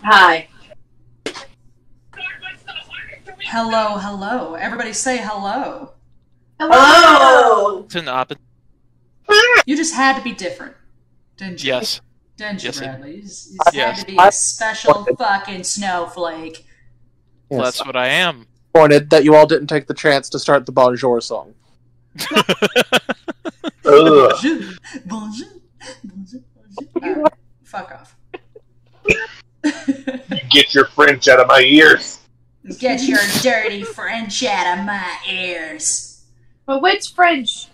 Hi. Hello, hello. Everybody say hello. Hello! It's an opposite. You just had to be different, didn't you? Yes. Didn't you, Yes, Bradley? You just Yes. had to be a special fucking snowflake. Well, that's what I am. Disappointed that you all didn't take the chance to start the Bonjour song. Bonjour, bonjour, bonjour, bonjour. Fuck off. Get your French out of my ears. Get your dirty French out of my ears. But which French?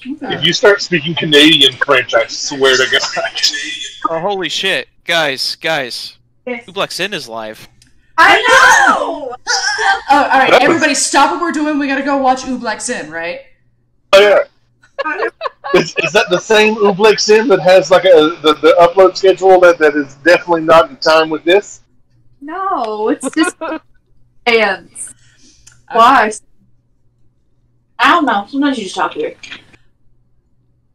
If you start speaking Canadian French, I swear to God. Oh, holy shit. Guys. Yes. Ublex Inn is live. I know! Oh, alright, everybody stop what we're doing. We gotta go watch Ublex Inn, right? Oh, yeah. Is that the same Ublex Inn that has like the upload schedule that is definitely not in time with this? No, it's just fans. Why? I don't know. Sometimes you just talk weird.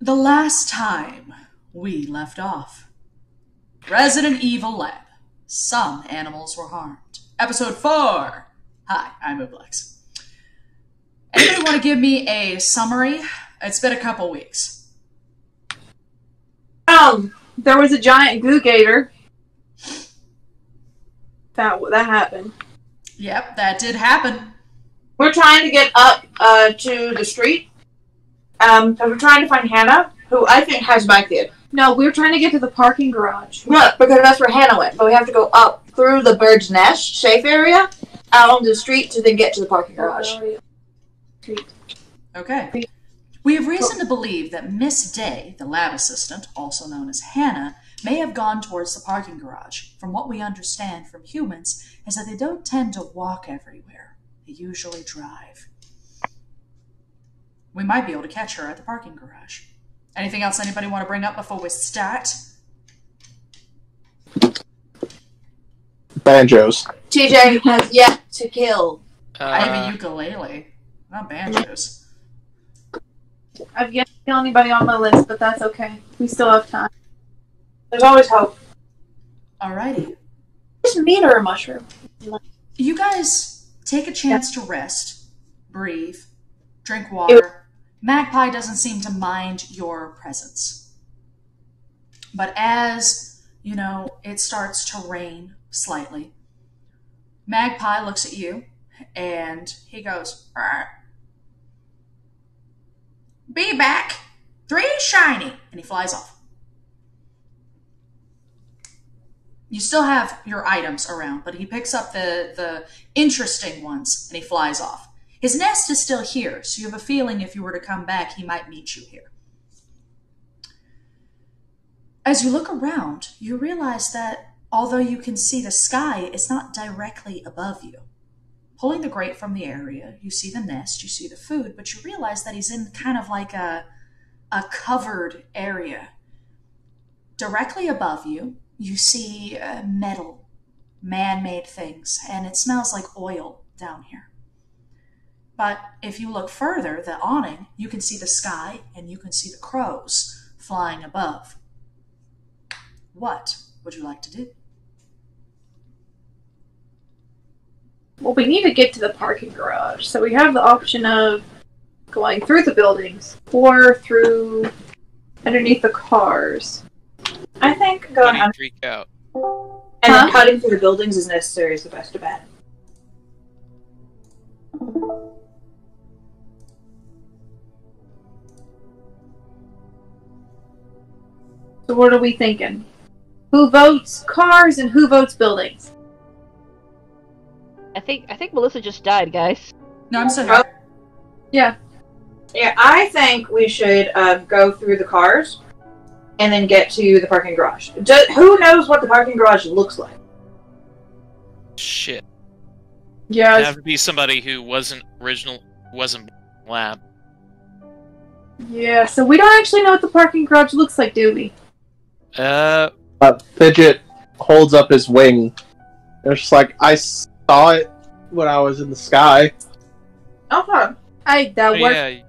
The last time we left off, Resident Evil Lab. Some animals were harmed. Episode 4. Hi, I'm Ublex. Anybody want to give me a summary? It's been a couple weeks. There was a giant goo gator. That happened. Yep, that did happen. We're trying to get up to the street. And we're trying to find Hannah, who I think has my kid. No, we were trying to get to the parking garage. Look, because that's where Hannah went. But we have to go up through the bird's nest safe area, out onto the street to then get to the parking garage. Okay. We have reason to believe that Miss Day, the lab assistant, also known as Hannah, may have gone towards the parking garage. From what we understand from humans is that they don't tend to walk everywhere. They usually drive. We might be able to catch her at the parking garage. Anything else anybody want to bring up before we start? Banjos. TJ has yet to kill. I have a ukulele, not banjos. I've yet to kill anybody on my list, but that's okay. We still have time. There's always hope. Alrighty. Just meat or a mushroom? You guys take a chance to rest, breathe, drink water. Magpie doesn't seem to mind your presence. But as, you know, it starts to rain slightly, Magpie looks at you and he goes, "Be back. 3 shiny." And he flies off. You still have your items around, but he picks up the interesting ones and he flies off. His nest is still here, so you have a feeling if you were to come back, he might meet you here. As you look around, you realize that although you can see the sky, it's not directly above you. Pulling the grate from the area, you see the nest, you see the food, but you realize that he's in kind of like a covered area. Directly above you, you see metal, man-made things, and it smells like oil down here. But if you look further, the awning, you can see the sky and you can see the crows flying above. What would you like to do? Well, we need to get to the parking garage, so we have the option of going through the buildings or through underneath the cars. I think going Honey, under freak out. and then cutting through the buildings is necessary is the best bet. So what are we thinking? Who votes cars and who votes buildings? I think Melissa just died, guys. No, I'm still here. Yeah. Yeah, I think we should go through the cars and then get to the parking garage. Who knows what the parking garage looks like? Shit. Yeah. It'd have to be somebody who wasn't lab. Yeah, so we don't actually know what the parking garage looks like, do we? Fidget holds up his wing. It's just like, I saw it when I was in the sky. Okay. That worked. Yeah.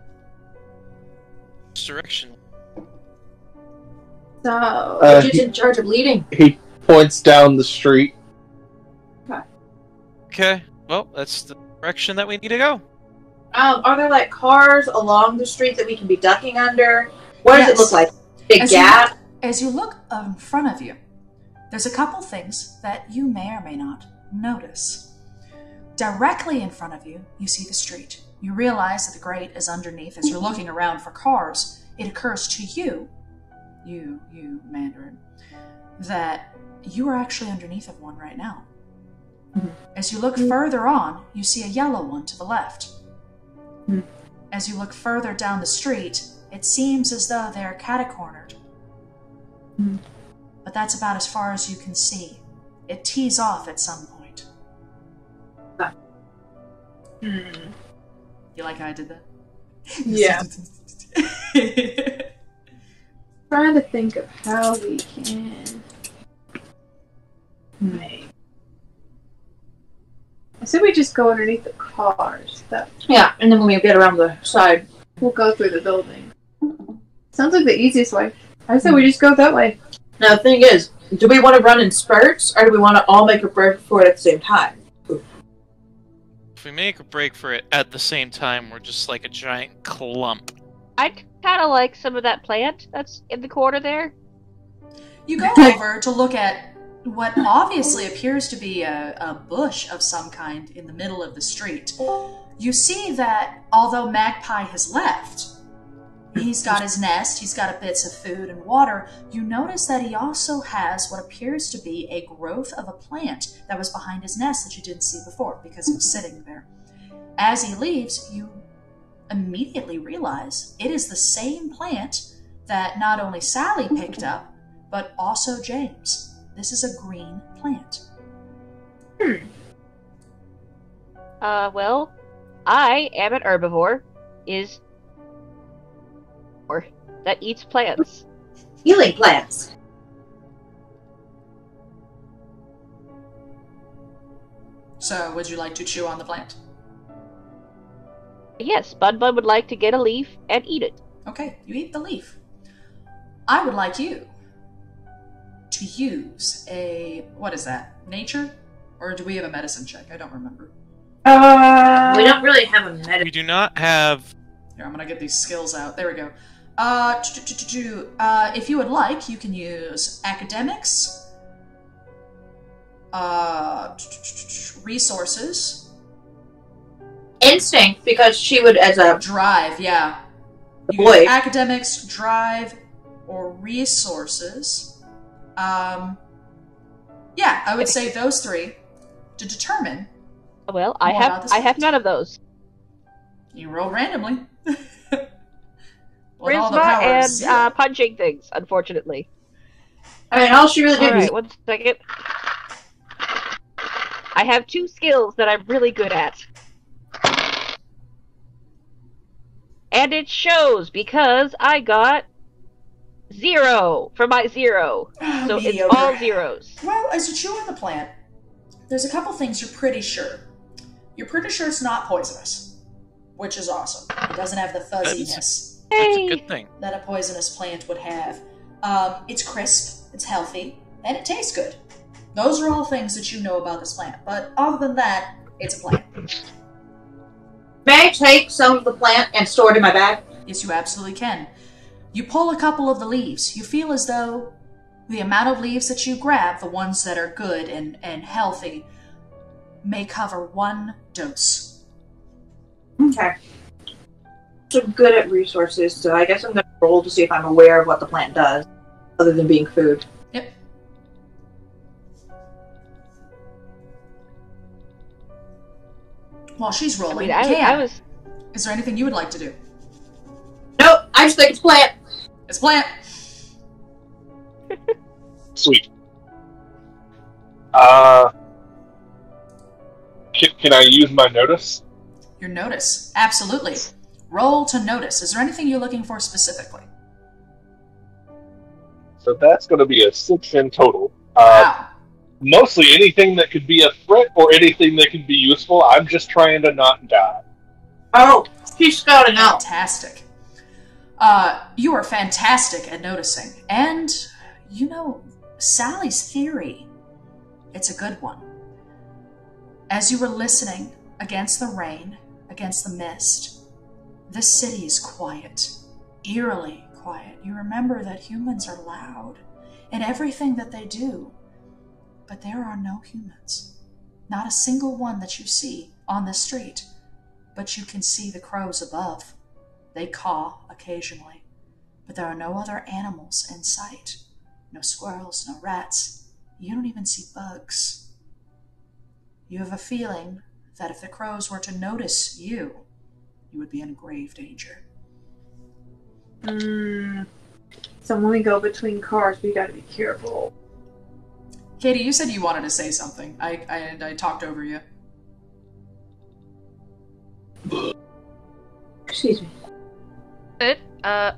Direction. So, Who's in charge of leading? He points down the street. Okay, well, that's the direction that we need to go. Are there like cars along the street that we can be ducking under? What does Yes. it look like? Big As gap? As you look in front of you, there's a couple things that you may or may not notice. Directly in front of you, you see the street. You realize that the grate is underneath. As you're looking around for cars, it occurs to you, you Mandarin, that you are actually underneath of one right now. As you look further on, you see a yellow one to the left. As you look further down the street, it seems as though they're catacornered. But that's about as far as you can see. It tees off at some point. You like how I did that? Yeah. Trying to think of how we can make. I said we just go underneath the cars. Yeah, and then when we get around the side. We'll go through the building. Sounds like the easiest way. I said we just go that way. Now the thing is, do we want to run in spurts, or do we want to all make a break for it at the same time? If we make a break for it at the same time, we're just like a giant clump. I'd kind of like some of that plant that's in the corner there. You go over to look at what obviously appears to be a bush of some kind in the middle of the street. You see that although Magpie has left, he's got his nest, he's got bits of food and water, you notice that he also has what appears to be a growth of a plant that was behind his nest that you didn't see before because it was sitting there. As he leaves, you immediately realize it is the same plant that not only Sally picked up, but also James. This is a green plant. Well, I am an herbivore. That eats plants. Healing plants. So, would you like to chew on the plant? Yes, Bud would like to get a leaf and eat it. Okay, you eat the leaf. I would like you to use a... what is that? Nature? Or do we have a medicine check? I don't remember. We don't really have a medicine. We do not have... Here, I'm gonna get these skills out. There we go. If you would like, you can use academics, resources, Instinct, because she would, as a drive, yeah. You can boy. use academics, drive, or resources. Yeah, I would say those three to determine. Well, I have none of those. You roll randomly. With all the Charisma powers. and punching things, unfortunately. I mean, all she really did was... Alright, 1 second. I have 2 skills that I'm really good at. And it shows because I got 0 for my 0. So it's mediocre. all zeros. Well, as you chew on the plant, there's a couple things you're pretty sure. You're pretty sure it's not poisonous, which is awesome. It doesn't have the fuzziness That's a good thing. that a poisonous plant would have. It's crisp, it's healthy, and it tastes good. Those are all things that you know about this plant. But other than that, it's a plant. May I take some of the plant and store it in my bag? Yes, you absolutely can. You pull a couple of the leaves. You feel as though the amount of leaves that you grab, the ones that are good and healthy, may cover 1 dose. Okay. So good at resources, so I guess I'm going to roll to see if I'm aware of what the plant does, other than being food. Yep. While she's rolling, is there anything you would like to do? Nope, I just think it's plant. It's plant. Sweet. Can I use my notice? Your notice. Absolutely. Roll to notice. Is there anything you're looking for specifically? So that's going to be a 6 in total. Wow. Mostly anything that could be a threat or anything that could be useful. I'm just trying to not die. Oh, she's scouting out. Fantastic. You are fantastic at noticing. And you know, Sally's theory, it's a good one. As you were listening against the rain, against the mist, this city is quiet, eerily quiet. You remember that humans are loud in everything that they do, but there are no humans. Not a single one that you see on the street, but you can see the crows above. They caw occasionally, but there are no other animals in sight. No squirrels, no rats. You don't even see bugs. You have a feeling that if the crows were to notice you, you would be in grave danger. So when we go between cars, we gotta be careful. Katie, you said you wanted to say something. I talked over you. Excuse me. Good. I'm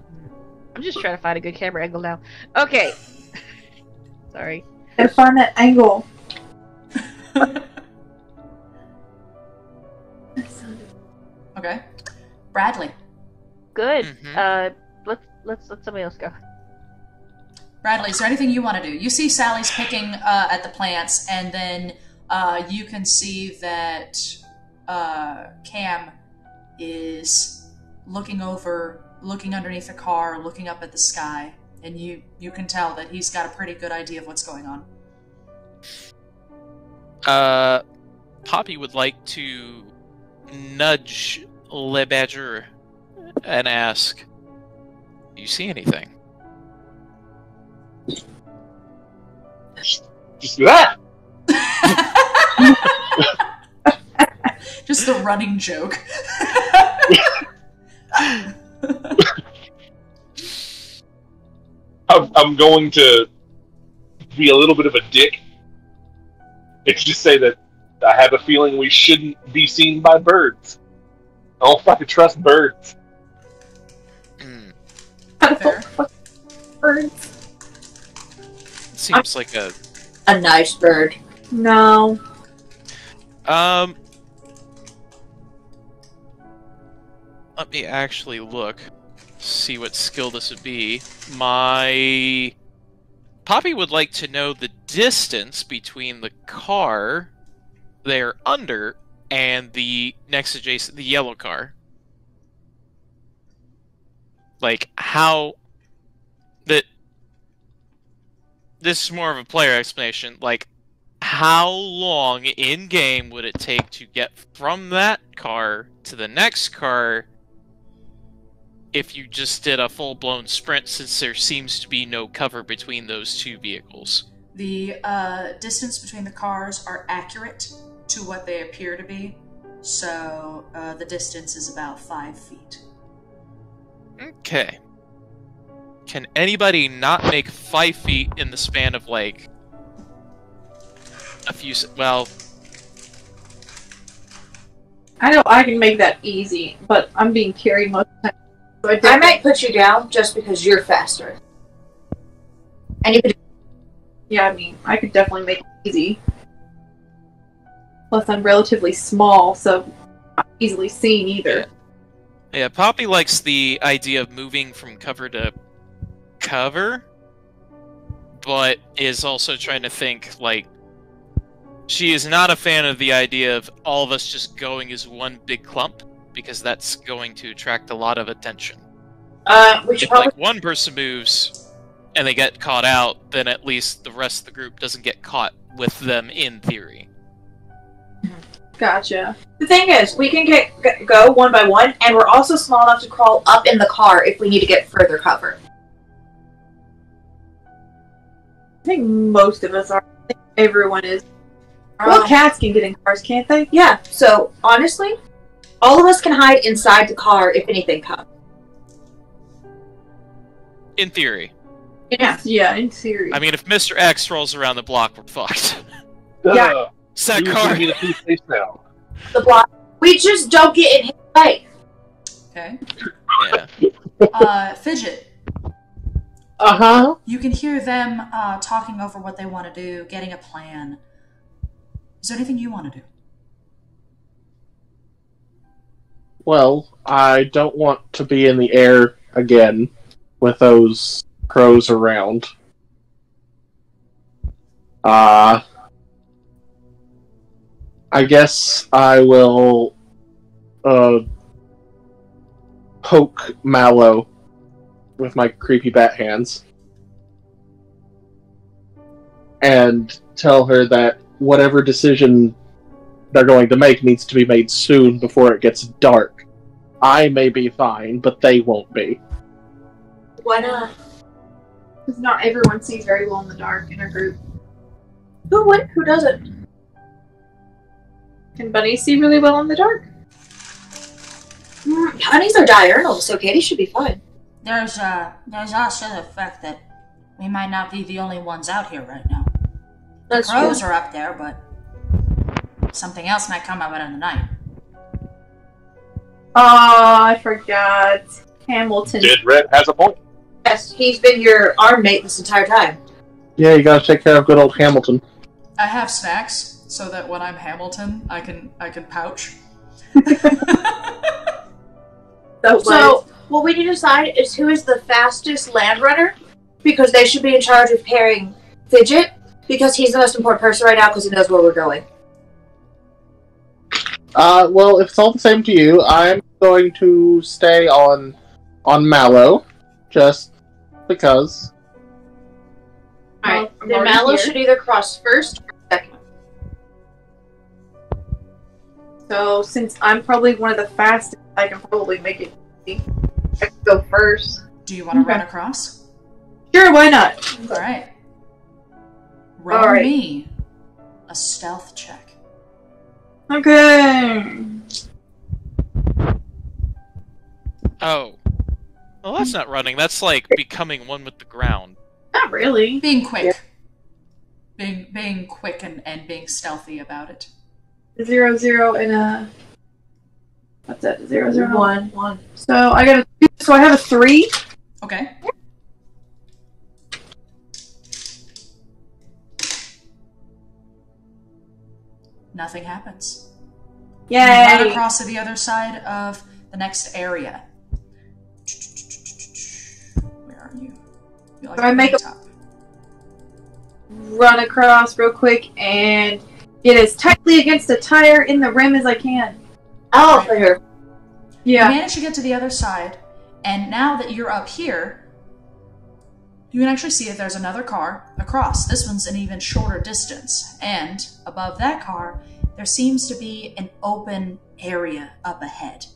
just trying to find a good camera angle now. Okay. Sorry. Gotta find that angle. Okay. Bradley. Good. Mhm. Let's let somebody else go. Bradley, is there anything you want to do? You see Sally's picking at the plants, and then you can see that Cam is looking underneath the car, looking up at the sky, and you can tell that he's got a pretty good idea of what's going on. Poppy would like to nudge Le Badger and ask, "Do you see anything?" Just that. Just a running joke. I'm going to be a little bit of a dick and just say that I have a feeling we shouldn't be seen by birds. I don't fucking trust birds. Fair. Birds. Seems like a nice bird. No. Let me actually look, see what skill this would be. My Poppy would like to know the distance between the car they're under and the next adjacent, the yellow car. Like, how that this is more of a player explanation. Like, how long in game would it take to get from that car to the next car if you just did a full-blown sprint, since there seems to be no cover between those two vehicles? The distance between the cars are accurate to what they appear to be, so the distance is about 5 feet. Okay. Can anybody not make 5 feet in the span of, like, a few... well... I know I can make that easy, but I'm being carried most of the time. So I might put you down just because you're faster. And you could. Yeah, I mean, I could definitely make it easy. Plus, I'm relatively small, so not easily seen either. Yeah, Poppy likes the idea of moving from cover to cover, but is also trying to think, like, she is not a fan of the idea of all of us just going as one big clump, because that's going to attract a lot of attention. We should If, probably. like, one person moves and they get caught out, then at least the rest of the group doesn't get caught with them in theory. Gotcha. The thing is, we can go one by one, and we're also small enough to crawl up in the car if we need to get further cover. I think most of us are. I think everyone is. Well, cats can get in cars, can't they? Yeah, so honestly, all of us can hide inside the car if anything comes. In theory. Yeah. Yeah, in theory. I mean, if Mr. X rolls around the block, we're fucked. Yeah. It's that Who's car. gonna be the police face now? The block. We just don't get in his way. Okay. Yeah. Fidget. Uh-huh. You can hear them talking over what they want to do, getting a plan. Is there anything you want to do? Well, I don't want to be in the air again with those crows around. I guess I will poke Mallow with my creepy bat hands and tell her that whatever decision they're going to make needs to be made soon before it gets dark. I may be fine, but they won't be. Why not? Because not everyone sees very well in the dark in a group. Who would? Who doesn't? Can bunnies see really well in the dark? Honeys are diurnal, so Katie should be fine. There's also the fact that we might not be the only ones out here right now. That's Crows true. are up there, but something else might come out in the night. Oh, I forgot. Hamilton. Dead Red has a point. Yes, he's been your arm mate this entire time. Yeah, you gotta take care of good old Hamilton. I have snacks so that when I'm Hamilton, I can pouch. So, what we need to decide is who is the fastest land runner, because they should be in charge of pairing Fidget, because he's the most important person right now because he knows where we're going. Well, if it's all the same to you, I'm going to stay on Mallow, just because. Alright, I'm then already Mallow here. should either cross first or second. So, since I'm probably one of the fastest, I can probably make it easy. I can go first. Do you want to Okay. run across? Sure, why not? Alright. Roll Alright. me a stealth check. Okay. Oh. Well, that's not running. That's like becoming one with the ground. Not really. Being quick. Being quick and being stealthy about it. 0, 0, and a... What's that? 0, 0, 1. 1. So, I got a 2, so I have a 3. Okay. Nothing happens. You run Yay! across to the other side of the next area. Where are you? You're like Do I make at a- the top. Run across real quick and get as tightly against the tire in the rim as I can. Oh, for her. You Yeah. manage to get to the other side, and now that you're up here, you can actually see that there's another car across. This one's an even shorter distance, and above that car, there seems to be an open area up ahead.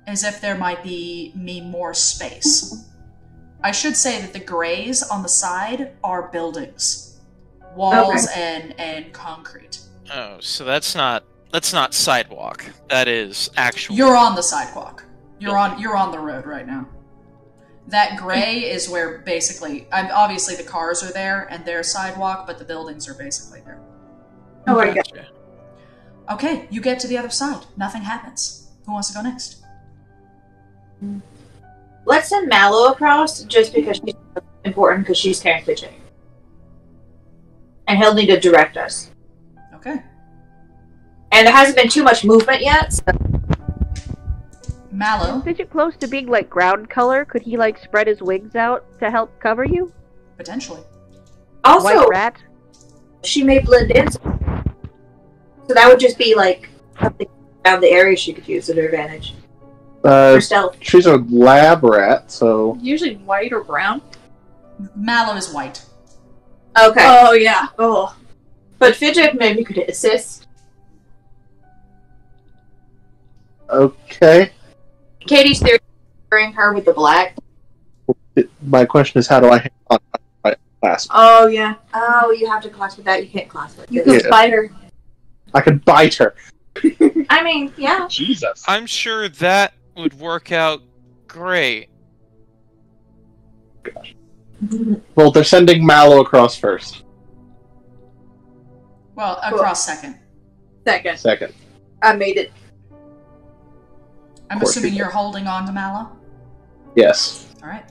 As if there might be more space. I should say that the grays on the side are buildings. Walls and concrete. Oh, so that's not sidewalk. That is actual. You're on the sidewalk. You're on the road right now. That gray is where basically, obviously the cars are there and they're sidewalk, but the buildings are basically there. Oh my god. Gotcha. Okay, you get to the other side. Nothing happens. Who wants to go next? Let's send Mallow across, just because she's important, because she's carrying Fidget. And he'll need to direct us. Okay. And there hasn't been too much movement yet, so Mallow, Is Fidget close to being like ground color? Could he like spread his wings out to help cover you? potentially. also, White rat? she may blend in. So that would just be like something around the area she could use to her advantage. For stealth. She's a lab rat, so Usually white or brown. Mallow is white. Okay. Oh yeah. Oh. But Fidget maybe could assist. okay. Katie's theory covering her with the black. My question is, how do I hang on my clasp? Oh yeah. Oh, you have to clasp with that. You can't clasp with You this. could Yeah. bite her. I could bite her. I mean, yeah. Jesus. I'm sure that would work out great. Well, they're sending Mallow across first. Well, across second. Second. Second. I made it. I'm Of course assuming you you're holding on to Mallow. Yes. All right.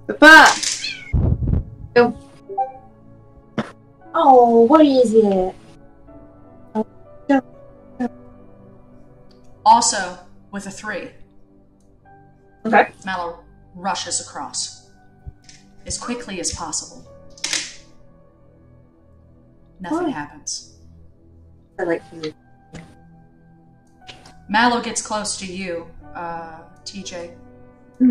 Papa. Oh, what is it? Also, with a 3, Okay. Mallow rushes across as quickly as possible. Nothing happens. I like food. Mallow gets close to you, TJ,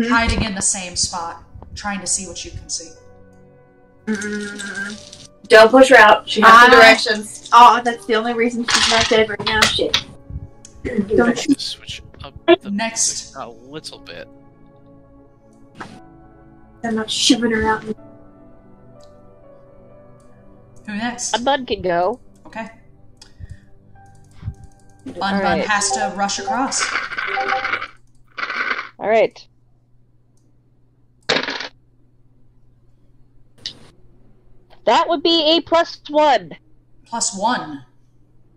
hiding in the same spot, trying to see what you can see. Don't push her out. She has the directions. Oh, that's the only reason she's not dead right now. Shit. Don't you? Switch up the Next. a little bit. I'm not shoving her out. Who next? A bud can go. Okay. Bun Alright. has to rush across. Alright. That would be a +1. +1.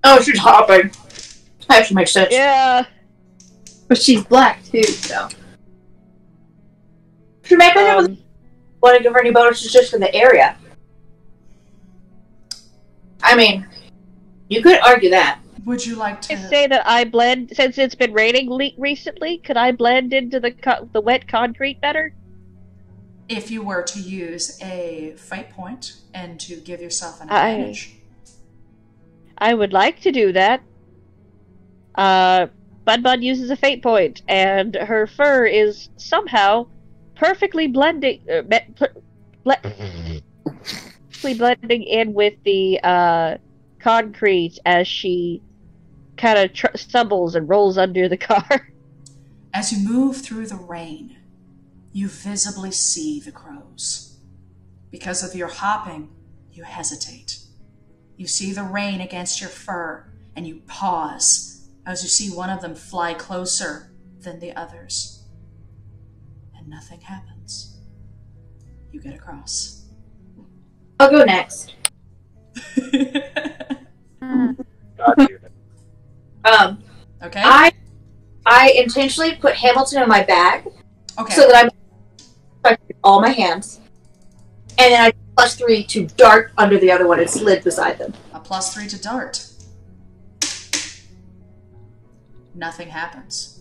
Oh, she's hopping. That actually makes sense. Yeah. But she's black too, so. Should make her want to give her any bonuses just for the area. I mean, you could argue that. Would you like I to... say that I blend, since it's been raining recently, could I blend into the wet concrete better? If you were to use a fight point and to give yourself an advantage. I would like to do that. Bud uses a fate point, and her fur is somehow perfectly blending in with the concrete as she kind of stumbles and rolls under the car. As you move through the rain, you visibly see the crows. Because of your hopping, you hesitate. You see the rain against your fur, and you pause as you see one of them fly closer than the others. And nothing happens. You get across. I'll go next. God damn it. Okay? I intentionally put Hamilton in my bag Okay. so that I'm all my hands, and then I +3 to dart under the other one and slid beside them. A +3 to dart. Nothing happens.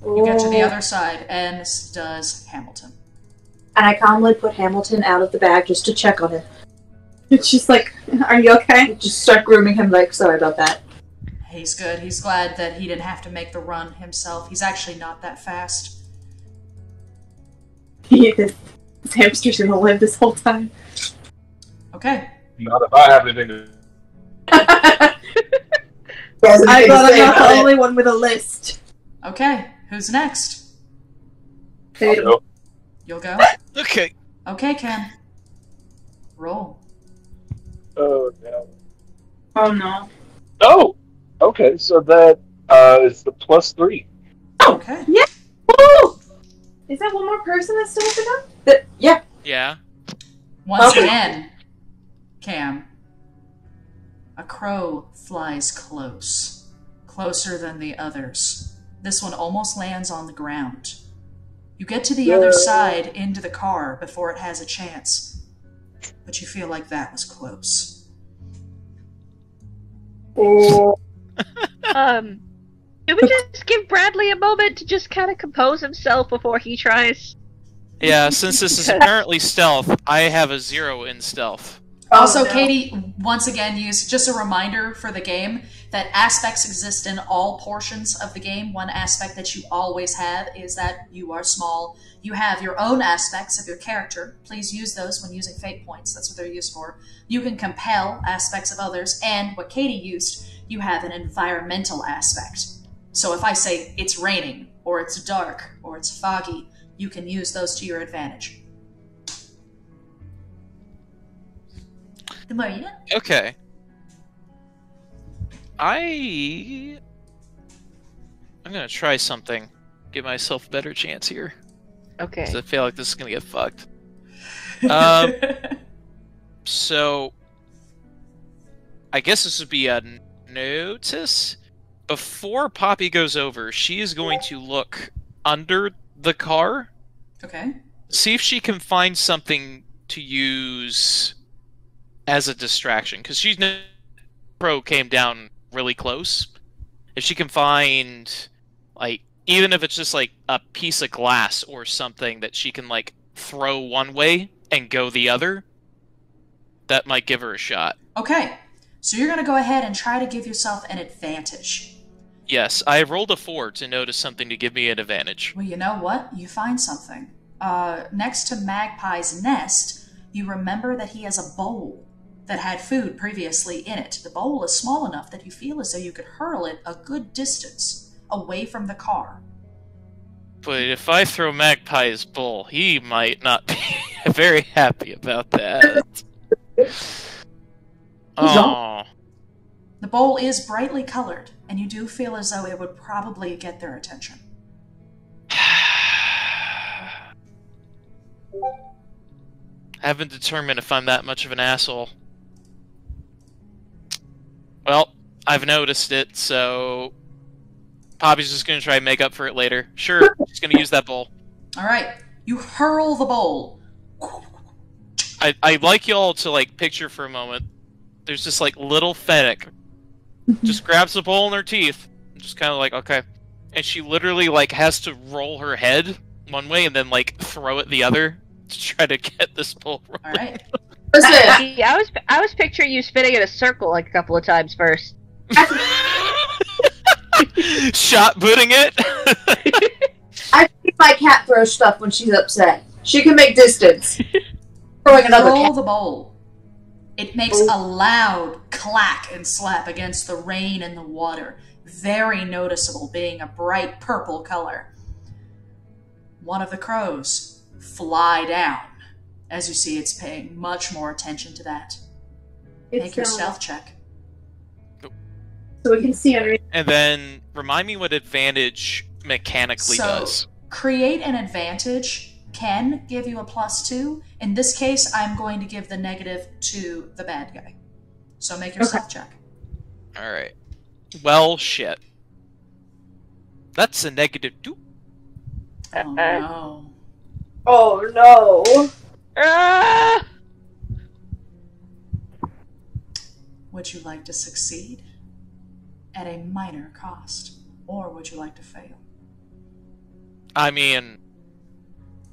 You get to the other side, and this does Hamilton. And I calmly put Hamilton out of the bag just to check on him. It's just like, are you okay? Just start grooming him like, sorry about that. He's good. He's glad that he didn't have to make the run himself. He's actually not that fast. This hamster's gonna live this whole time. Okay. Not if I have anything to do. I thought I'm not the only one with a list. Okay. Who's next? I'll go. You'll go? Okay. Okay, Ken. Roll. Oh, no. Oh no. Oh! Okay, so that is the +3. Okay. Yeah. Woo! Is that one more person that still has to go? Yeah. Yeah. Once Okay. again, Cam, a crow flies close. Closer than the others. This one almost lands on the ground. You get to the other side into the car before it has a chance. But you feel like that was close. Do we just give Bradley a moment to just kind of compose himself before he tries? Yeah, since this is apparently stealth, I have a 0 in stealth. Also, no. Katie, once again, use just a reminder for the game that aspects exist in all portions of the game. One aspect that you always have is that you are small. You have your own aspects of your character. Please use those when using fate points. That's what they're used for. You can compel aspects of others, and what Katie used, you have an environmental aspect. So if I say it's raining, or it's dark, or it's foggy, you can use those to your advantage. Okay. I'm gonna try something. Give myself a better chance here. Okay. 'Cause I feel like this is gonna get fucked. So I guess this would be a notice. Before Poppy goes over, she is going to look under the car. Okay. See if she can find something to use as a distraction, because she's pro came down really close. If she can find, like, even if it's just like a piece of glass or something that she can like throw one way and go the other, that might give her a shot. Okay, so you're going to go ahead and try to give yourself an advantage. Yes, I rolled a 4 to notice something to give me an advantage. Well, you know what? You find something. Next to Magpie's nest, you remember that he has a bowl that had food previously in it. The bowl is small enough that you feel as though you could hurl it a good distance away from the car. But if I throw Magpie's bowl, he might not be very happy about that. Oh. The bowl is brightly colored, and you do feel as though it would probably get their attention. Haven't determined if I'm that much of an asshole. Well, I've noticed it, so Poppy's just gonna try and make up for it later. Sure, she's gonna use that bowl. Alright, you hurl the bowl. I'd like y'all to, like, picture for a moment. There's this, like, little fennec. Just grabs the bowl in her teeth. Just kind of like, okay. And she literally, like, has to roll her head one way and then, like, throw it the other to try to get this bowl rolling. Alright. Listen, Yeah, I was picturing you spinning in a circle like a couple of times first. Shot booting it? I think my cat throws stuff when she's upset. She can make distance. Throwing another Roll cat. the bowl. It makes a loud clack and slap against the rain and the water. Very noticeable, being a bright purple color. One of the crows fly down. As you see, it's paying much more attention to that. Make your stealth check. So we can see underneath. And then, remind me what advantage mechanically does. Create an advantage can give you a +2. In this case, I'm going to give the negative to the bad guy. So make your stealth check. Alright. Well, shit. That's a -2. Oh no. Oh no! Ah! Would you like to succeed at a minor cost, or would you like to fail? I mean,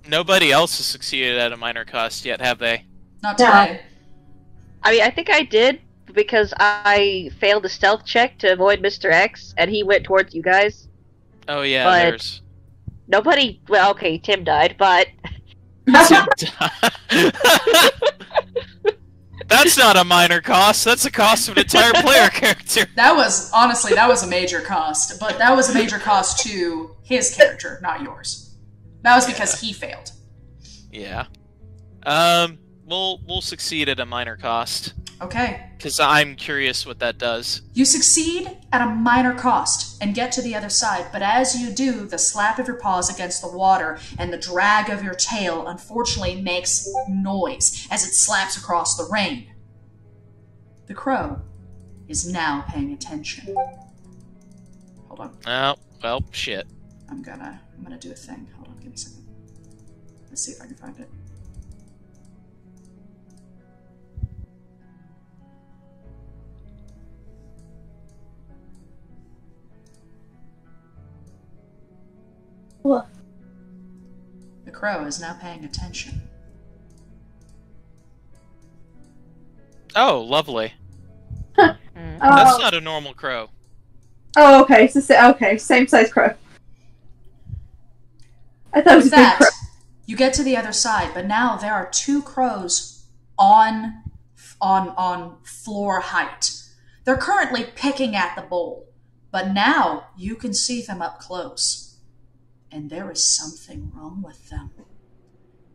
nobody else has succeeded at a minor cost yet, have they? Not today. I mean, I think I did because I failed a stealth check to avoid Mr. X, and he went towards you guys. Oh yeah, But- there's... Nobody. Well, okay, Tim died, but That's not a minor cost, that's a cost of an entire player character. That was, honestly, that was a major cost, but that was a major cost to his character, not yours. That was because he failed. Yeah. We'll succeed at a minor cost. Okay. Because I'm curious what that does. You succeed at a minor cost and get to the other side, but as you do, the slap of your paws against the water and the drag of your tail unfortunately makes noise as it slaps across the rain. The crow is now paying attention. Hold on. Oh, well, shit. I'm gonna do a thing. Hold on, give me a second. Let's see if I can find it. What? The crow is now paying attention. Oh, lovely. Oh. That's not a normal crow. Oh, okay. So, okay, same size crow. I thought it was With a big that, crow. you get to the other side, but now there are two crows on floor height. They're currently picking at the bowl, but now you can see them up close. And there is something wrong with them.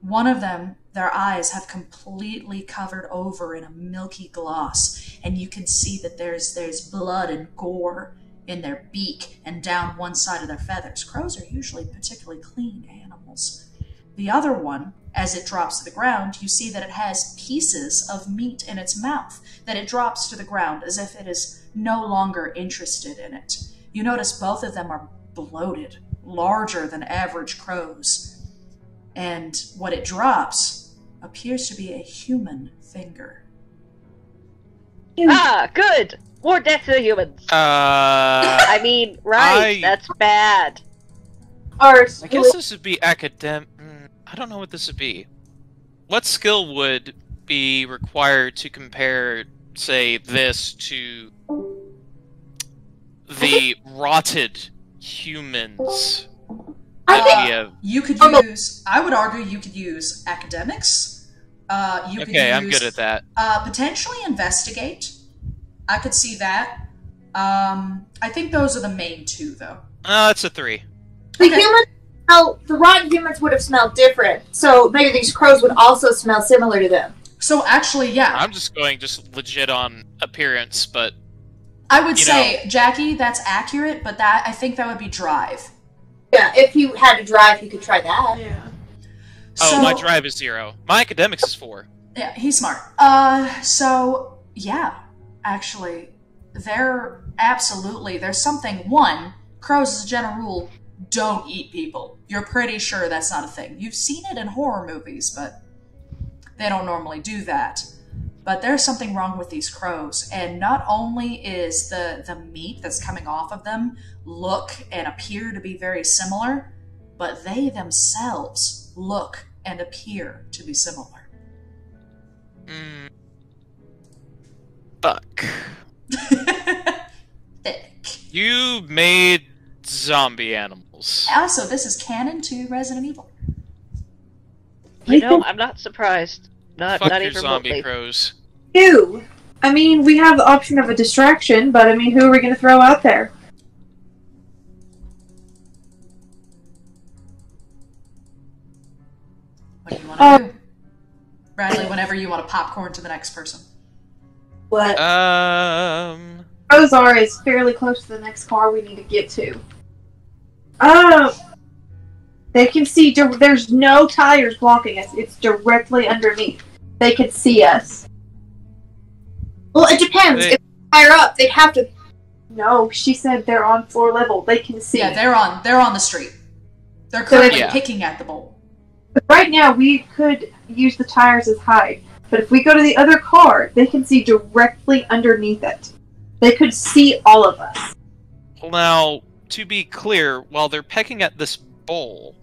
One of them, their eyes have completely covered over in a milky gloss, and you can see that there's blood and gore in their beak and down one side of their feathers. Crows are usually particularly clean animals. The other one, as it drops to the ground, you see that it has pieces of meat in its mouth, that it drops to the ground as if it is no longer interested in it. You notice both of them are bloated, larger than average crows, and what it drops appears to be a human finger. ah, good. More death to the humans. I mean, right? That's bad. Ours. I guess this would be academic. I don't know what this would be. What skill would be required to compare, say, this to the rotted humans. You could use. I would argue you could use academics. I'm good at that. Potentially investigate. I could see that. I think those are the main two, though. That's a 3. The humans, the rotten humans would have smelled different, so maybe these crows would also smell similar to them. So actually, yeah. I'm just going legit on appearance, but I would say, Jackie, that's accurate, but I think that would be drive. Yeah, if you had to drive, you could try that. Yeah. So, my drive is 0. My academics is 4. Yeah, he's smart. So, yeah, actually, there's something. One, crows as a general rule don't eat people. You're pretty sure that's not a thing. You've seen it in horror movies, but they don't normally do that. But there's something wrong with these crows, and not only is the meat that's coming off of them look and appear to be very similar, but they themselves look and appear to be similar. Fuck. Thick. You made zombie animals. Also, this is canon to Resident Evil. You know, I'm not surprised. Fuck Not your even zombie remotely. crows. Ew. I mean, we have the option of a distraction, but I mean, who are we going to throw out there? What do you want to do? Bradley, whenever you want to popcorn to the next person. What? Ozar is fairly close to the next car we need to get to. They can see, there's no tires blocking us. It's directly underneath. They can see us. Well, it depends. If they're higher up, they'd have to... No, she said they're on floor level. They can see. Yeah, they're on the street. They're currently picking at the bowl. But right now, we could use the tires as hide. But if we go to the other car, they can see directly underneath it. They could see all of us. Now, to be clear, while they're pecking at this bowl,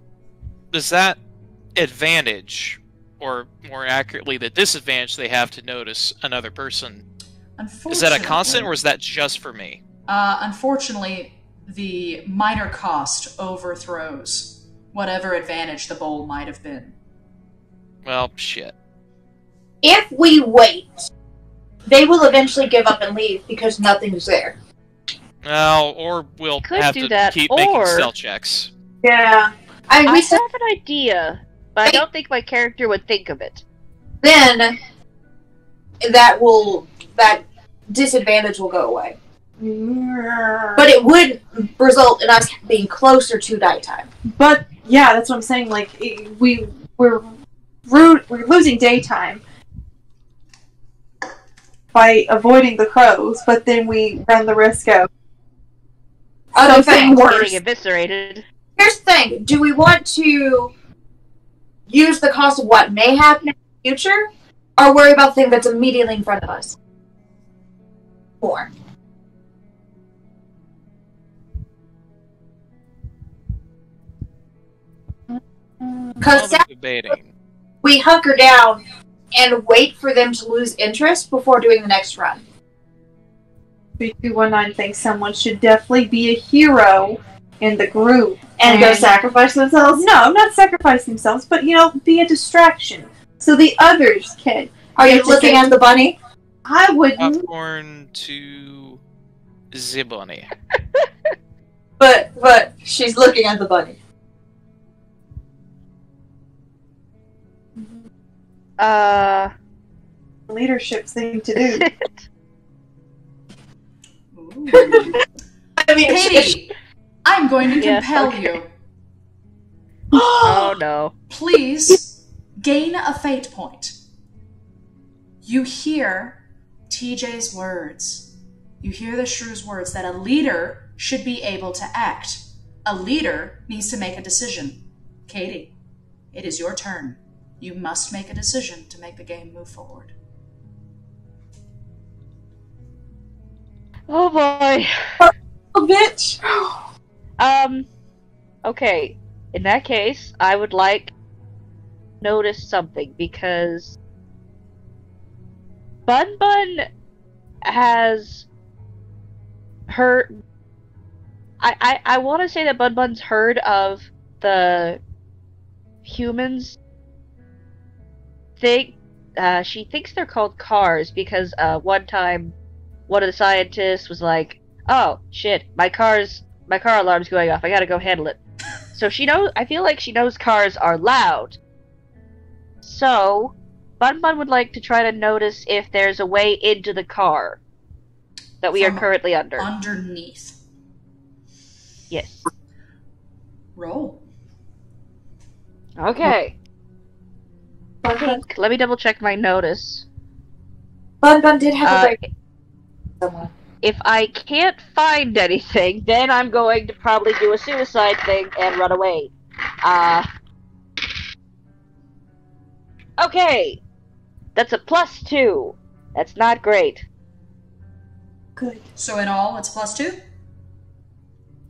does that advantage, or more accurately, the disadvantage they have to notice another person, is that a constant, or is that just for me? Unfortunately, the minor cost overthrows whatever advantage the bowl might have been. Well, shit. If we wait, they will eventually give up and leave because nothing's there. Well, or we'll have to keep making stealth checks. Yeah. I have an idea, but I don't think my character would think of it. Then that disadvantage will go away. But it would result in us being closer to nighttime. But yeah, that's what I'm saying. Like we're losing daytime by avoiding the crows, but then we run the risk of something worse. Getting eviscerated. Here's the thing: do we want to use the cost of what may happen in the future, or worry about the thing that's immediately in front of us? More. Because we hunker down and wait for them to lose interest before doing the next run. 3219 thinks someone should definitely be a hero in the group and go sacrifice themselves. No, not sacrifice themselves, but be a distraction so the others can. Are you looking at the bunny? I would. Popcorn to the bunny. But she's looking at the bunny. Leadership thing to do. I mean, Katie, I'm going to compel you. Oh no. Please gain a fate point. You hear TJ's words. You hear the shrew's words that a leader should be able to act. A leader needs to make a decision. Katie, it is your turn. You must make a decision to make the game move forward. Oh boy. Oh, bitch. Okay. In that case, I would like to notice something because Bun Bun has heard. I want to say that Bun Bun's heard of the humans. She thinks they're called cars because one time one of the scientists was like, "Oh shit, my car alarm's going off. I gotta go handle it." So she knows. I feel like she knows cars are loud. So Bun Bun would like to try to notice if there's a way into the car that we are currently under. Underneath. Yes. Roll. Okay. I think. Let me double check my notice. Bun Bun did have a break. Someone. If I can't find anything, then I'm going to probably do a suicide thing and run away. Okay. That's a +2. That's not great. Good. So in all, it's +2?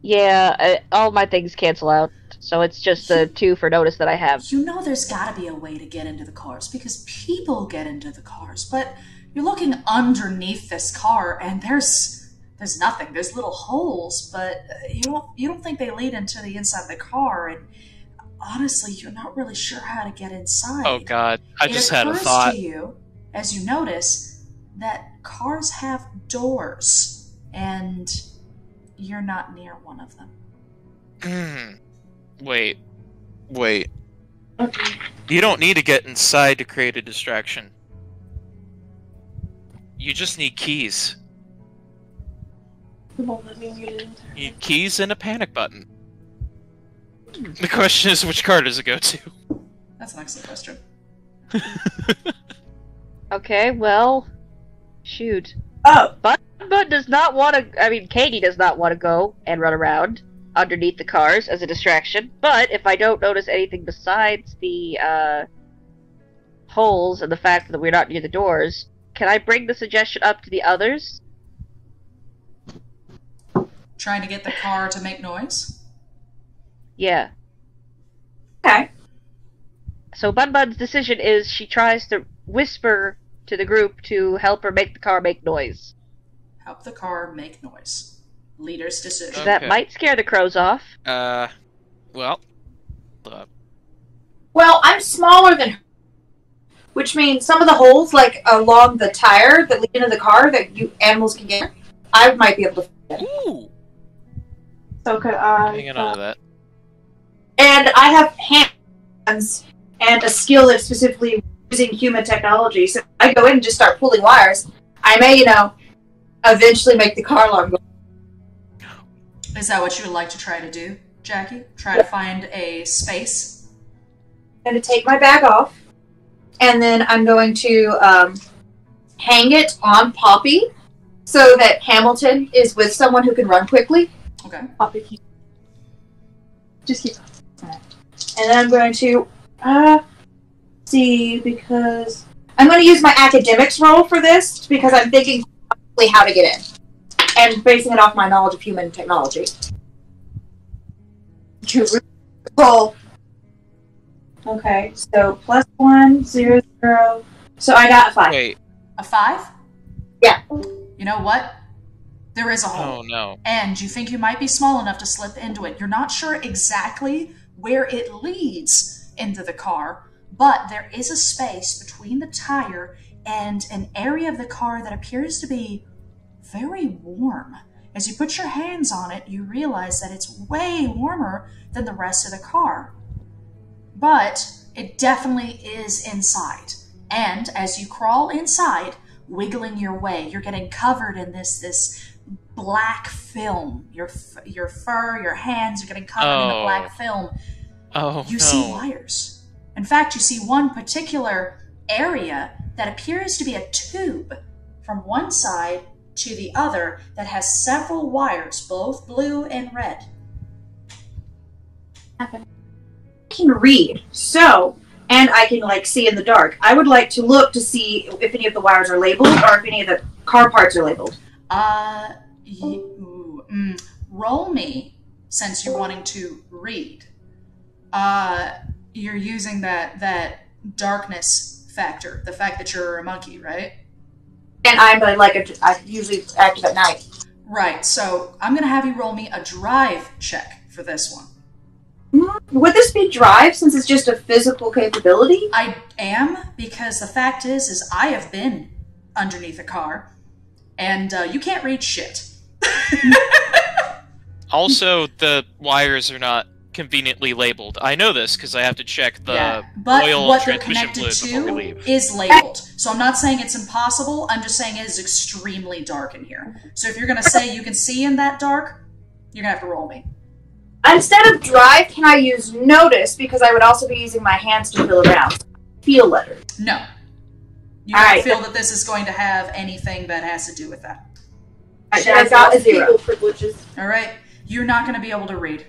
Yeah, all my things cancel out. So it's just the 2 for notice that I have. You know there's gotta be a way to get into the cars, because people get into the cars, but you're looking underneath this car, and there's nothing. There's little holes, but you don't think they lead into the inside of the car, and honestly, you're not really sure how to get inside. Oh god, I just had a thought. It occurs to you, as you notice, that cars have doors, and you're not near one of them. Wait. You don't need to get inside to create a distraction. You just need keys. You need keys and a panic button. The question is, which car does it go to? That's an excellent question. Okay, well, shoot. Oh! But does not want to. I mean, Katie does not want to go and run around underneath the cars as a distraction. But if I don't notice anything besides the holes and the fact that we're not near the doors, can I bring the suggestion up to the others? Trying to get the car to make noise? Yeah. Okay. So Bun Bun's decision is she tries to whisper to the group to help her make the car make noise. Help the car make noise. Leader's decision. Okay. That might scare the crows off. Well, I'm smaller than her, which means some of the holes, like along the tire that lead into the car that you animals can get, I might be able to fit. ooh, So could I... hanging on to that. And I have hands and a skill that's specifically using human technology, so if I go in and just start pulling wires, I may, eventually make the car alarm go. Is that what you would like to try to do, Jackie? Try to find a space? I'm going to take my bag off, and then I'm going to hang it on Poppy so that Hamilton is with someone who can run quickly. Okay. Poppy, just keep going. And then I'm going to see, because I'm going to use my academics roll for this, because I'm thinking how to get in. And basing it off my knowledge of human technology. To roll. Okay, so +1, 0, 0. So I got a 5. Wait. A 5? Yeah. You know what? There is a hole. Oh no. And you think you might be small enough to slip into it. You're not sure exactly where it leads into the car, but there is a space between the tire and an area of the car that appears to be very warm. As you put your hands on it, you realize that it's way warmer than the rest of the car. But it definitely is inside. And as you crawl inside, wiggling your way, you're getting covered in this black film. Your fur, your hands are getting covered in the black film. Oh, You see wires. In fact, you see one particular area that appears to be a tube from one side to the other that has several wires, both blue and red. I can read, and I can see in the dark. I would like to look to see if any of the wires are labeled or if any of the car parts are labeled. Roll me, since you're wanting to read. You're using that darkness factor, the fact that you're a monkey, right? And I usually active at night. Right, so I'm going to have you roll me a drive check for this one. Would this be drive since it's just a physical capability? I am, because the fact is I have been underneath a car, and you can't read shit. Also, the wires are not conveniently labeled. I know this because I have to check the but oil what they're transmission connected fluid before we to leave. is labeled. So I'm not saying it's impossible, I'm just saying it is extremely dark in here. So if you're going to say you can see in that dark, you're going to have to roll me. Instead of drive, can I use notice? Because I would also be using my hands to feel around. Feel letters. No. You don't feel that this is going to have anything that has to do with that. I've got 0 privileges. Alright, you're not going to be able to read.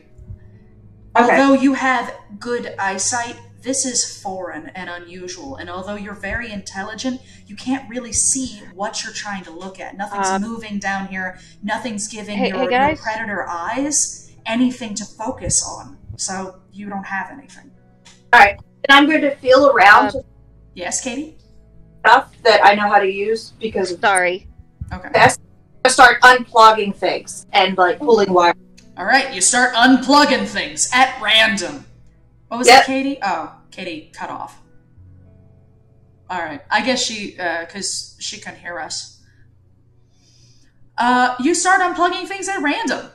Okay. Although you have good eyesight, this is foreign and unusual, and although you're very intelligent, you can't really see what you're trying to look at. Nothing's moving down here, nothing's giving your predator eyes anything to focus on, so you don't have anything. Alright, and I'm going to feel around yes, Katie? Stuff that I know how to use because of Sorry. Okay. this. I start unplugging things and like pulling wire. Alright, you start unplugging things at random. What was it, Katie? Oh, Katie cut off. Alright, I guess she, because she couldn't hear us. You start unplugging things at random.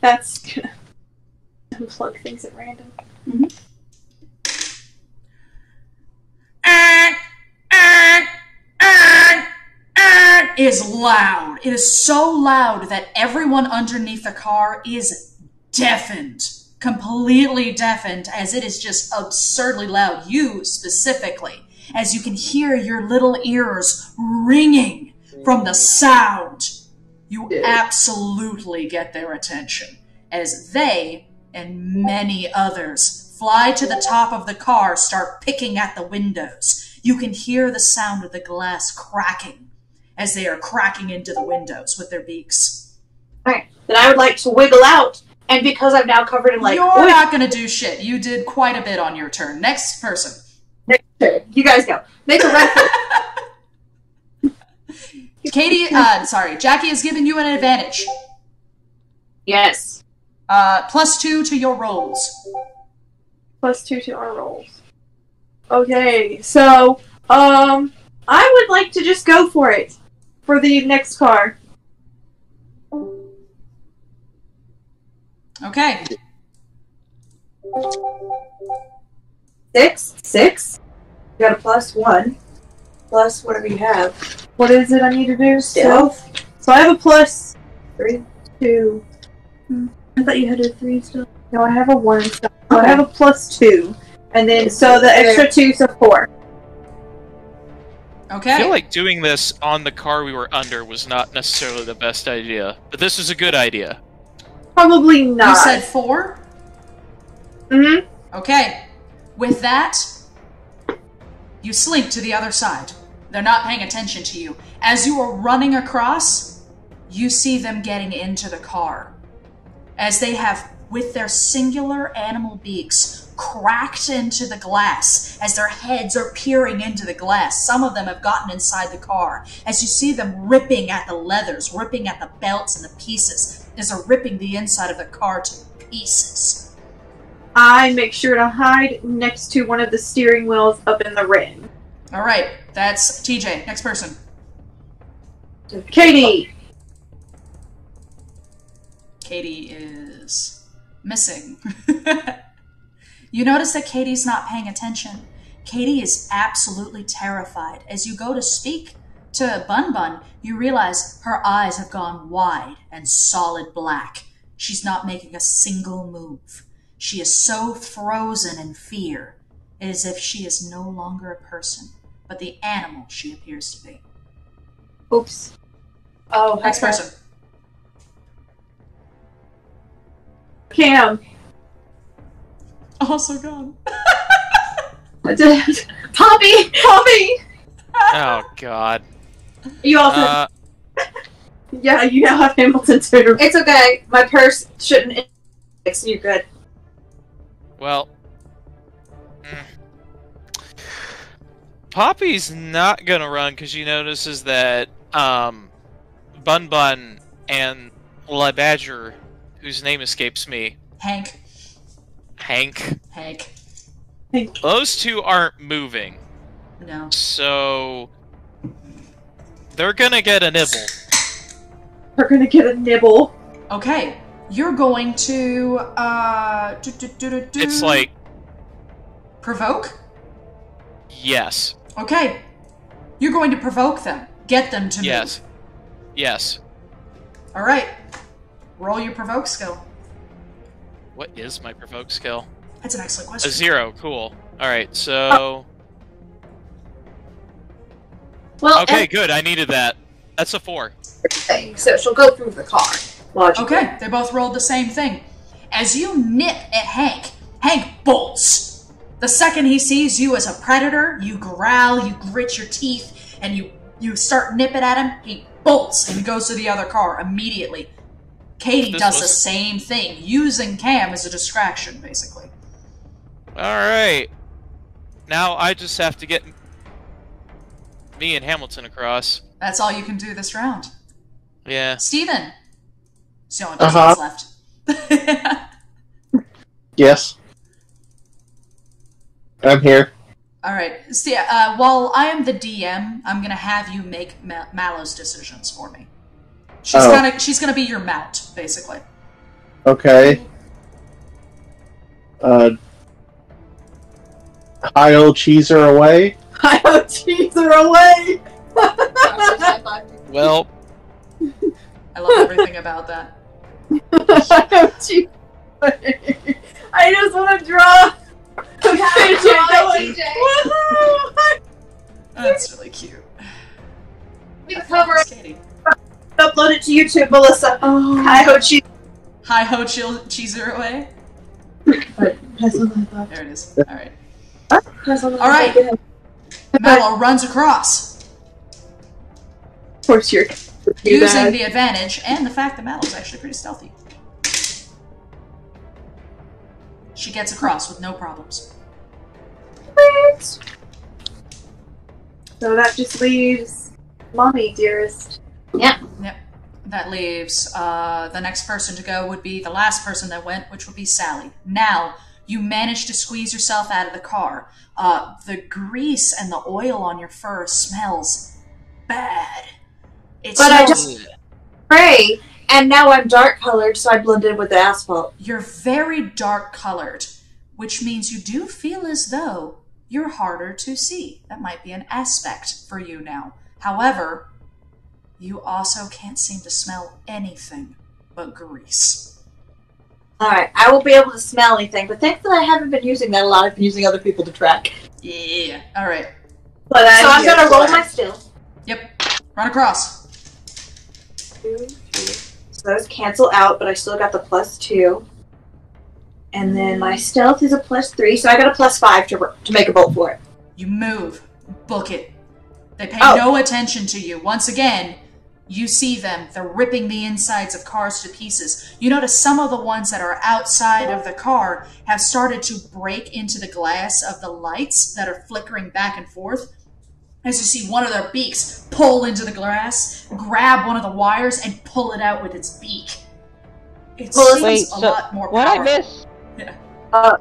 That's gonna unplug things at random. Is loud. It is so loud that everyone underneath the car is deafened. Completely deafened, as it is just absurdly loud. You specifically, as you can hear your little ears ringing from the sound. You absolutely get their attention, as they and many others fly to the top of the car, start picking at the windows. You can hear the sound of the glass cracking as they are cracking into the windows with their beaks. Alright, then I would like to wiggle out, and because I'm now covered in like... You're not going to do shit. You did quite a bit on your turn. Next person. Next turn. You guys go. Make a red Katie, Jackie has given you an advantage. Yes. +2 to your rolls. +2 to our rolls. Okay, so, I would like to just go for it. For the next car. Okay. 6. You got a +1. Plus whatever you have. What is it I need to do? Stealth. So I have a +3, 2. I thought you had a 3 still. No, I have a 1 still. So I have a +2. And then, so the extra 2, so 4. Okay. I feel like doing this on the car we were under was not necessarily the best idea, but this is a good idea. Probably not. You said 4? Mm-hmm. Okay. With that, you slink to the other side. They're not paying attention to you. As you are running across, you see them getting into the car. As they have, with their singular animal beaks, cracked into the glass, as their heads are peering into the glass. Some of them have gotten inside the car. As you see them ripping at the leathers, ripping at the belts and the pieces, as they're ripping the inside of the car to pieces. I make sure to hide next to one of the steering wheels up in the ring. Alright, that's TJ. Next person. Katie! Katie is missing. You notice that Katie's not paying attention. Katie is absolutely terrified. As you go to speak to Bun Bun, you realize her eyes have gone wide and solid black. She's not making a single move. She is so frozen in fear, as if she is no longer a person, but the animal she appears to be. Oops. Oh, Next person. Cam. Also gone. Poppy! Oh, God. You also... yeah, you now have Hamilton too. It's okay. My purse shouldn't... So you're good. Well... Poppy's not gonna run because she notices that Bun Bun and La Badger, whose name escapes me, Hank. Those two aren't moving. No. So they're gonna get a nibble. We're gonna get a nibble. Okay. You're going to It's like provoke? yes. Okay. You're going to provoke them. Get them to Yes. move. Yes. Alright. Roll your provoke skill. What is my provoke skill? That's an excellent A question. 0. Cool. Alright, so... Well, Okay, good. I needed that. That's a 4. Thing. So she'll go through the car. Logically. Okay, they both rolled the same thing. As you nip at Hank, Hank bolts. The second he sees you as a predator, you growl, you grit your teeth, and you start nipping at him. He bolts and goes to the other car immediately. Katie does the same thing, using Cam as a distraction, basically. Alright. Now I just have to get me and Hamilton across. That's all you can do this round. Yeah. Steven. It's the only person that's left. Yes. I'm here. Alright, while I am the DM, I'm gonna have you make Mallow's decisions for me. She's gonna be your mount, basically. Okay. Hi-oh, cheeser away. Hi-oh, cheeser away! Well, I love everything about that. Hi-oh, cheeser away. I just want to draw a picture going, woohoo! That's really cute. We cover it. Katie. Upload it to YouTube, Melissa. Oh. Hi-ho, cheese. Hi-ho, cheeser away. There it is. Alright. Alright. Mallow runs across. Of course you're using the advantage and the fact that Mallow's actually pretty stealthy. She gets across with no problems. So that just leaves Mommy, dearest. Yeah. Yep. That leaves the next person to go would be the last person that went, which would be Sally. Now, you manage to squeeze yourself out of the car. The grease and the oil on your fur smells bad. It But I smells... just gray, and now I'm dark colored, so I blended with the asphalt. You're very dark colored, which means you do feel as though you're harder to see. That might be an aspect for you now. However, you also can't seem to smell anything but grease. Alright, I won't be able to smell anything, but thankfully I haven't been using that a lot. I've been using other people to track. Yeah. Alright. So I'm gonna roll my skill. Yep. Run across. 2, 3. So those cancel out, but I still got the +2. And then my stealth is a +3, so I got a +5 to make a bolt for it. You move. Book it. They pay no attention to you. Once again, you see them. They're ripping the insides of cars to pieces. You notice some of the ones that are outside of the car have started to break into the glass of the lights that are flickering back and forth. As you see one of their beaks pull into the glass, grab one of the wires, and pull it out with its beak. It seems a lot more powerful. What I miss? Yeah. What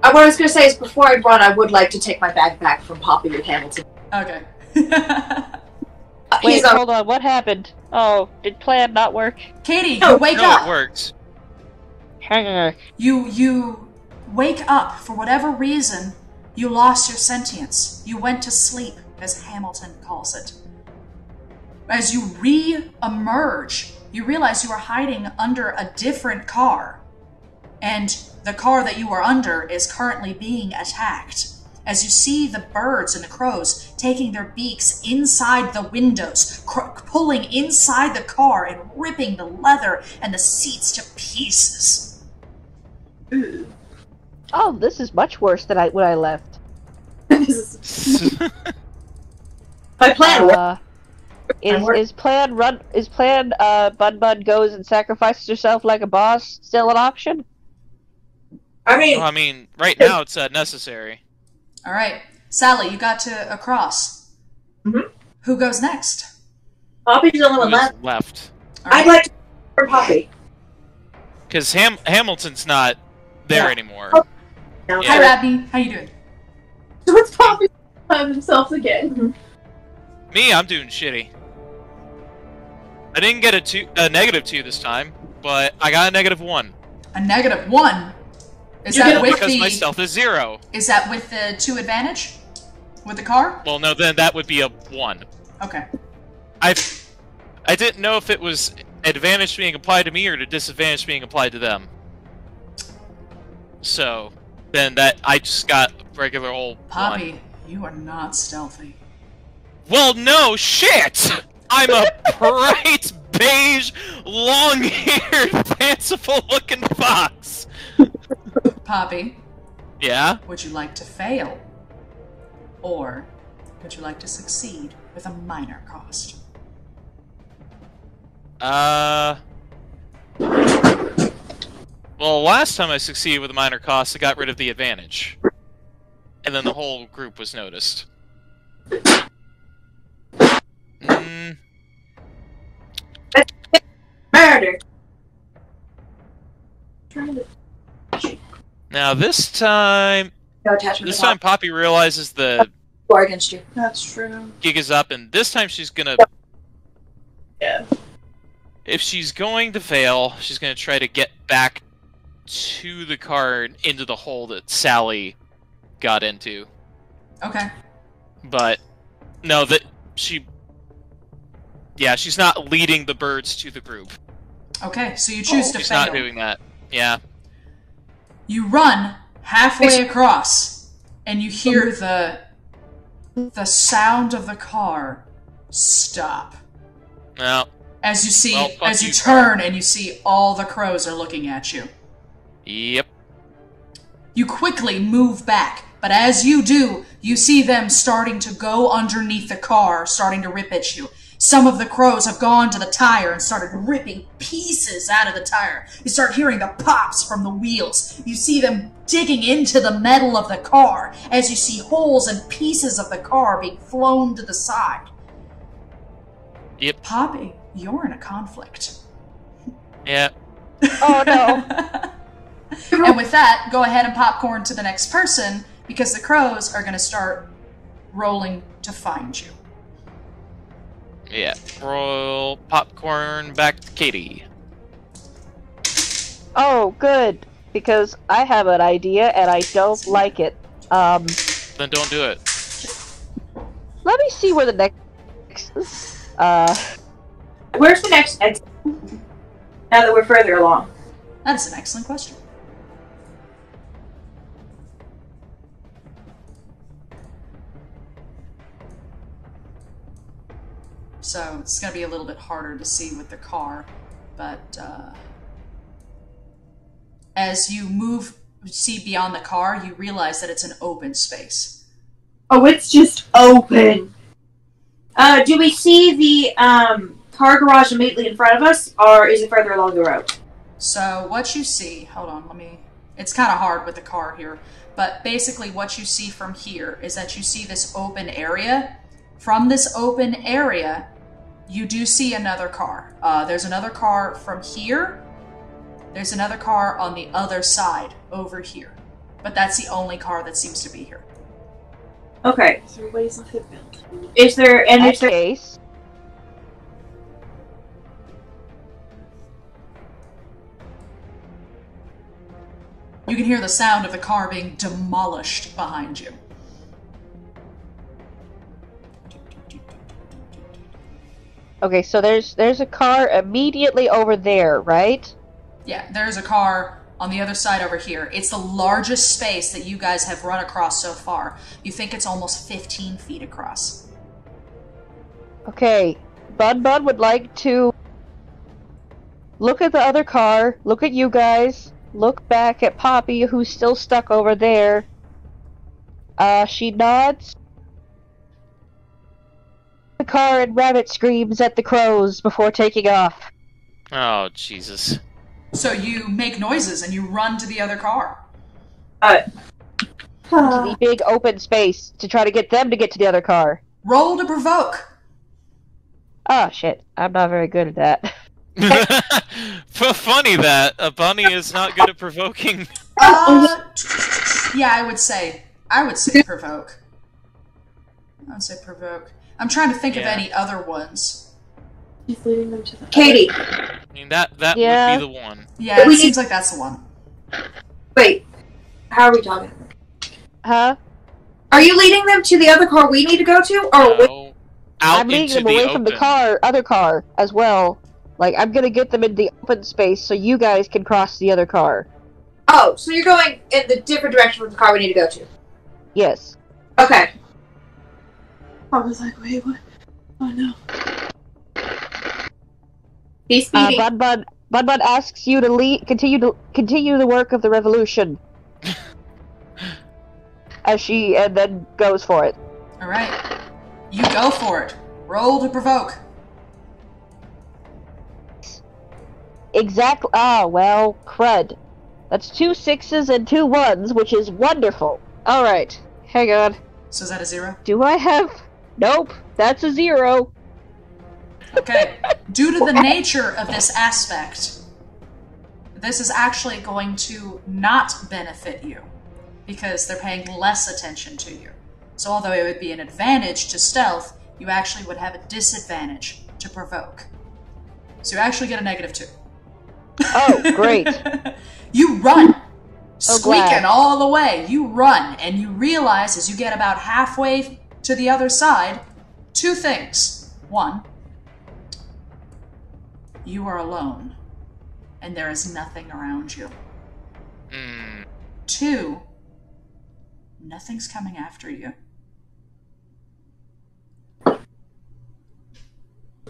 I was going to say is before I run, I would like to take my bag back from Poppy with Hamilton. Okay. Wait, hold on. What happened? Oh, did plan not work? Katie, you wake up. it works. You wake up. For whatever reason, you lost your sentience. You went to sleep, as Hamilton calls it. As you re-emerge, you realize you are hiding under a different car. And the car that you are under is currently being attacked. As you see the birds and the crows taking their beaks inside the windows, pulling inside the car and ripping the leather and the seats to pieces. Oh, this is much worse than when I left. My plan Is plan Bun Bun goes and sacrifices herself like a boss still an option? I mean, Well, I mean, right now it's necessary. All right. Sally, you got to across. Mhm. Who goes next? Poppy's the only one Who's left. left? All right. I'd like to for Poppy. Because Hamilton's not there Yeah. anymore. Oh. No. Yeah. Hi, Rabney. How you doing? So it's Poppy by himself again. Me, I'm doing shitty. I didn't get a -2 this time, but I got a -1. A -1. Is You that get with Because the? my stealth is 0. Is that with the 2 advantage? With the car? Well, no, then that would be a 1. Okay. I didn't know if it was advantage being applied to me or the disadvantage being applied to them. So, then that I just got regular old 1. Poppy, you are not stealthy. Well, no, shit! I'm a bright, beige, long-haired, fanciful-looking fox! Poppy, Yeah? would you like to fail? Or would you like to succeed with a minor cost? Well, last time I succeeded with a minor cost, I got rid of the advantage. And then the whole group was noticed. Murder. Now, this time... No attachment. This time Poppy realizes the War against you. That's true. gig is up, and this time she's gonna... Yeah. If she's going to fail, she's gonna try to get back to the car and into the hole that Sally got into. Okay. But, no, that she... Yeah, she's not leading the birds to the group. Okay, so you choose to She's fail. not doing that. Yeah. You run halfway across, and you hear the sound of the car stop. No. As you see, Well, fuck as you you, turn and you see all the crows are looking at you. Yep. You quickly move back, but as you do, you see them starting to go underneath the car, starting to rip at you. Some of the crows have gone to the tire and started ripping pieces out of the tire. You start hearing the pops from the wheels. You see them digging into the metal of the car as you see holes and pieces of the car being flown to the side. Yep. Poppy, you're in a conflict. Yeah. Oh no. And with that, go ahead and popcorn to the next person, because the crows are going to start rolling to find you. Yeah. Roll popcorn back to Katie. Oh, good. Because I have an idea and I don't like it. Then don't do it. Let me see where the next. Where's the next exit? Now that we're further along. That is an excellent question. So it's going to be a little bit harder to see with the car, but as you see beyond the car, you realize that it's an open space. Oh, it's just open. Do we see the car garage immediately in front of us, or is it further along the road? So what you see, hold on, it's kind of hard with the car here, but basically what you see from here is that you see this open area. From this open area, you do see another car. There's another car from here. There's another car on the other side, over here. But that's the only car that seems to be here. Okay. Is there ways of it built? Is there In and that is there case, You can hear the sound of the car being demolished behind you. okay, so there's a car immediately over there, right? Yeah, there's a car on the other side over here. It's the largest space that you guys have run across so far. You think it's almost 15 feet across. Okay, Bud would like to look at the other car, look at you guys, look back at Poppy, who's still stuck over there. She nods. The car and Rabbit screams at the crows before taking off. Oh, Jesus. So you make noises and you run to the other car. into the big open space to try to get them to get to the other car. Roll to provoke. Oh shit, I'm not very good at that. Funny that a bunny is not good at provoking. Yeah, I would say provoke. I would say provoke. I'm trying to think of any other ones. He's leading them to the Katie. I mean, that Yeah. would be the one. Yeah, it seems like that's the one. Wait, how are we talking? Huh? Are you leading them to the other car we need to go to, or No, out I'm leading into them the away open. from the other car, as well. Like, I'm gonna get them in the open space so you guys can cross the other car. Oh, so you're going in the different direction from the car we need to go to? Yes. Okay. I was like, wait, what? Oh no. He's speeding. Bun Bun asks you to continue the work of the revolution. And then goes for it. Alright. You go for it. Roll to provoke. Exactly. Ah, well, crud. That's 2 6s and 2 1s, which is wonderful. Alright, hang on. So is that a 0? Do I have... Nope, that's a 0. Okay. Due to the nature of this aspect, this is actually going to not benefit you, because they're paying less attention to you. So although it would be an advantage to stealth, you actually would have a disadvantage to provoke. So you actually get a -2. Oh, great. You run! Oh, Squeaking glad. all the way. You run, and you realize as you get about halfway to the other side, 2 things. 1, you are alone, and there is nothing around you. 2, nothing's coming after you.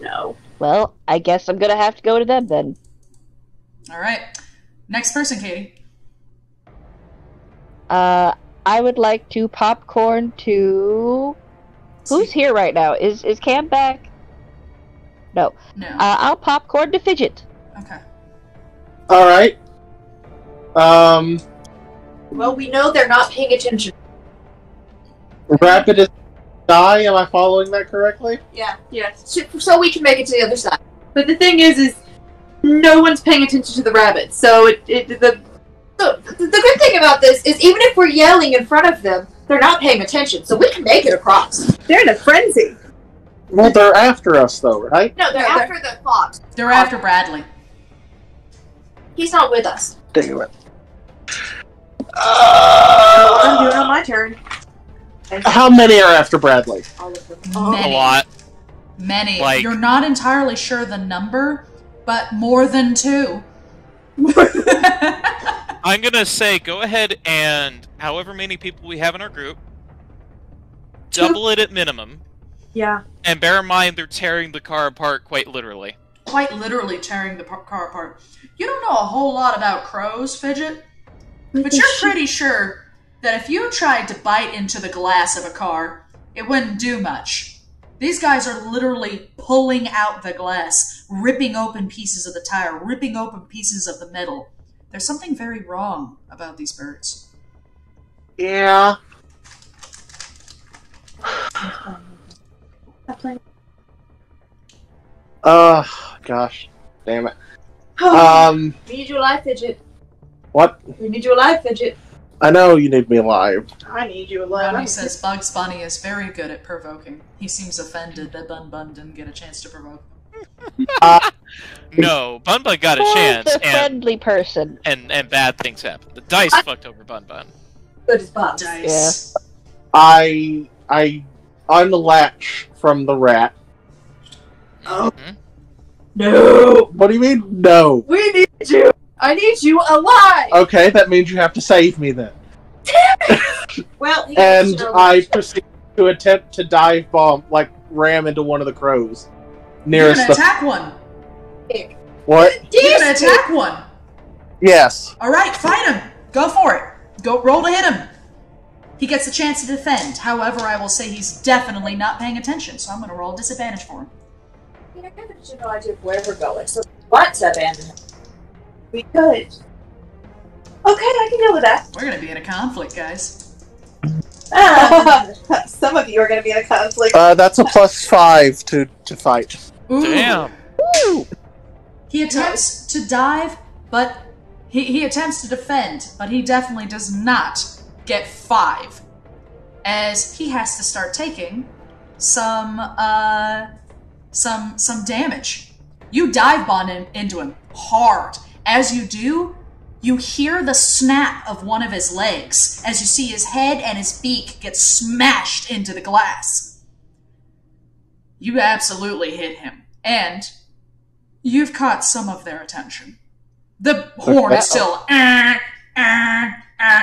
No. Well, I guess I'm gonna have to go to them then. Alright. Next person, Katie. I would like to popcorn to... Who's here right now? Is Cam back? No. No. I'll popcorn to Fidget. Okay. Alright. Well, we know they're not paying attention. Rapid is die, am I following that correctly? Yeah. Yes. So we can make it to the other side. But the thing is no one's paying attention to the rabbit, so the good thing about this is even if we're yelling in front of them, they're not paying attention, so we can make it across. they're in a frenzy. Well, they're after us, though, right? No, they're after the fox. They're after Bradley. He's not with us. Damn it. I'm doing on my turn. How many are after Bradley? All of them. Many. A lot. Many. Like- You're not entirely sure the number, but more than 2. I'm gonna say, go ahead and however many people we have in our group, double it at minimum, Yeah. and bear in mind they're tearing the car apart quite literally. Quite literally tearing the car apart. You don't know a whole lot about crows, Fidget, but you're pretty sure that if you tried to bite into the glass of a car, it wouldn't do much. These guys are literally pulling out the glass, ripping open pieces of the tire, ripping open pieces of the metal. There's something very wrong about these birds. Yeah. Gosh. Damn it. We need you alive, Fidget. What? We need you alive, Fidget. I know you need me alive. I need you alive. Ronnie says Bugs Bunny is very good at provoking. He seems offended that Bun Bun didn't get a chance to provoke. No, Bun Bun got a For chance, the friendly person. and bad things happened. The dice fucked over Bun Bun. Good as Bob. Dice. I unlatch from the rat. Oh. Mhm. No. What do you mean, no? We need you. I need you alive. Okay, that means you have to save me then. Well, he And should I proceed to attempt to dive bomb, like ram into one of the crows. You're Nearest gonna the... attack one! What? You're gonna attack one! Yes. Alright, fight him! Go for it! Go roll to hit him! He gets a chance to defend. However, I will say he's definitely not paying attention, so I'm gonna roll a disadvantage for him. I have no idea where we're going, so let's abandon him. We could. Okay, I can deal with that. We're gonna be in a conflict, guys. Some of you are going to be in a conflict. That's a +5 to fight. Ooh. Damn. Woo. He attempts to dive, but he attempts to defend, but he definitely does not get 5, as he has to start taking some damage. You dive bomb into him hard. As you do, you hear the snap of one of his legs as you see his head and his beak get smashed into the glass. You absolutely hit him, and you've caught some of their attention. The horn is still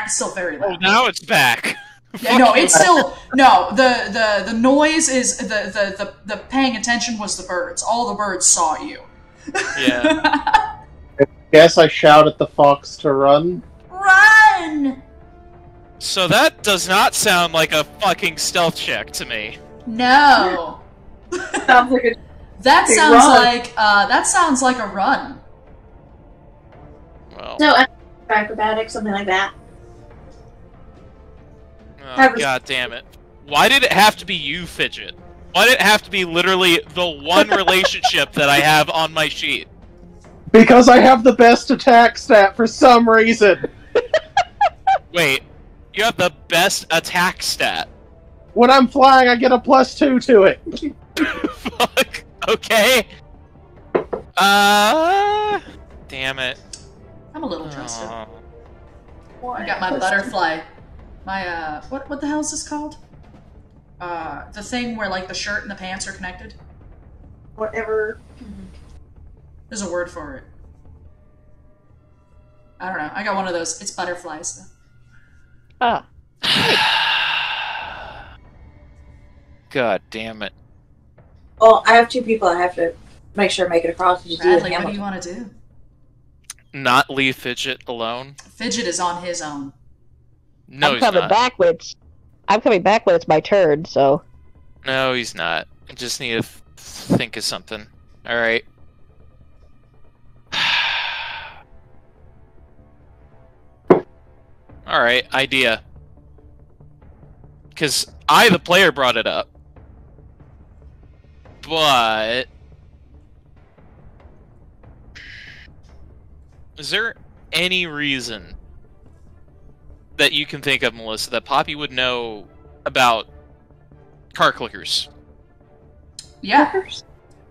still very loud. Oh, now it's back. Yeah, no, it's still the noise is the paying attention was the birds. All the birds saw you. Yeah. Guess I shout at the fox to run. Run! So that does not sound like a fucking stealth check to me. No. Sounds like a That Hey, sounds run. like that sounds like a run. Well, No, acrobatics, something like that. oh, god damn it. Why did it have to be you, Fidget? Why did it have to be literally the one relationship that I have on my sheet? Because I have the best attack stat for some reason. Wait, you have the best attack stat. When I'm flying, I get a +2 to it. Fuck. Okay. Damn it. I'm a little trusted. Oh. I got my butterfly. My what the hell is this called? The thing where like the shirt and the pants are connected. Whatever. There's a word for it. I don't know. I got one of those. It's butterflies though. Ah. God damn it. Well, I have 2 people I have to make sure make it across. Just Bradley, what do you want to do? Not leave Fidget alone? Fidget is on his own. No, I'm he's coming not. back when it's my turn, so. No, he's not. I just need to think of something. Alright. Alright, idea. Because I, the player, brought it up. But... is there any reason that you can think of, Melissa, that Poppy would know about car clickers? Yeah.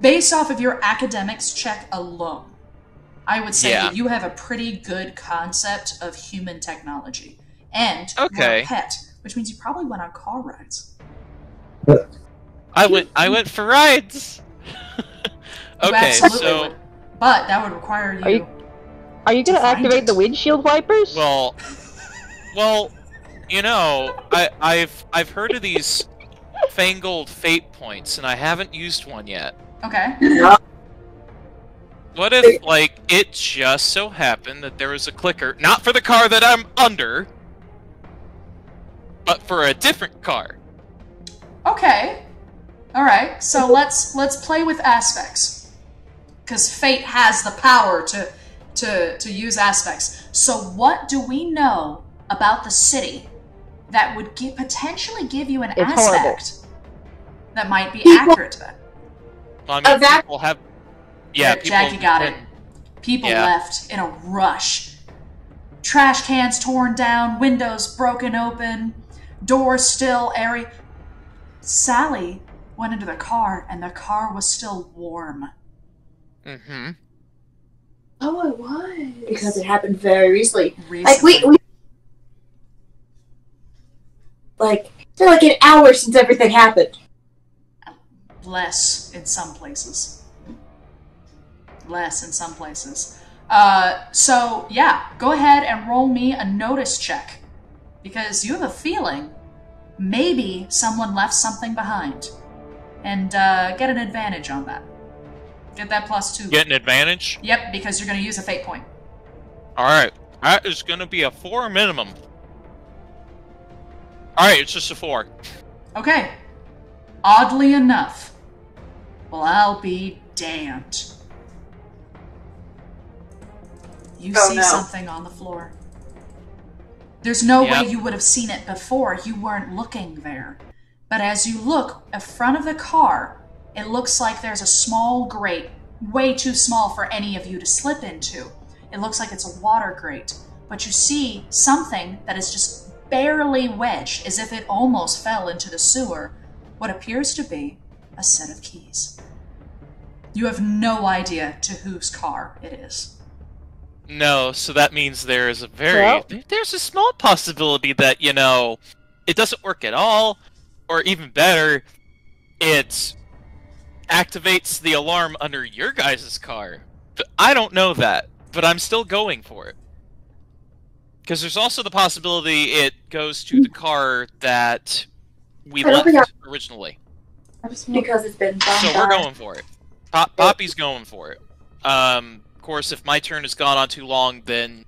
Based off of your academics check alone, I would say Yeah. that you have a pretty good concept of human technology. And Okay. you're a pet, which means you probably went on car rides. I went for rides. You Okay, absolutely so would. But that would require you... Are you gonna To find activate it. the windshield wipers? well, you know, I've heard of these fangled fate points, and I haven't used one yet. Okay. What if, like, it just so happened that there was a clicker, not for the car that I'm under, but for a different car? Okay. Alright, so let's play with aspects. Because fate has the power to use aspects. So what do we know about the city that would potentially give you an It's aspect that might be People- accurate to that? Well, I mean, that- people have... Yeah, people... Jackie got it. People Yeah. left in a rush. Trash cans torn down, windows broken open, doors still airy. Sally went into the car, and the car was still warm. Mm-hmm. Oh, it was. Because it happened very recently. Like, Recently. we like, it's been like an hour since everything happened. Less in some places. Less in some places. So, yeah, go ahead and roll me a notice check. Because you have a feeling maybe someone left something behind. And get an advantage on that. Get that +2. Get an advantage? Yep, because you're going to use a fate point. Alright, that is gonna be a 4 minimum. Alright, it's just a 4. Okay. Oddly enough. Well, I'll be damned. You Oh, see no. something on the floor. There's no Yep. way you would have seen it before. You weren't looking there. But as you look in front of the car, it looks like there's a small grate, way too small for any of you to slip into. It looks like it's a water grate. But you see something that is just barely wedged, as if it almost fell into the sewer, what appears to be a set of keys. You have no idea to whose car it is. No, so that means there's a Well- there's a small possibility that, it doesn't work at all, or even better, it activates the alarm under your guys' car. But I don't know that, but I'm still going for it. Because there's also the possibility it goes to the car that we I don't think left originally. Because it's been done. So we're going for it. Poppy's going for it. Of course, if my turn has gone on too long, then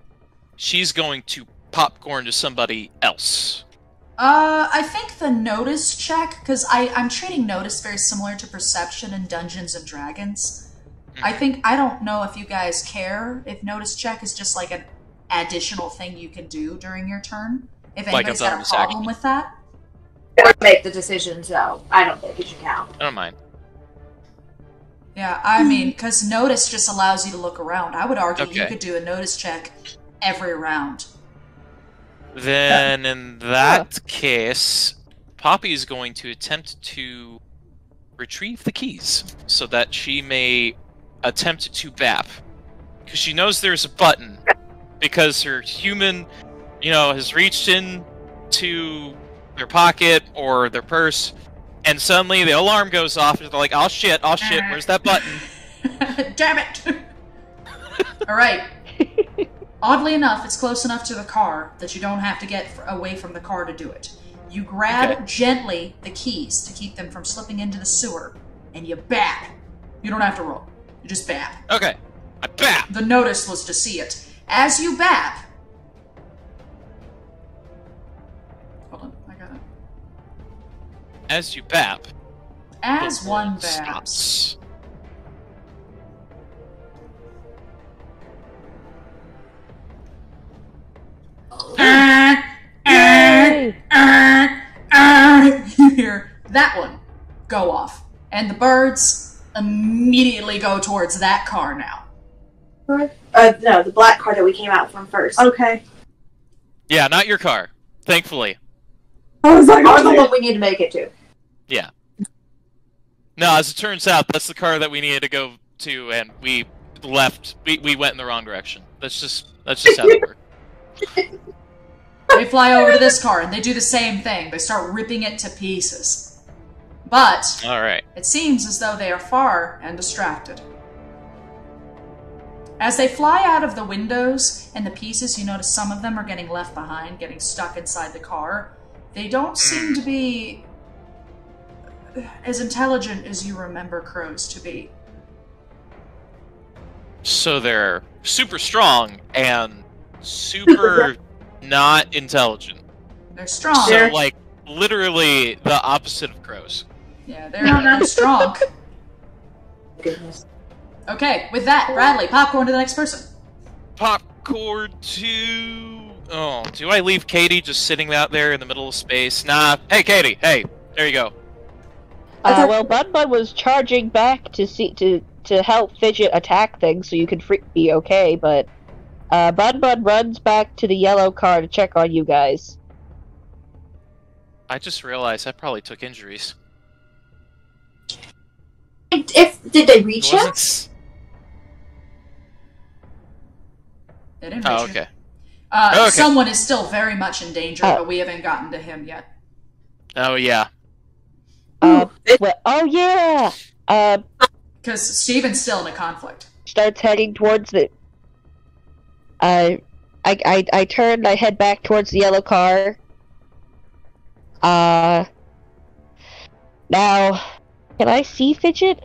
she's going to popcorn to somebody else. I think the notice check, because I'm treating notice very similar to perception in Dungeons and Dragons. I don't know if you guys care if notice check is just like an additional thing you can do during your turn. If Like anybody's a got a bonus problem action. with that. Or make the decision, so I don't think it should count. I don't mind. Yeah, I mean, because notice just allows you to look around. I would argue you Okay. could do a notice check every round. Then, in that case, Poppy is going to attempt to retrieve the keys so that she may attempt to bap. Because she knows there's a button. Because her human, has reached in to their pocket or their purse, and suddenly the alarm goes off, and they're like, oh shit, where's that button? Damn it! Alright. Oddly enough, it's close enough to the car that you don't have to get away from the car to do it. You grab Okay. gently the keys to keep them from slipping into the sewer, and you bap. You don't have to roll. You just bap. Okay, I bap! The notice was to see it. As you bap... Hold on, I got it. As you bap, As the one world baps... stops. Yay! You hear that one go off, and the birds immediately go towards that car now. No, the black car that we came out from first. Okay. Yeah, not your car, thankfully. I was like, Are the one we need to make it to. Yeah. No, as it turns out, that's the car that we needed to go to, and we left. We went in the wrong direction. That's just how it works. They fly over to this car, and they do the same thing. They start ripping it to pieces. But All right. it seems as though they are far and distracted. As they fly out of the windows and the pieces, you notice some of them are getting left behind, getting stuck inside the car. They don't seem to be as intelligent as you remember crows to be. So they're super strong and super not intelligent. They're strong. So, like, literally the opposite of crows. Yeah, they're strong. Goodness. Okay, with that, Bradley, popcorn to the next person. Popcorn to... Oh, do I leave Katie just sitting out there in the middle of space? Nah. Hey, Katie. Hey, there you go. Well, Bud was charging back to help Fidget attack things so you could be okay, but Bud runs back to the yellow car to check on you guys. I just realized I probably took injuries. Did they reach It him? wasn't... They didn't Oh, reach you. okay. Okay. Someone is still very much in danger, Oh. but we haven't gotten to him yet. Oh, yeah. Well, oh yeah! Because Steven's still in a conflict. Starts heading towards the... I turn, I head back towards the yellow car. Now, can I see Fidget?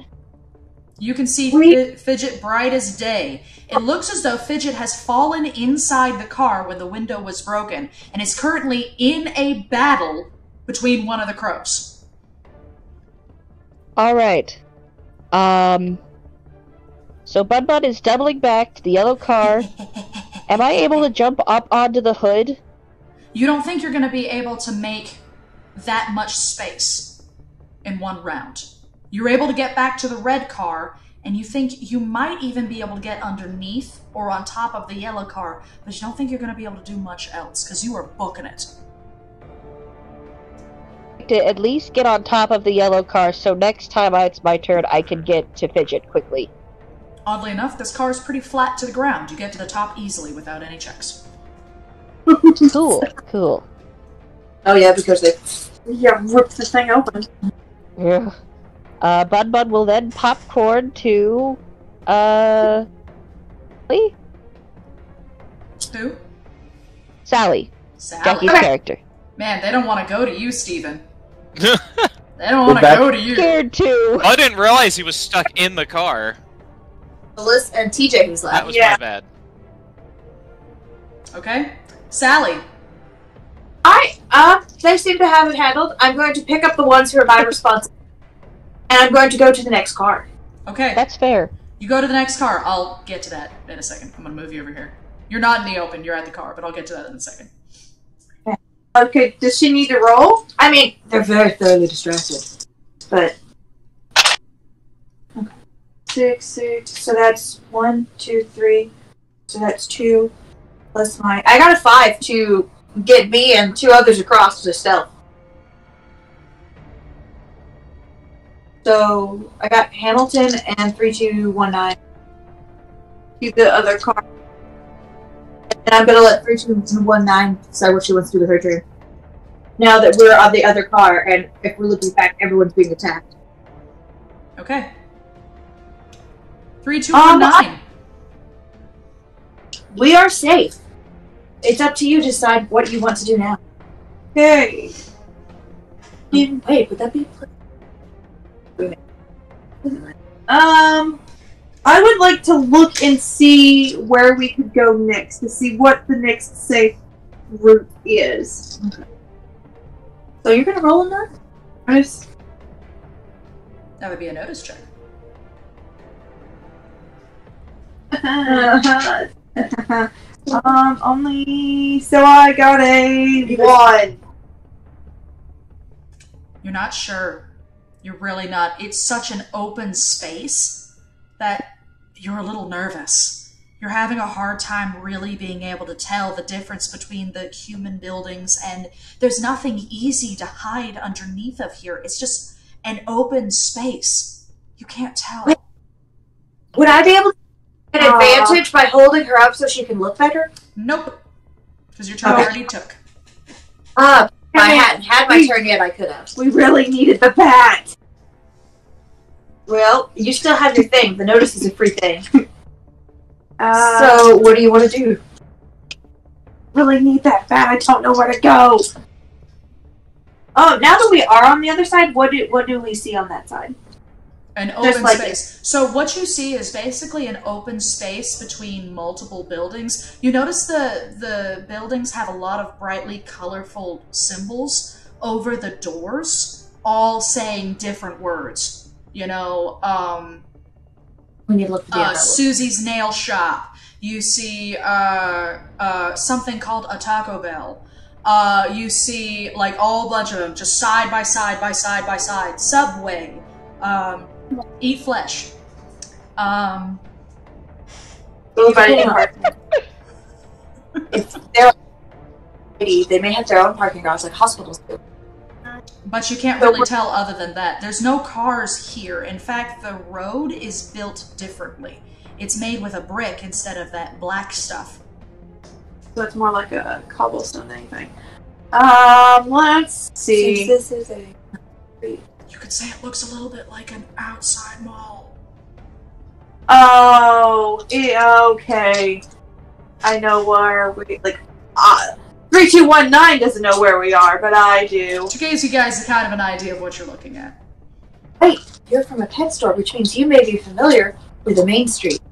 You can see Fidget bright as day. It looks as though Fidget has fallen inside the car when the window was broken, and is currently in a battle between one of the crows. Alright. So Bud is doubling back to the yellow car. Am I able to jump up onto the hood? You don't think you're going to be able to make that much space in one round. You're able to get back to the red car, and you think you might even be able to get underneath or on top of the yellow car, but you don't think you're going to be able to do much else, because you are booking it. To at least get on top of the yellow car, so next time it's my turn, I can get to Fidget quickly. Oddly enough, this car is pretty flat to the ground. You get to the top easily without any checks. Cool, cool. Oh yeah, because they ripped the thing open. Yeah. Bun Bun will then popcorn to, Lee? Who? Sally. Sally. Jackie's character. Man, they don't want to go to you, Steven. They don't want to go to you. Scared too. I didn't realize he was stuck in the car. Liz and TJ who's That left. was my bad. Okay. Sally. They seem to have it handled. I'm going to pick up the ones who are my responsibility, and I'm going to go to the next car. Okay. That's fair. You go to the next car. I'll get to that in a second. I'm going to move you over here. You're not in the open. You're at the car, but I'll get to that in a second. Okay, does she need to roll? I mean, they're very thoroughly distracted, but okay. 6. So that's 1, 2, 3. So that's 2 plus my. I got a 5 to get me and 2 others across to stealth. So I got Hamilton and 3219 To the other car. and I'm gonna let 3219 decide what she wants to do with her turn. Now that we're on the other car, and if we're looking back, everyone's being attacked. Okay. 3, 2, 1, 9. We are safe. It's up to you to decide what you want to do now. Okay. Wait, would that be? I would like to look and see where we could go next, to see what the next safe route is. So you're gonna roll a nut? That would be a notice check. Only... So I got a 1. You're not sure. You're really not. It's such an open space that you're a little nervous. You're having a hard time really being able to tell the difference between the human buildings, and there's nothing easy to hide underneath of here. It's just an open space. You can't tell. Wait. Would I be able to get an advantage by holding her up so she can look better? Nope. Because your turn already took. If I hadn't had my turn yet, I could have. We really needed the bat. Well, you still have your thing. The notice is a free thing. So, what do you want to do? really need that bat. I don't know where to go. Oh, now that we are on the other side, what do we see on that side? An open space. So what you see is basically an open space between multiple buildings. You notice the buildings have a lot of brightly colorful symbols over the doors, all saying different words. You know, we need to look for the Susie's Nail Shop. You see something called a Taco Bell. You see like all bunch of them just side by side by side by side. Subway. Eat flesh. If they're they may have their own parking garages like hospitals do. But you can't really tell other than that. There's no cars here. In fact, the road is built differently. It's made with a brick instead of that black stuff. So it's more like a cobblestone thing. Let's see. Since this is a... You could say it looks a little bit like an outside mall. Oh, okay. I know where we, like, 3219 doesn't know where we are, but I do. To give you guys kind of an idea of what you're looking at. Wait, you're from a pet store, which means you may be familiar with the main street.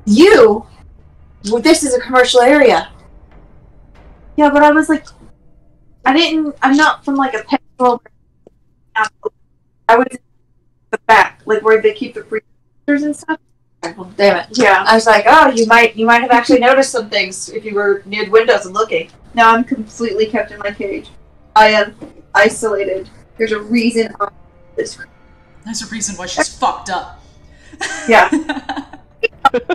This is a commercial area. Yeah, but I was like, I'm not from like a pet store. I was in the back, like where they keep the freezers and stuff. Well, damn it. Yeah. I was like, oh, you might have actually noticed some things if you were near the windows and looking. Now I'm completely kept in my cage. I am isolated. There's a reason I'm this. There's a reason why she's fucked up. Yeah. I just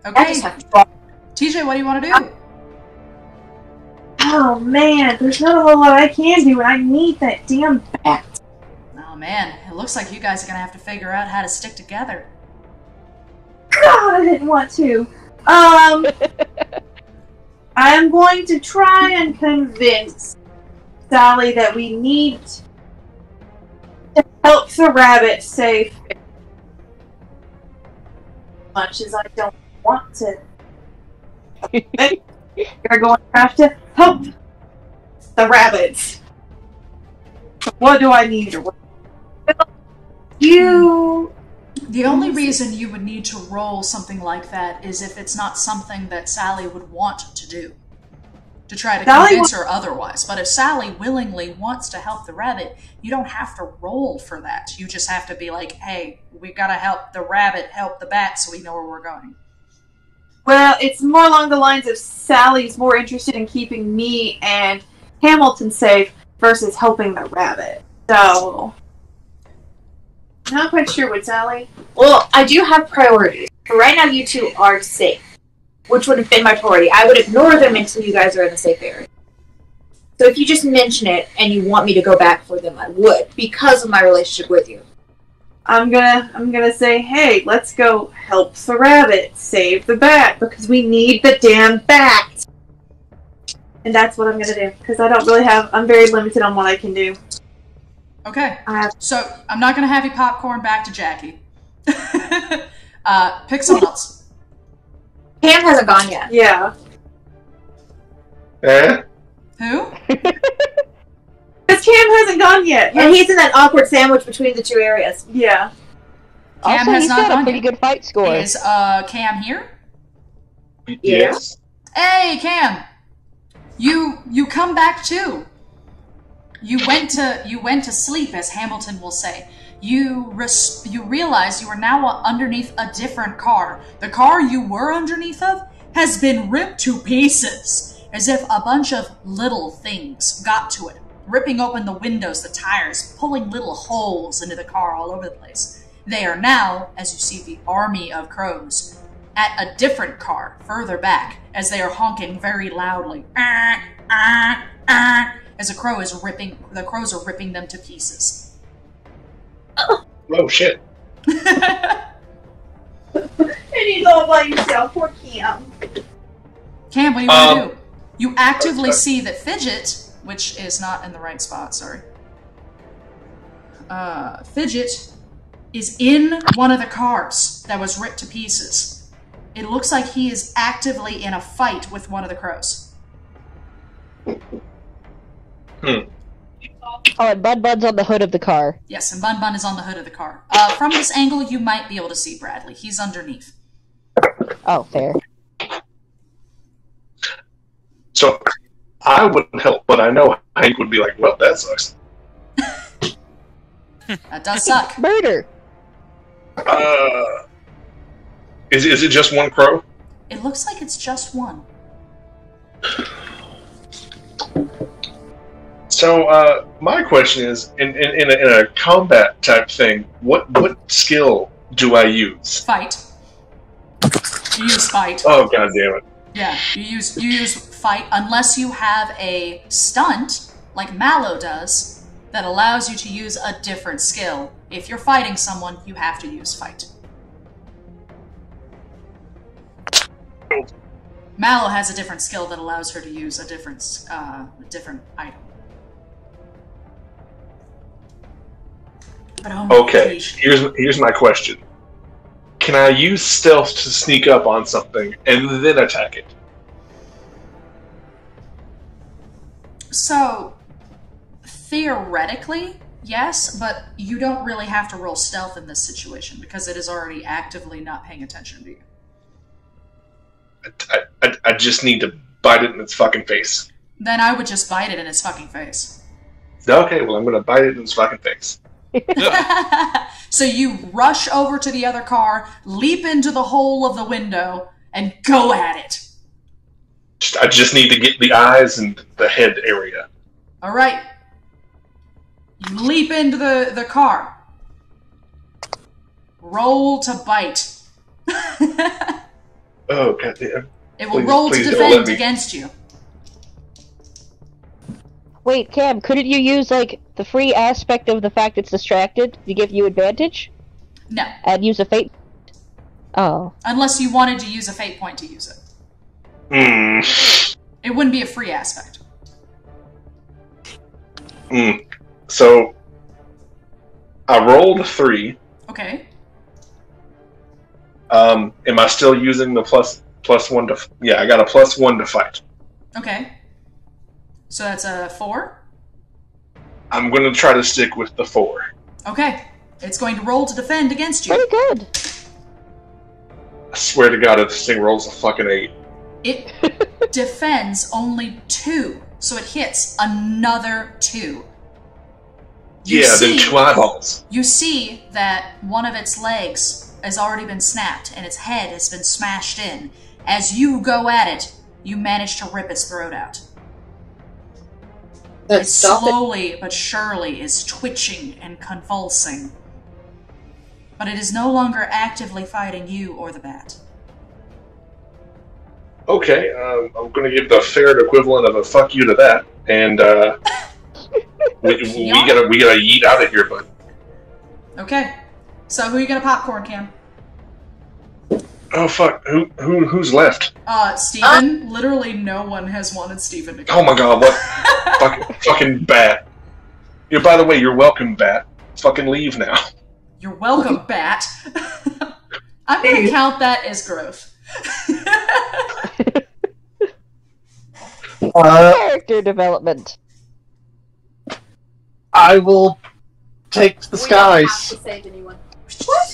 Okay, have to fall. TJ, what do you want to do? Oh man, there's not a whole lot I can do, and I need that damn bat. Oh man, it looks like you guys are gonna have to figure out how to stick together. God, I didn't want to. I'm going to try and convince Sally that we need to help the rabbit safe. As much as I don't want to. You're going to have to help the rabbits. What do I need? You... The only reason you would need to roll something like that is if it's not something that Sally would want to do. To try to convince her otherwise. But if Sally willingly wants to help the rabbit, you don't have to roll for that. You just have to be like, hey, we gotta help the rabbit help the bat so we know where we're going. Well, it's more along the lines of Sally's more interested in keeping me and Hamilton safe versus helping the rabbit. So... Not quite sure what Sally... Well, I do have priorities. For right now, you two are safe, which would have been my priority. I would ignore them until you guys are in a safe area. So if you just mention it and you want me to go back for them, I would, because of my relationship with you. I'm gonna say, hey, let's go help the rabbit save the bat, because we need the damn bat! And that's what I'm gonna do, because I don't really have... I'm very limited on what I can do. Okay, so I'm not gonna have you popcorn back to Jackie. Pick someone else. Cam hasn't gone yet. Yeah. Who? Because Cam hasn't gone yet. And he's in that awkward sandwich between the two areas. Yeah. Cam Also, has he's not got a gone pretty yet. good fight score. Is Cam here? Yes. Hey, Cam! You come back too. You went to sleep, as Hamilton will say. You realize you are now underneath a different car. The car you were underneath of has been ripped to pieces, as if a bunch of little things got to it, ripping open the windows, the tires, pulling little holes into the car all over the place. They are now, as you see the army of crows, at a different car further back, as they are honking very loudly. As the crows are ripping them to pieces. Oh shit. And he's all by yourself. Poor Cam. Cam, what do you want to do? You actively see that Fidget, which is not in the right spot, sorry. Fidget is in one of the cars that was ripped to pieces. It looks like he is actively in a fight with one of the crows. Oh, and Bud Bud's on the hood of the car. Yes, and Bun Bun is on the hood of the car. From this angle, you might be able to see Bradley. He's underneath. Oh, fair. So I wouldn't help, but I know Hank would be like, well, that sucks. That does suck. Murder! Is it just one crow? It looks like it's just one. So, my question is, in a combat type thing, what skill do I use? Fight. You use fight. Oh, god damn it. Yeah, you use fight unless you have a stunt, like Mallow does, that allows you to use a different skill. If you're fighting someone, you have to use fight. Mallow has a different skill that allows her to use a different item. But oh my Okay, gosh. here's my question. Can I use stealth to sneak up on something and then attack it? So, theoretically, yes, but you don't really have to roll stealth in this situation because it is already actively not paying attention to you. I just need to bite it in its fucking face. Then I would just bite it in its fucking face. Okay, well, I'm gonna bite it in its fucking face. So you rush over to the other car, leap into the hole of the window, and go at it. I just need to get the eyes and the head area. All right. You leap into the car. Roll to bite. Oh, goddamn. It will Please- roll to please don't defend let me- against you. Wait, Cam, couldn't you use, like, the free aspect of the fact it's distracted to give you advantage? No. And use a fate? Oh. Unless you wanted to use a fate point to use it. It wouldn't be a free aspect. So, I rolled a 3. Okay. Am I still using the plus 1 to... Yeah, I got a plus 1 to fight. Okay. So that's a 4? I'm going to try to stick with the 4. Okay. It's going to roll to defend against you. Pretty good. I swear to God, if this thing rolls a fucking 8. It defends only 2, so it hits another 2. Then 2 eyeballs. You see that one of its legs has already been snapped and its head has been smashed in. As you go at it, you manage to rip its throat out. It slowly but surely is twitching and convulsing. But it is no longer actively fighting you or the bat. Okay, I'm going to give the fair equivalent of a fuck you to that, and we gotta yeet out of here, bud. Okay. So who are you gonna popcorn, Cam? Oh fuck, who's left? Steven. Literally no one has wanted Steven to go. Oh my god, what? fucking bat. Yeah, by the way, you're welcome, bat. Fucking leave now. You're welcome, bat. I'm gonna count that as growth. Character development. I will take the We don't skies. have to save anyone. What?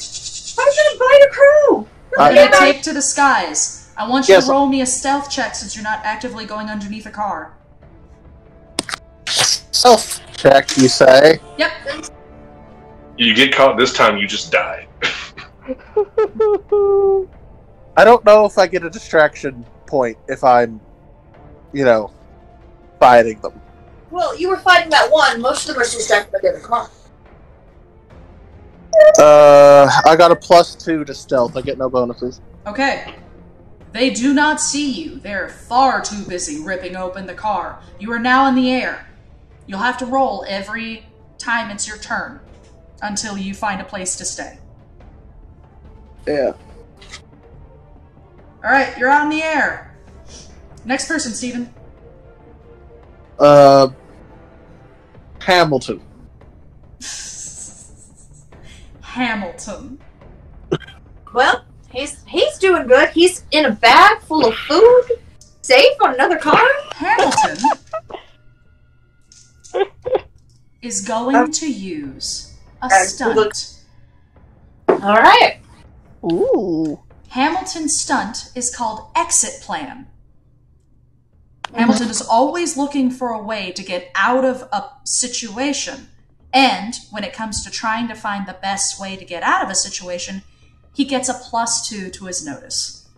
I was gonna bite a crow. I'm gonna take to the skies. I want you Yes. to roll me a stealth check since you're not actively going underneath a car. Self check, you say? Yep. You get caught this time, you just die. I don't know if I get a distraction point if I'm, fighting them. Well, you were fighting that one. Most of them are distracted by the other car. I got a +2 to stealth. I get no bonuses. Okay. They do not see you. They're far too busy ripping open the car. You are now in the air. You'll have to roll every time it's your turn until you find a place to stay. Yeah. Alright, you're out in the air. Next person, Steven. Hamilton. Hamilton. Well, he's doing good. He's in a bag full of food, safe on another car. Hamilton is going to use a stunt. All right. Ooh. Hamilton's stunt is called Exit Plan. Hamilton is always looking for a way to get out of a situation, and when it comes to trying to find the best way to get out of a situation, he gets a +2 to his notice.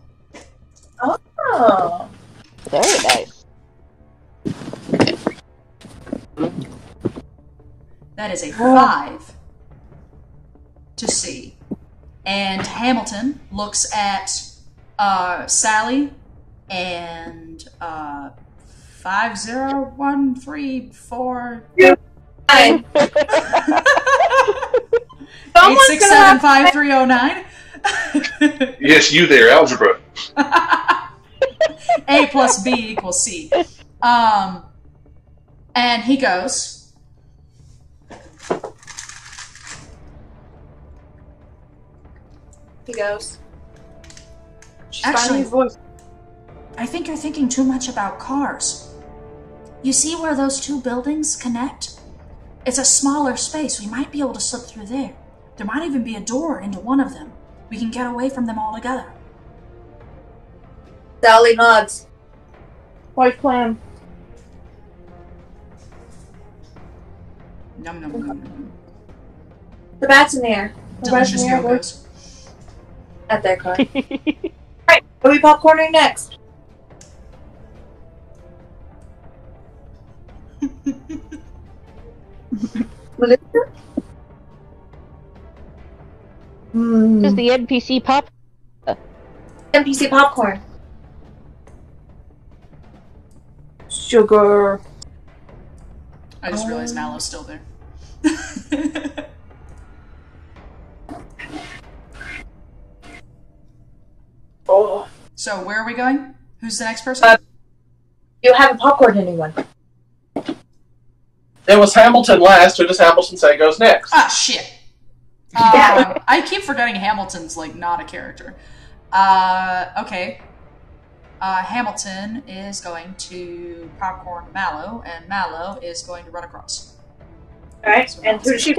Oh. Very nice. That is a 5 to see. And Hamilton looks at Sally and 50134 Fine. 8675309. Yes, you there, algebra. A plus B equals C. And he goes. He goes. She's Actually, finding his voice. I think you're thinking too much about cars. You see where those two buildings connect? It's a smaller space. We might be able to slip through there. There might even be a door into one of them. We can get away from them altogether. Sally nods. White plan. Num num num num. The bat's in the air. Delicious in the air, yogos. At that car. Alright, are we popcorning next? Melissa? Does the NPC pop? NPC popcorn. Sugar. I just realized Mallow's still there. Oh. So, where are we going? Who's the next person? You haven't popcorned anyone. It was Hamilton last. Who does Hamilton say goes next? Ah, shit. I keep forgetting Hamilton's, like, not a character. Okay. Hamilton is going to popcorn Mallow, and Mallow is going to run across. Alright, So and who does she...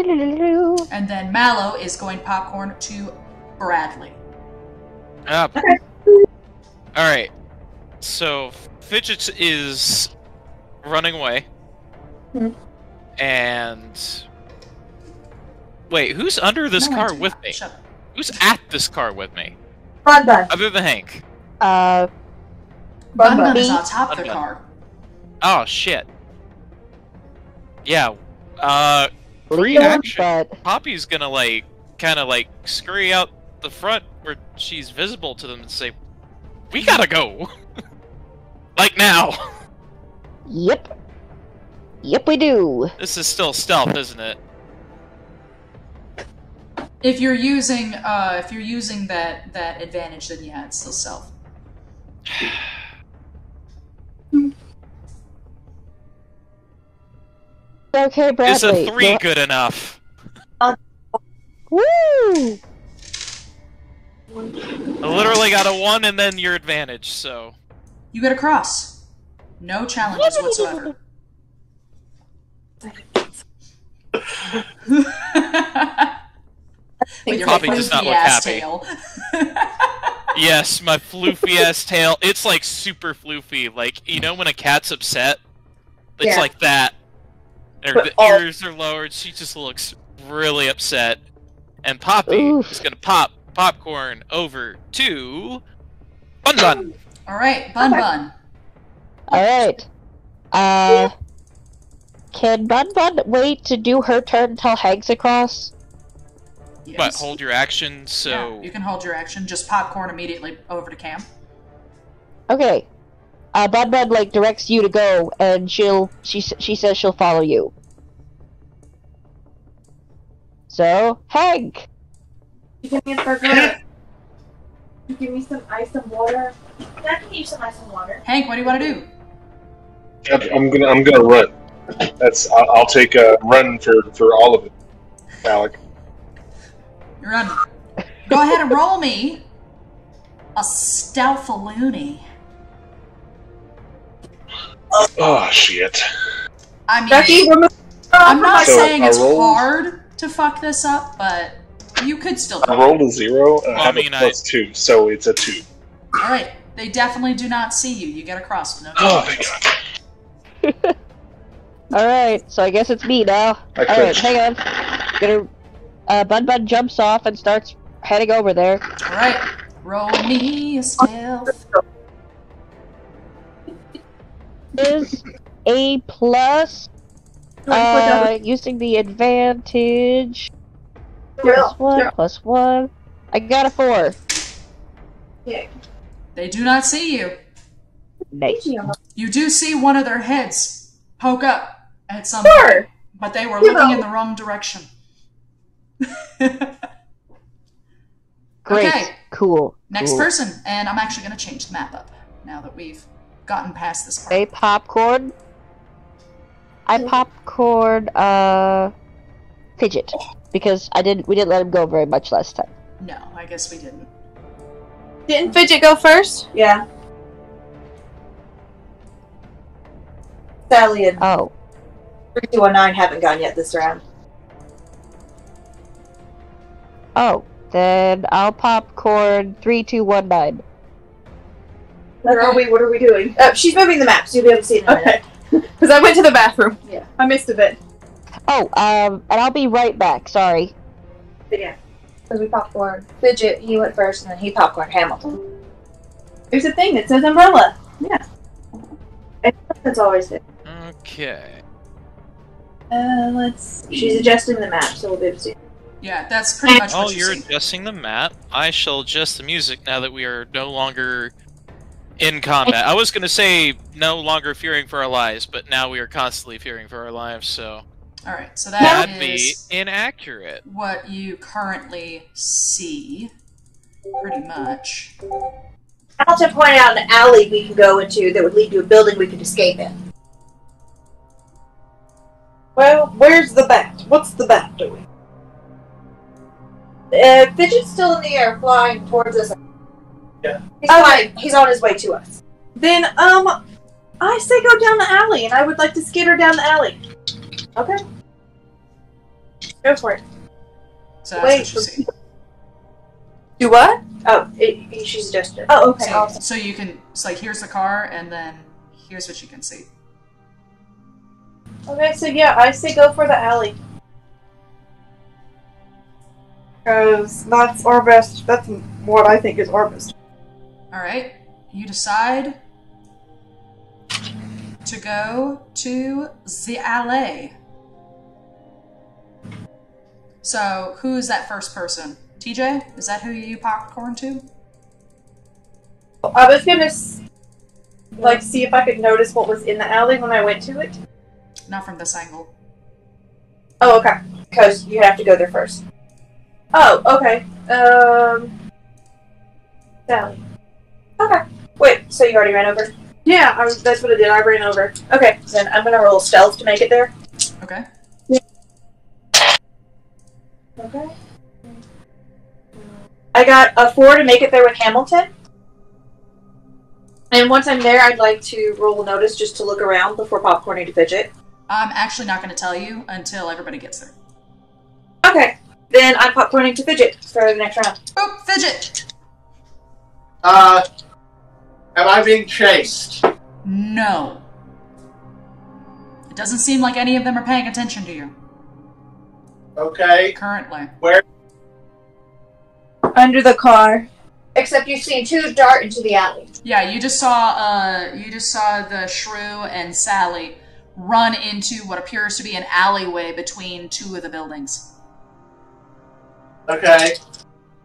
And then Mallow is going popcorn to Bradley. Up. Alright. So, Fidget is running away. And... Wait, who's under this No, I car do with not. me? Shut up. Who's at this car with me? Bun Bun. Other than Hank. Bun Bun is on top of the Bun Bun. car. Oh, shit. Yeah, free Legal, action. but Poppy's gonna, like, kinda, like, scurry out the front where she's visible to them and say, "We gotta go!" Like now! yep. Yep, we do. This is still stealth, isn't it? If you're using that advantage, then yeah, it's still stealth. Okay, Bradley. Is a 3 you're- good enough? Woo! I literally got a 1 and then your advantage, so... You get a cross. No challenges whatsoever. With your Poppy does not floofy look ass happy. tail. Yes, my floofy ass tail. It's like super floofy. Like, you know when a cat's upset? It's Yeah. like that. The ears are lowered, she just looks really upset. And Poppy Oof. is gonna pop popcorn over to... Bun Bun! Alright, Bun Bun. Alright. Can Bun Bun wait to do her turn until Hank's across? Yes. But hold your action, Yeah, so... you can hold your action. Just popcorn immediately over to Cam. Okay. Bun Bun, like, directs you to go, and she says she'll follow you. So, Hank! You give me a burger. You give me some ice and water. I can use some ice and water. Hank, what do you want to do? I'm gonna run. I'll take a run for all of it, Alec. You're running. Go ahead and roll me a stealth-a-loony. Oh shit! I mean, Becky, remove I'm not So, saying I it's rolled- hard to fuck this up, but you could still do I it. rolled a 0 and I Well, have I mean, a +2, so it's a 2. Alright, they definitely do not see you. You get across with no Oh challenges. thank God! Alright, so I guess it's me now. I Alright, cringed. hang on. Bun Bun jumps off and starts heading over there. Alright, roll me a stealth. Is a plus, using the advantage. Plus one. I got a 4. They do not see you. Nice. You do see one of their heads poke up at some point, but they were looking in the wrong direction. Great. Okay. Cool. Next cool. person, and I'm actually going to change the map up now that we've gotten past this part. A popcorn. I popcorn Fidget because we didn't let him go very much last time. No, I guess we didn't. Didn't Fidget go first? Yeah. Sally and Oh. 3219 haven't gone yet this round. Oh. Then I'll popcorn 3219. Where are we? What are we doing? She's moving the map, so you'll be able to see it in a minute. Okay. Because I went to the bathroom. Yeah. I missed a bit. Oh, and I'll be right back. Sorry. But yeah. Because we popcorn Fidget, he went first, and then he popcorned Hamilton. There's a thing that says umbrella. Yeah. That's always it. Okay. Let's see. She's adjusting the map, so we'll be able to see. Yeah, that's pretty much Oh, what you're you see. adjusting the map? I shall adjust the music now that we are no longer in combat. I was gonna say no longer fearing for our lives, but now we are constantly fearing for our lives, so... Alright, so That'd be is inaccurate. what you currently see, pretty much. Hamilton pointed out an alley we can go into that would lead to a building we could escape in. Well, where's the bat? What's the bat doing? Fidget's still in the air, flying towards us. Yeah. He's flying. He's on his way to us. Then, I say go down the alley, and I would like to skitter down the alley. Okay. Go for it. So that's Wait, what you see. Do what? Oh, she's adjusted. Oh, okay. So, Awesome. so you can, it's like, here's the car, and then here's what you can see. Okay, so yeah, I say go for the alley. Because that's our best, that's what I think is our best. Alright, you decide to go to the alley. So, who's that first person? TJ? Is that who you popcorn to? I was gonna, see if I could notice what was in the alley when I went to it. Not from this angle. Oh, okay. Because you have to go there first. Oh, okay. Sally. Okay. Wait, so you already ran over? Yeah, that's what I did. I ran over. Okay, then I'm gonna roll stealth to make it there. Okay. Okay. I got a 4 to make it there with Hamilton. And once I'm there, I'd like to roll a notice just to look around before popcorning to Fidget. I'm actually not going to tell you until everybody gets there. Okay. Then I'm popcorning to Fidget for the next round. Oh, Fidget! Am I being chased? No. It doesn't seem like any of them are paying attention to you. Okay. Currently. Where? Under the car. Except you've seen two dart into the alley. Yeah, you just saw the Shrew and Sally run into what appears to be an alleyway between two of the buildings. Okay.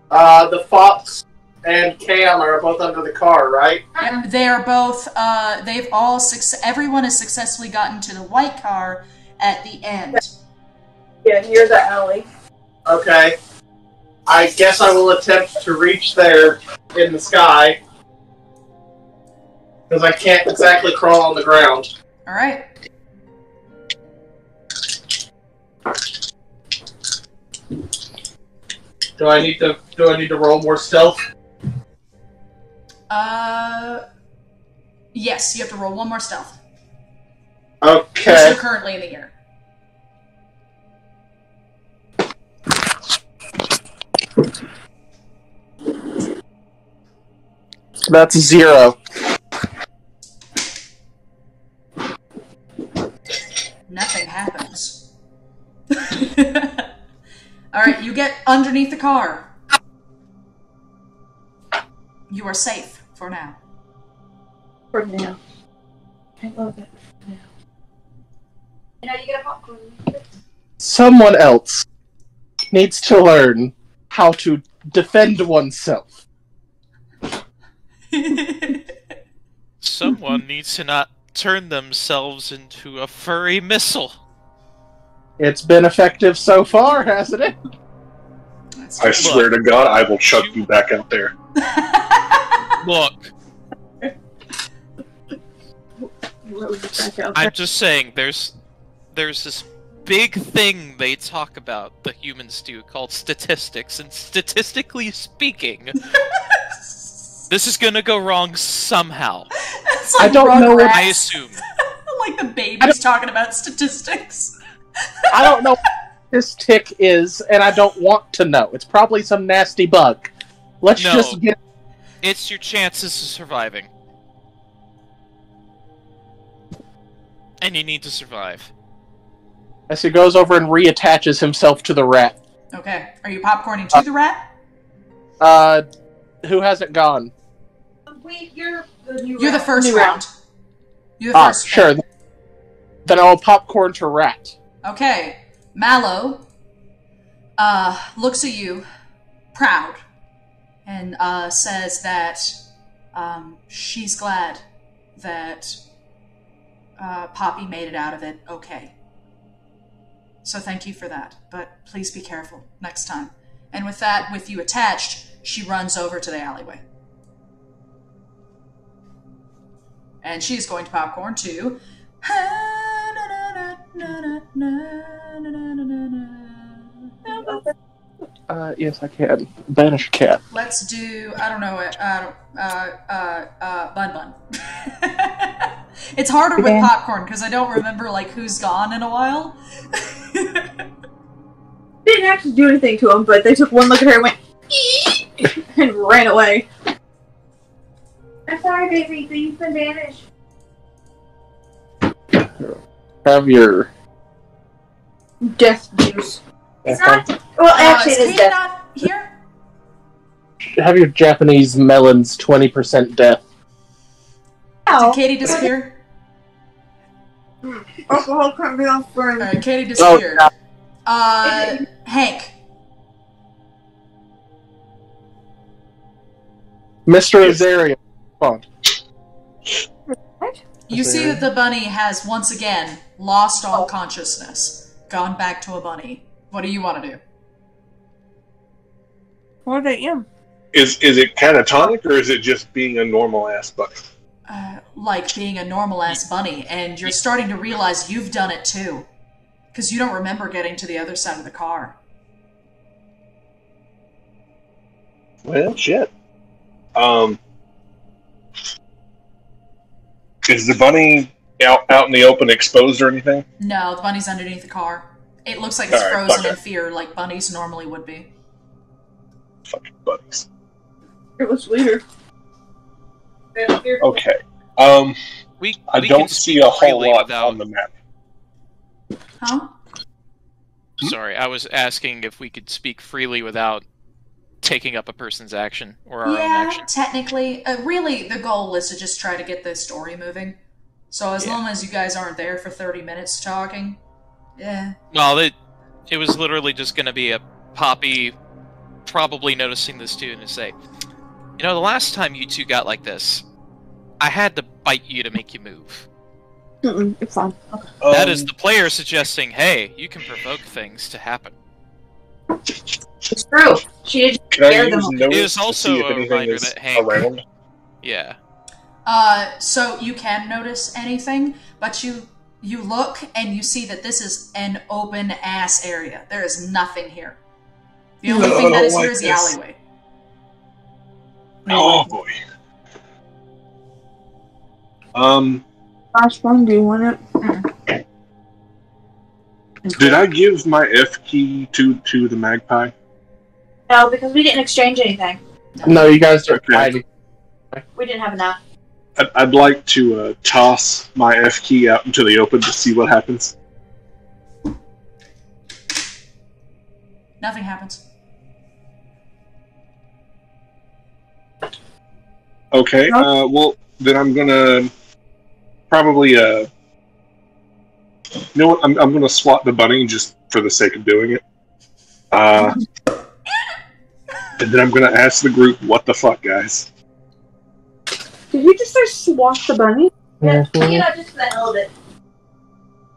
The Fox and Cam are both under the car, right? Yep, they are both, everyone has successfully gotten to the white car at the end. Yeah, near the alley. Okay. I guess I will attempt to reach there in the sky. Because I can't exactly crawl on the ground. Alright. Do I need to roll more stealth? Yes, you have to roll one more stealth. Okay. Because you're currently in the air. That's 0. Nothing happens. Alright, you get underneath the car. You are safe for now. For now. I love it. You know, you get a popcorn. Someone else needs to learn how to defend oneself. Someone needs to not turn themselves into a furry missile. It's been effective so far, hasn't it? I swear to God, I will chuck you back out there. Look, I'm just saying, there's this big thing they talk about, the humans do, called statistics, and statistically speaking, this is gonna go wrong somehow. It's like I don't know what I assume. like the baby's talking about statistics. I don't know what this tick is, and I don't want to know. It's probably some nasty bug. Let's No. just get... It's your chances of surviving. And you need to survive. As he goes over and reattaches himself to the rat. Okay, are you popcorning to the rat? Who hasn't gone? You're the new You're the round. first New round. You're the first. Sure. Then I'll popcorn to rat. Okay. Mallow looks at you, proud, and says that she's glad that Poppy made it out of it okay. So thank you for that, but please be careful next time. And with that, with you attached, she runs over to the alleyway. And she's going to popcorn too. Yes, I can. Banish cat. Let's do, I don't know, Bun Bun. It's harder with popcorn because I don't remember like who's gone in a while. Didn't actually do anything to him, but they took one look at her and went and ran away. I'm sorry, baby. Things can vanish. Have your Death juice. It's not. Well, actually, it is Katie death. not here? have your Japanese melons 20% death. Did Katie disappear? Alcohol can't be off burn. Alright, Katie disappeared. Hank. Mr. Azaria, respond. You see that the bunny has once again lost all consciousness, gone back to a bunny. What do you want to do? What am? Is it catatonic or is it just being a normal ass bunny? Like being a normal-ass bunny, and you're starting to realize you've done it too. Because you don't remember getting to the other side of the car. Well, shit. Is the bunny out in the open exposed or anything? No, the bunny's underneath the car. It looks like it's Alright, frozen fuck in fear, like bunnies normally would be. Fucking bunnies. It was weird. Okay. We I can don't see speak a whole freely lot without- on the map. Huh? Sorry, I was asking if we could speak freely without taking up a person's action or our own Yeah, action. technically. Really, the goal is to just try to get the story moving. So as long as you guys aren't there for 30 minutes talking, yeah. Well, it was literally just going to be a Poppy probably noticing this too and to say, you know, the last time you two got like this, I had to bite you to make you move. It's fine. Okay. That is the player suggesting, hey, you can provoke things to happen. It's true. She did Can I scare use them. notice It is to also see if a anything reminder is that Hank- around? Yeah. So you can notice anything, but you look and you see that this is an open ass area. There is nothing here. The only thing that is here is the alleyway. Oh boy. Last one, do you want it? Did I give my F key to the magpie? No, because we didn't exchange anything. No, you guys are Okay. hiding. We didn't have enough. I'd like to toss my F key out into the open to see what happens. Nothing happens. Okay. Well, then I'm gonna probably you know what? I'm gonna swat the bunny just for the sake of doing it. And then I'm gonna ask the group, "What the fuck, guys?" Did you just say swat the bunny? Yeah, you know, just for the hell of it.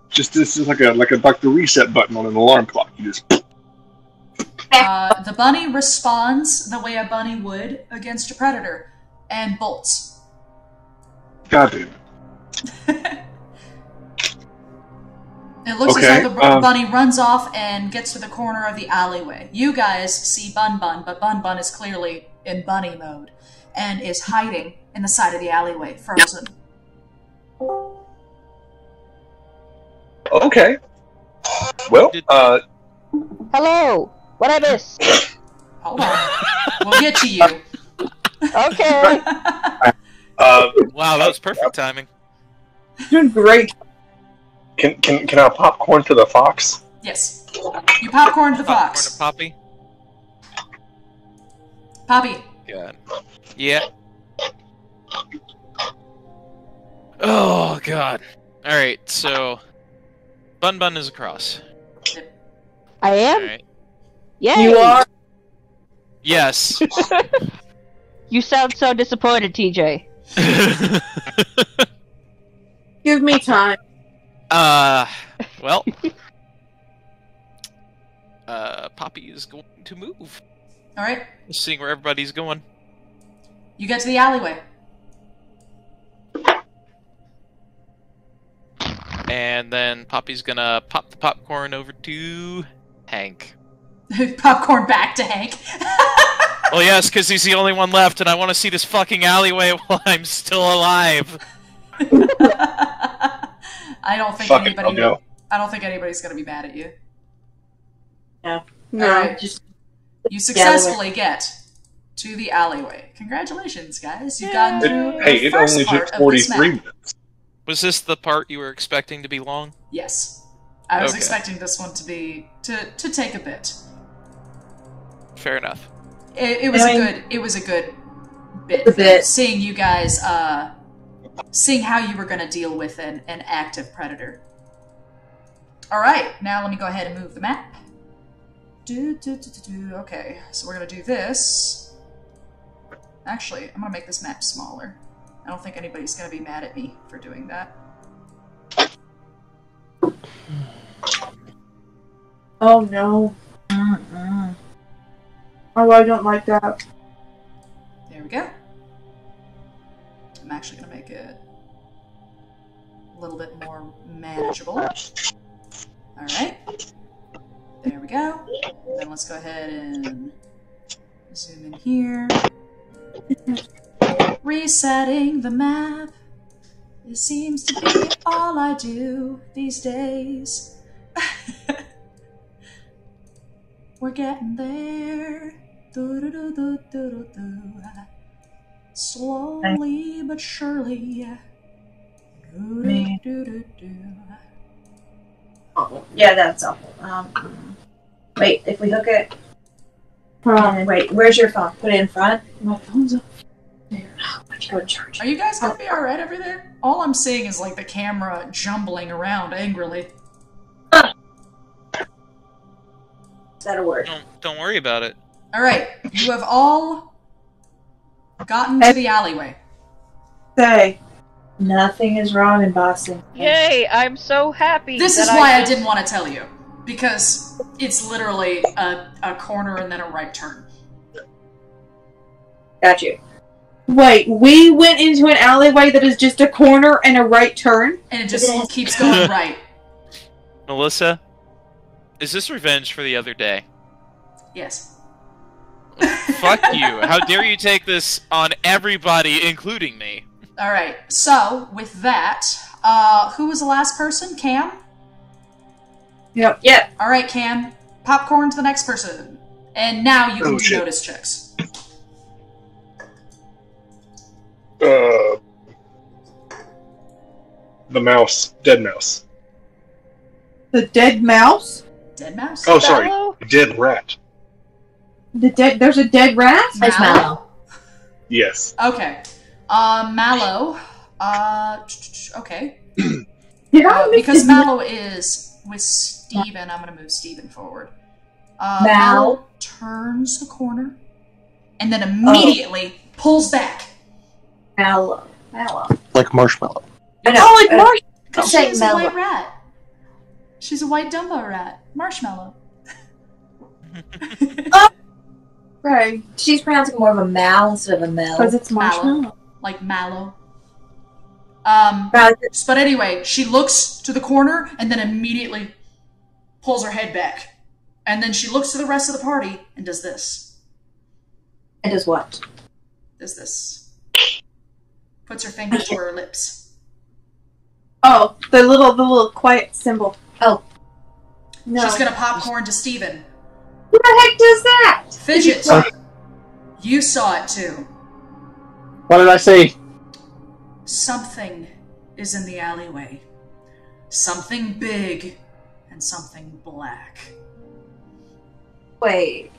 Just this is like the reset button on an alarm clock. You just The bunny responds the way a bunny would against a predator, and bolts. goddamn. It looks Okay, as though the bunny runs off and gets to the corner of the alleyway. You guys see Bun Bun, but Bun Bun is clearly in bunny mode and is hiding in the side of the alleyway, frozen. Okay. Well, Hello! What I miss? Hold on. We'll get to you. Okay! Wow, that was perfect timing. Doing great. Can I popcorn to the fox? Yes. You popcorn to the Popcorn fox. to Poppy? Poppy. God. Yeah. Oh, God. Alright, so... Bun Bun is across. I am? Alright. Yay! You are. Yes. You sound so disappointed, TJ. Give me time. Well. Poppy is going to move. Alright. Seeing where everybody's going. You get to the alleyway. And then Poppy's gonna pop the popcorn over to Hank. Popcorn back to Hank. Well, yes, because he's the only one left, and I want to see this fucking alleyway while I'm still alive. I don't think Fuck it, I'll anybody. go. I don't think anybody's gonna be mad at you. No, Alright. just You successfully get to the alleyway. Congratulations, guys! You've gotten through Hey, the it first only part took of this 43 map. minutes. Was this the part you were expecting to be long? Yes, I was Okay. expecting this one to be to take a bit. Fair enough. It was it was a good bit. A bit. Seeing you guys, seeing how you were going to deal with an active predator. All right, now let me go ahead and move the map. Okay, so we're going to do this. Actually, I'm going to make this map smaller. I don't think anybody's going to be mad at me for doing that. oh no. Mm-mm. Oh, I don't like that. There we go. I'm actually going to make it a little bit more manageable. Alright. There we go. Then let's go ahead and zoom in here. Resetting the map. It seems to be all I do these days. We're getting there. Do-do-do-do-do-do-do. Slowly but surely. Do-do-do-do-do. Awful. Yeah, that's awful. Wait, if we hook it. Wait, where's your phone? Put it in front. My phone's up. There. Why'd you go to charge? Are you guys gonna be alright over there? All I'm seeing is like the camera jumbling around angrily. Is that a word? Don't worry about it. Alright, you have all gotten to the alleyway. Say. Nothing is wrong in Boston. Yay! I'm so happy. This is that why I just- didn't want to tell you. Because it's literally a corner and then a right turn. Got you. Wait, we went into an alleyway that is just a corner and a right turn? And it just keeps going right. Melissa, is this revenge for the other day? Yes. Fuck you. How dare you take this on everybody, including me? Alright, so with that, who was the last person? Cam? Yep. Yep. Alright, Cam. Popcorn to the next person. And now you can Oh, do shit. notice checks. The mouse. Dead mouse. The dead mouse? Dead mouse? Oh, sorry. Mallow? Dead rat. There's a dead rat? There's Mallow. Yes. Okay. Mallow. Okay. Did I miss Because it? Mallow is with Steven, I'm going to move Steven forward. Mal. Mallow turns the corner and then immediately pulls back. Mallow. Mallow. Like marshmallow. I know. Oh, like Marsh. Because Say she's Mallow. a white rat. She's a white Dumbo rat. Marshmallow. Right. She's pronouncing more of a mal instead of a mel. Because it's marshmallow. Like mallow. Mallow. But anyway, she looks to the corner and then immediately pulls her head back. And then she looks to the rest of the party and does this. And does what? Does this. Puts her fingers to her lips. Oh, the little quiet symbol. Oh. No. She's gonna popcorn to Steven. Who the heck does that? Fidget! You saw it too. What did I say? Something is in the alleyway. Something big and something black. Wait.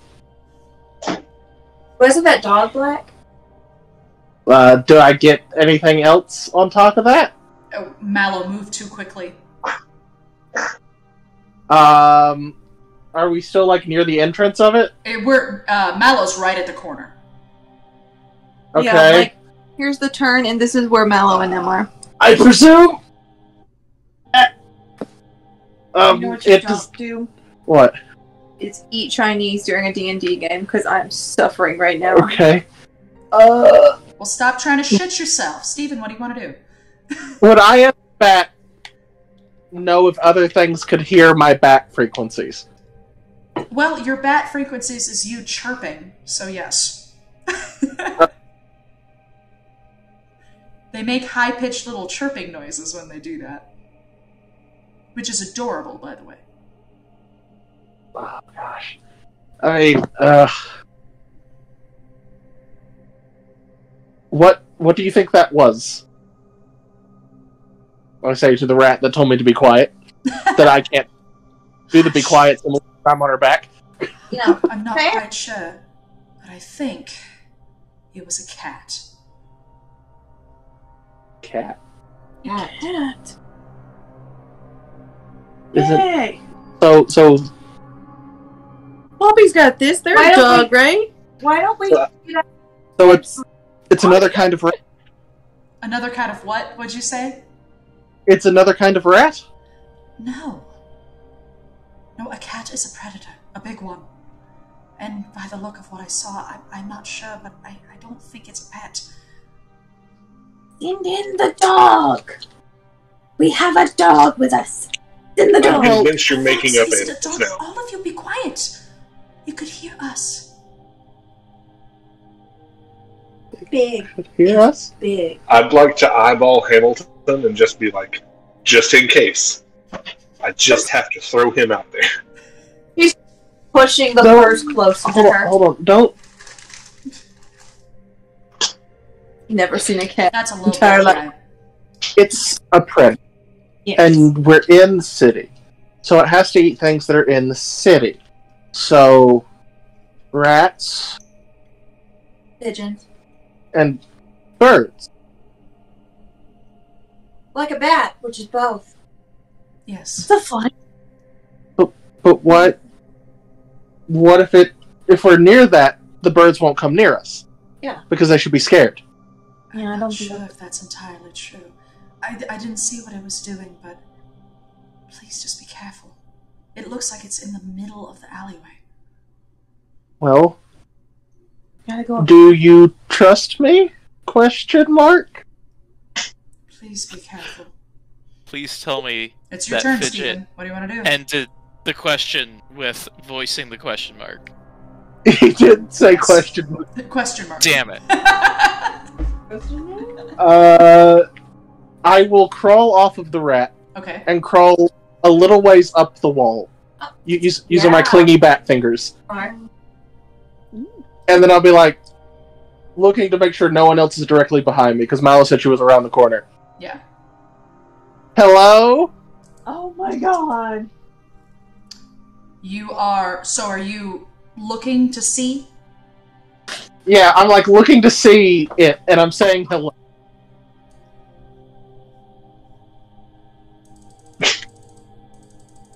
Wasn't that dog black? Do I get anything else on top of that? Oh, Mallow moved too quickly. Are we still like near the entrance of it? Mallow's right at the corner. Okay. Yeah, like, here's the turn, and this is where Mallow and them are. I presume. You know what you It don't does. do? What? Is eat Chinese during a D&D game, because I'm suffering right now. Okay. Well, stop trying to shit yourself. Steven, what do you want to do? Would I as a bat know if other things could hear my bat frequencies? Well, your bat frequencies is you chirping, so yes. They make high-pitched little chirping noises when they do that. Which is adorable, by the way. Oh, gosh. I mean, What do you think that was? I say to the rat that told me to be quiet. That I can't do the be quiet unless I'm on her back. You know, I'm not fair. quite sure, but I think it was a cat. Cat. Cat. Is it? Yay! So Poppy's got this. They're Why a don't dog, right? Why don't we do that? so it's another kind of rat. Another kind of what? What'd you say? It's another kind of rat? No. No, a cat is a predator. A big one. And by the look of what I saw, I'm not sure, but I don't think it's a pet. Send in the dog. We have a dog with us. Send the I'm dog. convinced you're making up Is it a animals dog? now. All of you be quiet. You could hear us. Big, Hear us? big. I'd like to eyeball Hamilton and just be like, just in case. I just have to throw him out there. Pushing the No. purse closer to Hold on, her. hold on. Don't. Never seen a cat. That's a little Entire bit life. guy. It's a predator. Yes. And we're in the city. So it has to eat things that are in the city. So, rats Pigeons. and birds. Like a bat, which is both. Yes. The fun. But what if we're near that, the birds won't come near us? Yeah. Because they should be scared. Yeah, I I'm don't not think sure if that's entirely true. I didn't see what it was doing, but please just be careful. It looks like it's in the middle of the alleyway. Well, Gotta go. do you trust me? Question mark. Please be careful. Please tell me It's your that turn, fidget Steven. What do you want to do? ended the question with voicing the question mark. He did say question mark. Question mark. Damn it. I will crawl off of the rat Okay. and crawl a little ways up the wall. Using my Yeah. clingy bat fingers. Smart. And then I'll be like, looking to make sure no one else is directly behind me, because Milo said she was around the corner. Yeah. Hello? Oh my god. Are you looking to see? Yeah, I'm like looking to see it, and I'm saying hello.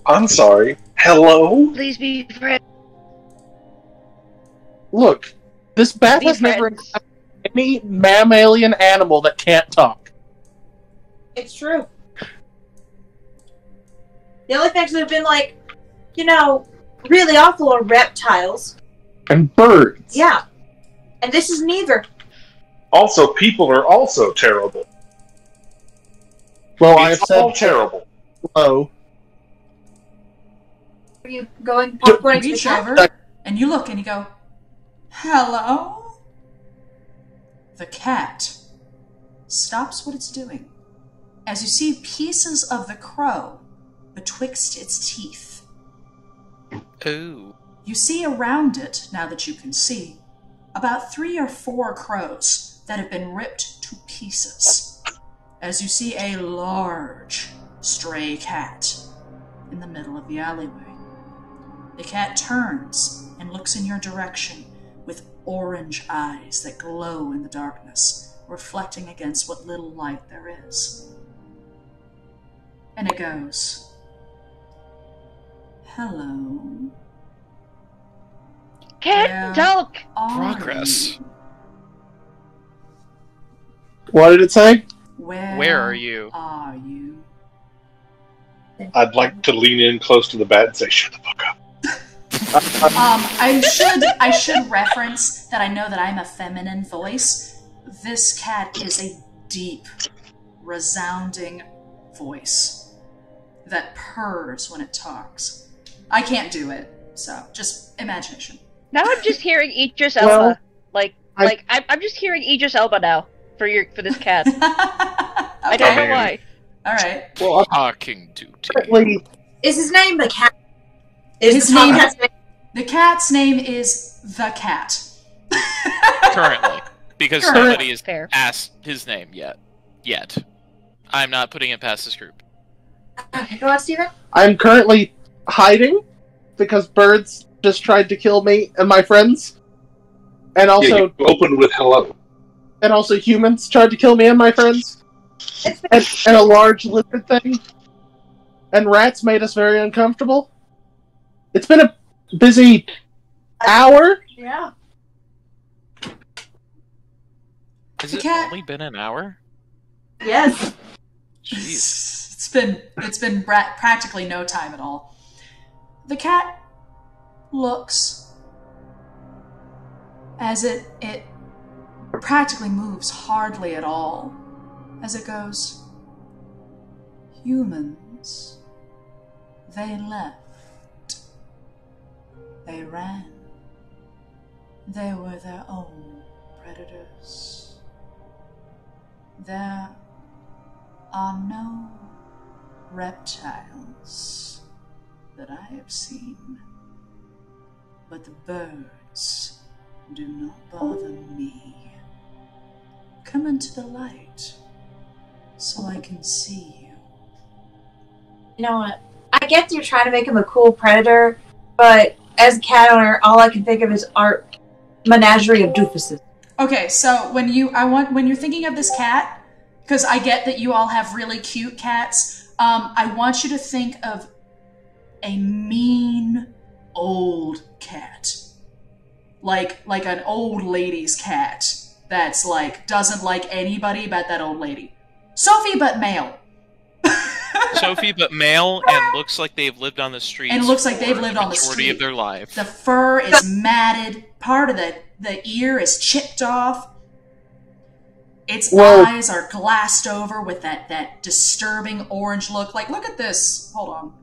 I'm sorry. Hello? Please be friends. Look, this bat Be has never friends. encountered any mammalian animal that can't talk. It's true. The only things that have been like, you know, really awful are reptiles. And birds. Yeah. And this is neither. Also, people are also terrible. Well, I have It's all said terrible. hello. Are you going popcorn to the Reach cat? over, and you look, and you go, hello? The cat stops what it's doing as you see pieces of the crow betwixt its teeth. Ooh. You see around it, now that you can see, about 3 or 4 crows that have been ripped to pieces, as you see a large stray cat in the middle of the alleyway. The cat turns and looks in your direction with orange eyes that glow in the darkness, reflecting against what little light there is. And it goes, Hello. Can't talk! Progress. You? What did it say? Where are you? Are you? I'd like to lean in close to the bat and say, "Shut the fuck up." I should reference that I know that I'm a feminine voice. This cat is a deep, resounding voice that purrs when it talks. I can't do it, so just imagination. Now I'm just hearing Idris Elba. I'm just hearing Idris Elba now for this cat. Okay. I don't know why. All right. Well, Talking duty. apparently, Is his name the cat? The cat's name is the cat. Currently. Because Currently. nobody has Fair. asked his name yet. I'm not putting it past this group. Okay, go on, Steven. I'm currently hiding because birds just tried to kill me and my friends, and also You opened with hello. humans tried to kill me and my friends, and a large lizard thing, and rats made us very uncomfortable. It's been a busy hour. Yeah. Has The it cat- only been an hour? Yes. Jeez. It's been practically no time at all. The cat looks as it practically moves hardly at all as it goes, humans, they left, they ran, they were their own predators. There are no reptiles that I have seen, but the birds do not bother me. Come into the light so I can see you. You know what? I get you're trying to make him a cool predator, but as a cat owner, all I can think of is our menagerie of doofuses. Okay, so when you're thinking of this cat, because I get that you all have really cute cats, I want you to think of a mean old cat, like an old lady's cat that's like doesn't like anybody but that old lady. Sophie, but male. Sophie, but male, and looks like they've lived on the streets. And it looks like for they've lived on the majority street. of their life. The fur is matted. Part of the ear is chipped off. Its eyes are glassed over with that disturbing orange look. Like, look at this. Hold on.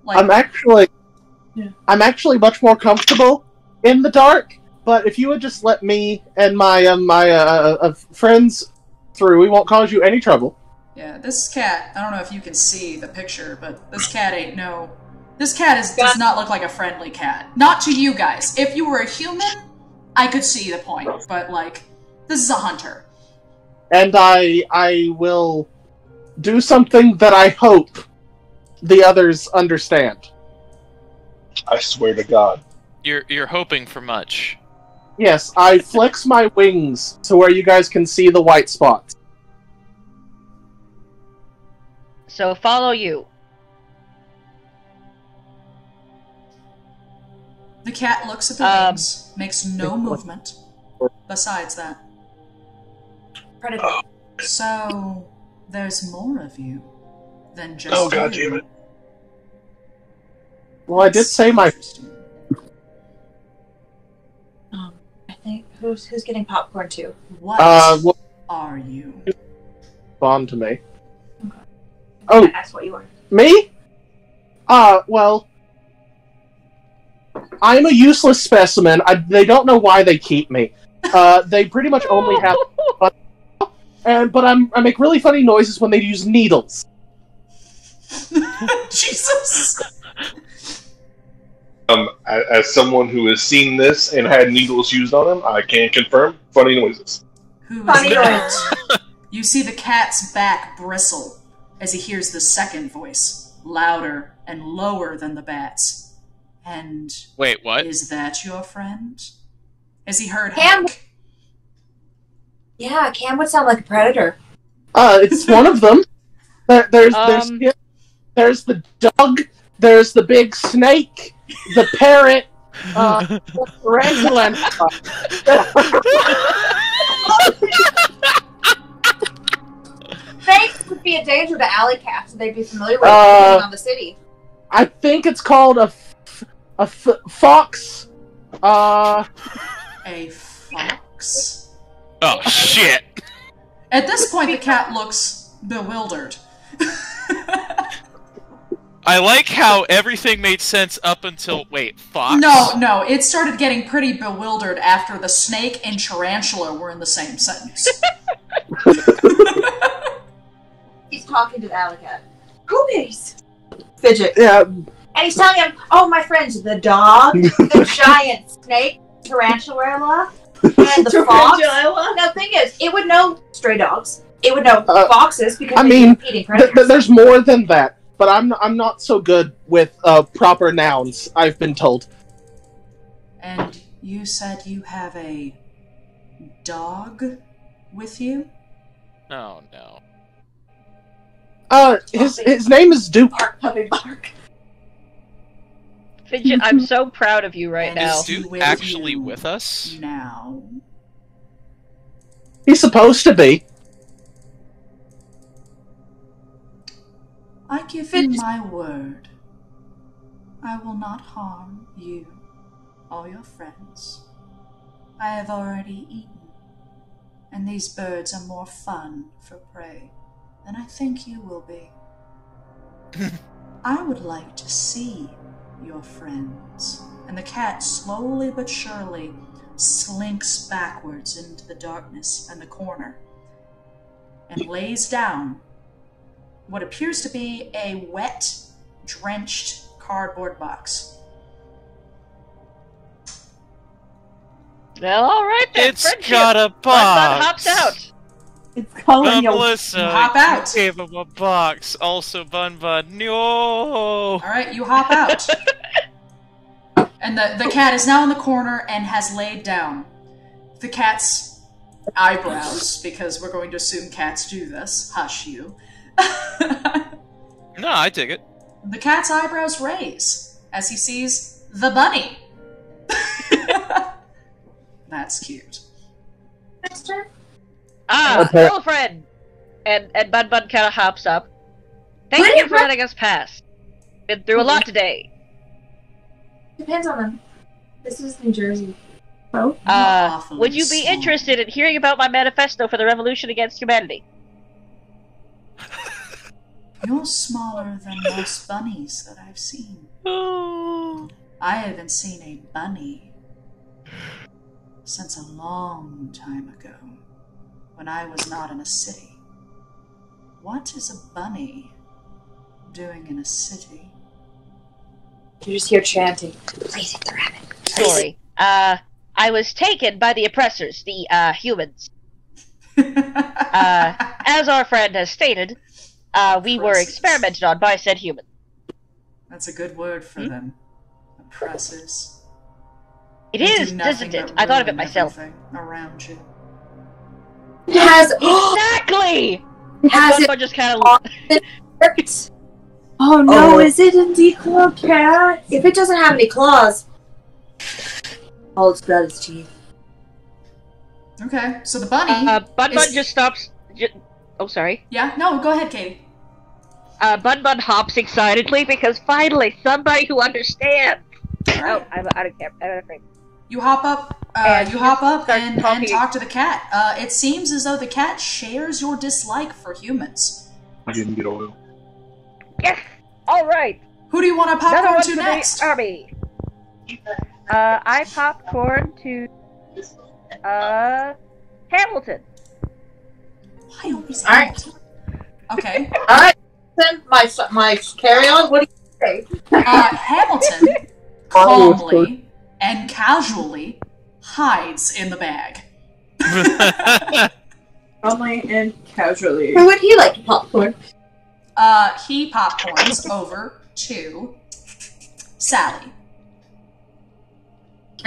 Like, I'm actually much more comfortable in the dark. But if you would just let me and my friends through, we won't cause you any trouble. yeah, this cat. I don't know if you can see the picture, but this cat ain't no. This cat does not look like a friendly cat. Not to you guys. If you were a human, I could see the point. But like, this is a hunter. And I will do something that I hope the others understand. I swear to God. You're hoping for much. Yes, I flex my wings to where you guys can see the white spots. So follow you. The cat looks at the wings, makes no movement. Besides that. Predator. So, there's more of you than just Oh, God you. damn it. Well, I did say my... Interesting. I think who's getting popcorn too? What well, are you? Bond to me. Okay. Oh, That's what you are. me? Well... I'm a useless specimen. They don't know why they keep me. They pretty much only have... But I make really funny noises when they use needles. Jesus! As someone who has seen this and had needles used on him, I can confirm funny noises. Who is Funny that? You see the cat's back bristle as he hears the second voice, louder and lower than the bat's. And Wait, what? is that your friend? As he heard Cam- Hank. Yeah, Cam would sound like a predator. It's one of them. There's the dog There's the big snake, the parrot, the tarantula. Snakes would be a danger to alley cats, and they'd be familiar with living on the city. I think it's called a fox. A fox? Oh, shit! At this point, the cat looks bewildered. I like how everything made sense up until... Wait, fox? No, it started getting pretty bewildered after the snake and tarantula were in the same sentence. He's talking to the alley cat. Cookies! Fidget. Yeah. And he's telling him, oh, my friends, the dog, the giant snake, tarantula, and the fox. Now, the thing is, it would know stray dogs. It would know foxes because they're eating predators. There's more than that, but I'm not so good with proper nouns, I've been told. And you said you have a dog with you? Oh, no. His name is Duke. Bark, puppy, bark. Fidget, I'm so proud of you right now. Is Duke actually with us? Now. He's supposed to be. I give you my word. I will not harm you or your friends. I have already eaten, and these birds are more fun for prey than I think you will be. I would like to see your friends. And the cat slowly but surely slinks backwards into the darkness and the corner and lays down what appears to be a wet, drenched cardboard box. Well, alright then, It's friendship. got a Bun box! hops out. It's calling you. Melissa, You hop out. you gave him a box. Also, Bun, no! Alright, you hop out. And the cat is now in the corner and has laid down. The cat's eyebrows, because we're going to assume cats do this. Hush you. No, I dig it. The cat's eyebrows raise as he sees the bunny. That's cute. Next turn. Okay. Girlfriend! And Bun kind of hops up. Thank you for letting us pass. Been through a lot today. Depends on them. This is New Jersey. Oh? Would you be interested in hearing about my manifesto for the revolution against humanity? You're smaller than most bunnies that I've seen. Oh. I haven't seen a bunny since a long time ago, when I was not in a city. What is a bunny doing in a city? You just hear chanting. Raising the rabbit. Story. I was taken by the oppressors, the, humans. As our friend has stated, we were experimented on by said humans. That's a good word for them. Oppressors. It They do is, nothing isn't it? but I thought of it ruin myself. everything around you. Has Exactly! has Bun just kind of... it? Oh no, is it indeed Claw Cat? If it doesn't have any claws, all it's got is teeth. Okay, so the bunny... Bun is- just stops... Oh, sorry. Yeah? No, go ahead, Katie. Bun hops excitedly because finally somebody who understands. Alright. Oh, I'm out of camp. I'm out of frame. You hop up, And you you hop up start and talking. talk to the cat. It seems as though the cat shares your dislike for humans. I didn't get oil. Yes! Alright! Who do you want to Another popcorn one to for next? the army! I popcorn to... Hamilton! Why always Alright. Hamilton? Okay. Alright, then my carry-on, what do you say? Hamilton calmly and casually hides in the bag. Calmly and casually. Who would he like to popcorn? He popcorns over to Sally.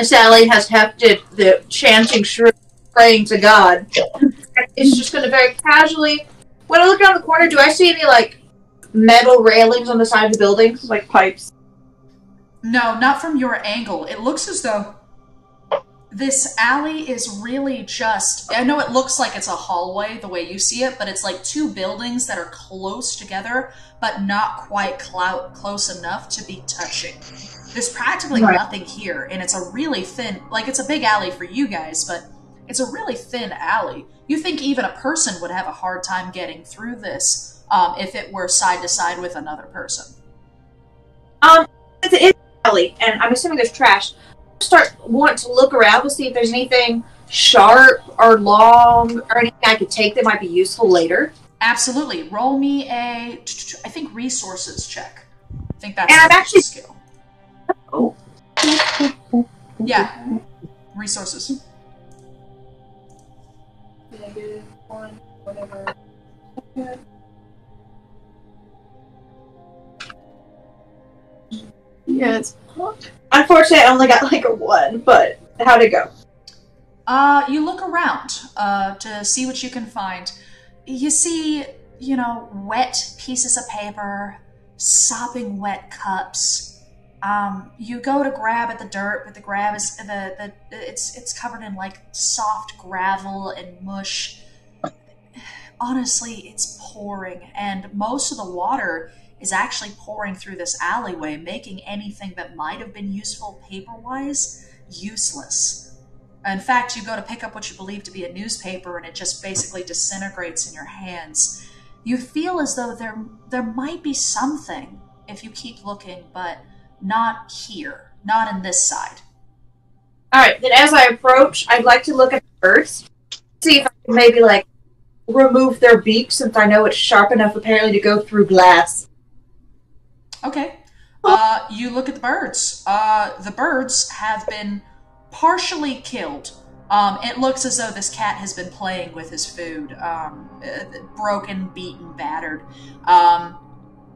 Sally has hefted the chanting shrew, praying to God. It's just going to very casually. When I look around the corner, do I see any like metal railings on the side of the buildings? Like pipes. No, not from your angle. It looks as though this alley is really just... I know it looks like it's a hallway the way you see it, but it's like two buildings that are close together, but not quite close enough to be touching. There's practically nothing here, and it's a really thin... Like, it's a big alley for you guys, but it's a really thin alley. You think even a person would have a hard time getting through this if it were side to side with another person. It's an alley, and I'm assuming there's trash. Start wanting to look around to see if there's anything sharp or long or anything I could take that might be useful later. Absolutely. Roll me a, I think, resources check. I think that's a skill. Oh. Yeah. Resources. -1, whatever. Yeah, it's... Unfortunately, I only got like a 1, but how'd it go? You look around to see what you can find. You see, you know, wet pieces of paper, sopping wet cups. You go to grab at the dirt, but the grab is it's covered in like soft gravel and mush. Honestly, it's pouring, and most of the water is actually pouring through this alleyway, making anything that might have been useful paper-wise useless. In fact, you go to pick up what you believe to be a newspaper, and it just basically disintegrates in your hands. You feel as though there might be something if you keep looking, but not here. Not in this side. Alright, then as I approach, I'd like to look at the birds, see if I can maybe, like, remove their beaks, since I know it's sharp enough, apparently, to go through glass. Okay. You look at the birds. The birds have been partially killed. It looks as though this cat has been playing with his food. Broken, beaten, battered.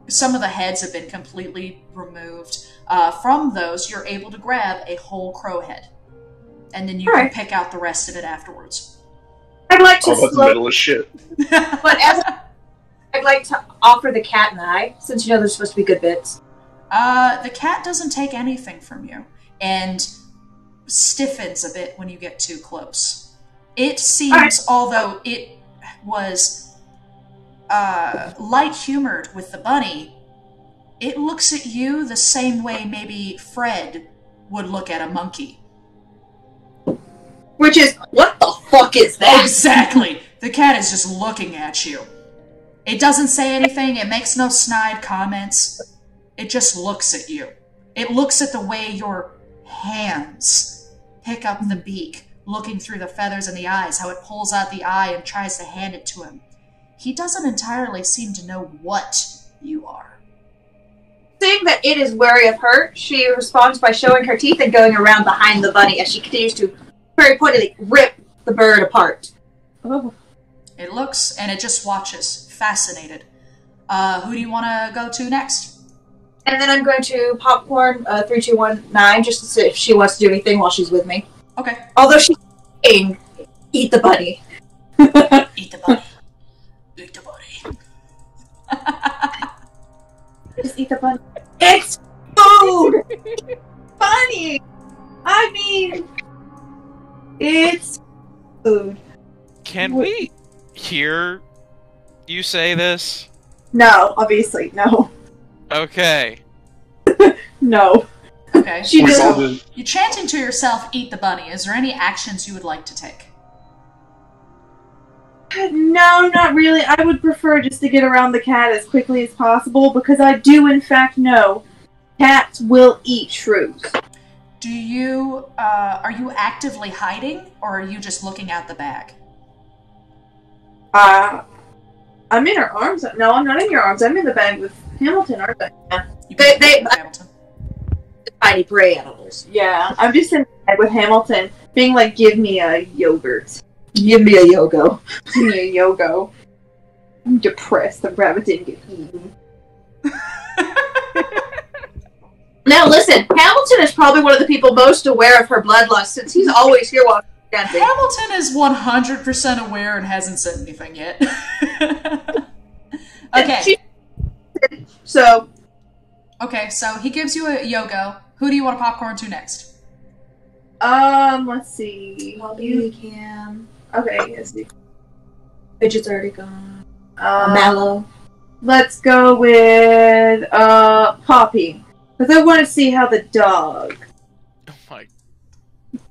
Some of the heads have been completely removed. From those, you're able to grab a whole crow head. And then you can pick out the rest of it afterwards. I'd like to that's the middle of shit. But I'd like to offer the cat an eye, since you know there's supposed to be good bits. The cat doesn't take anything from you, and stiffens a bit when you get too close. It seems, although it was light-humored with the bunny, it looks at you the same way maybe Fred would look at a monkey. Which is, what the fuck is that? Exactly! The cat is just looking at you. It doesn't say anything, it makes no snide comments. It just looks at you. It looks at the way your hands pick up the beak, looking through the feathers and the eyes, how it pulls out the eye and tries to hand it to him. He doesn't entirely seem to know what you are. Seeing that it is wary of her, she responds by showing her teeth and going around behind the bunny as she continues to very pointedly rip the bird apart. Oh. It looks, and it just watches, fascinated. Who do you want to go to next? And then I'm going to popcorn 3219 just to see if she wants to do anything while she's with me. Okay. Although she's saying, eat the bunny. Eat the bunny. Eat the bunny. Just eat the bunny. It's food! Bunny! I mean, it's food. Can we hear you say this? No, obviously, no. Okay. No. Okay. She so you're chanting to yourself, eat the bunny. Is there any actions you would like to take? No, not really. I would prefer just to get around the cat as quickly as possible, because I do in fact know cats will eat shrews. Do you, are you actively hiding, or are you just looking at the bag? I'm in her arms. No, I'm not in your arms. I'm in the bag with Hamilton, aren't I? Yeah. They Hamilton. Tiny prey animals. Yeah, I'm just in the bag with Hamilton, being like, give me a yogurt. Give me a yogo. Give me a yogo. I'm depressed. The rabbit didn't get eaten. Now listen, Hamilton is probably one of the people most aware of her bloodlust, since he's always here while she's dancing. Hamilton is 100% aware and hasn't said anything yet. Okay. So, Okay, so he gives you a Yogo. Who do you want to popcorn to next? let's see. You can. Okay, let's see. Fidget's already gone. Um, Mallow. let's go with Poppy, because I want to see how the dog. Oh my.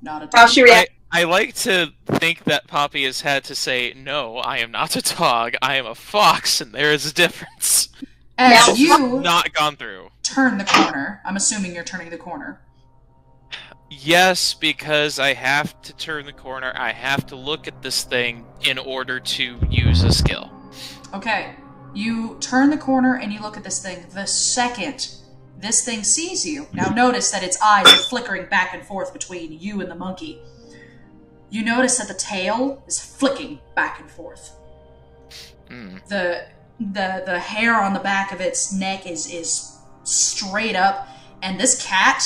Not a How she reacts. I like to think that Poppy has had to say, no, I am not a dog, I am a fox, and there is a difference. As you Not gone through. turn the corner, I'm assuming you're turning the corner. Yes, because I have to turn the corner, I have to look at this thing in order to use a skill. Okay, you turn the corner and you look at this thing. The second this thing sees you, now notice that its eyes are flickering back and forth between you and the monkey. You notice that the tail is flicking back and forth. Mm. The hair on the back of its neck is straight up, and this cat,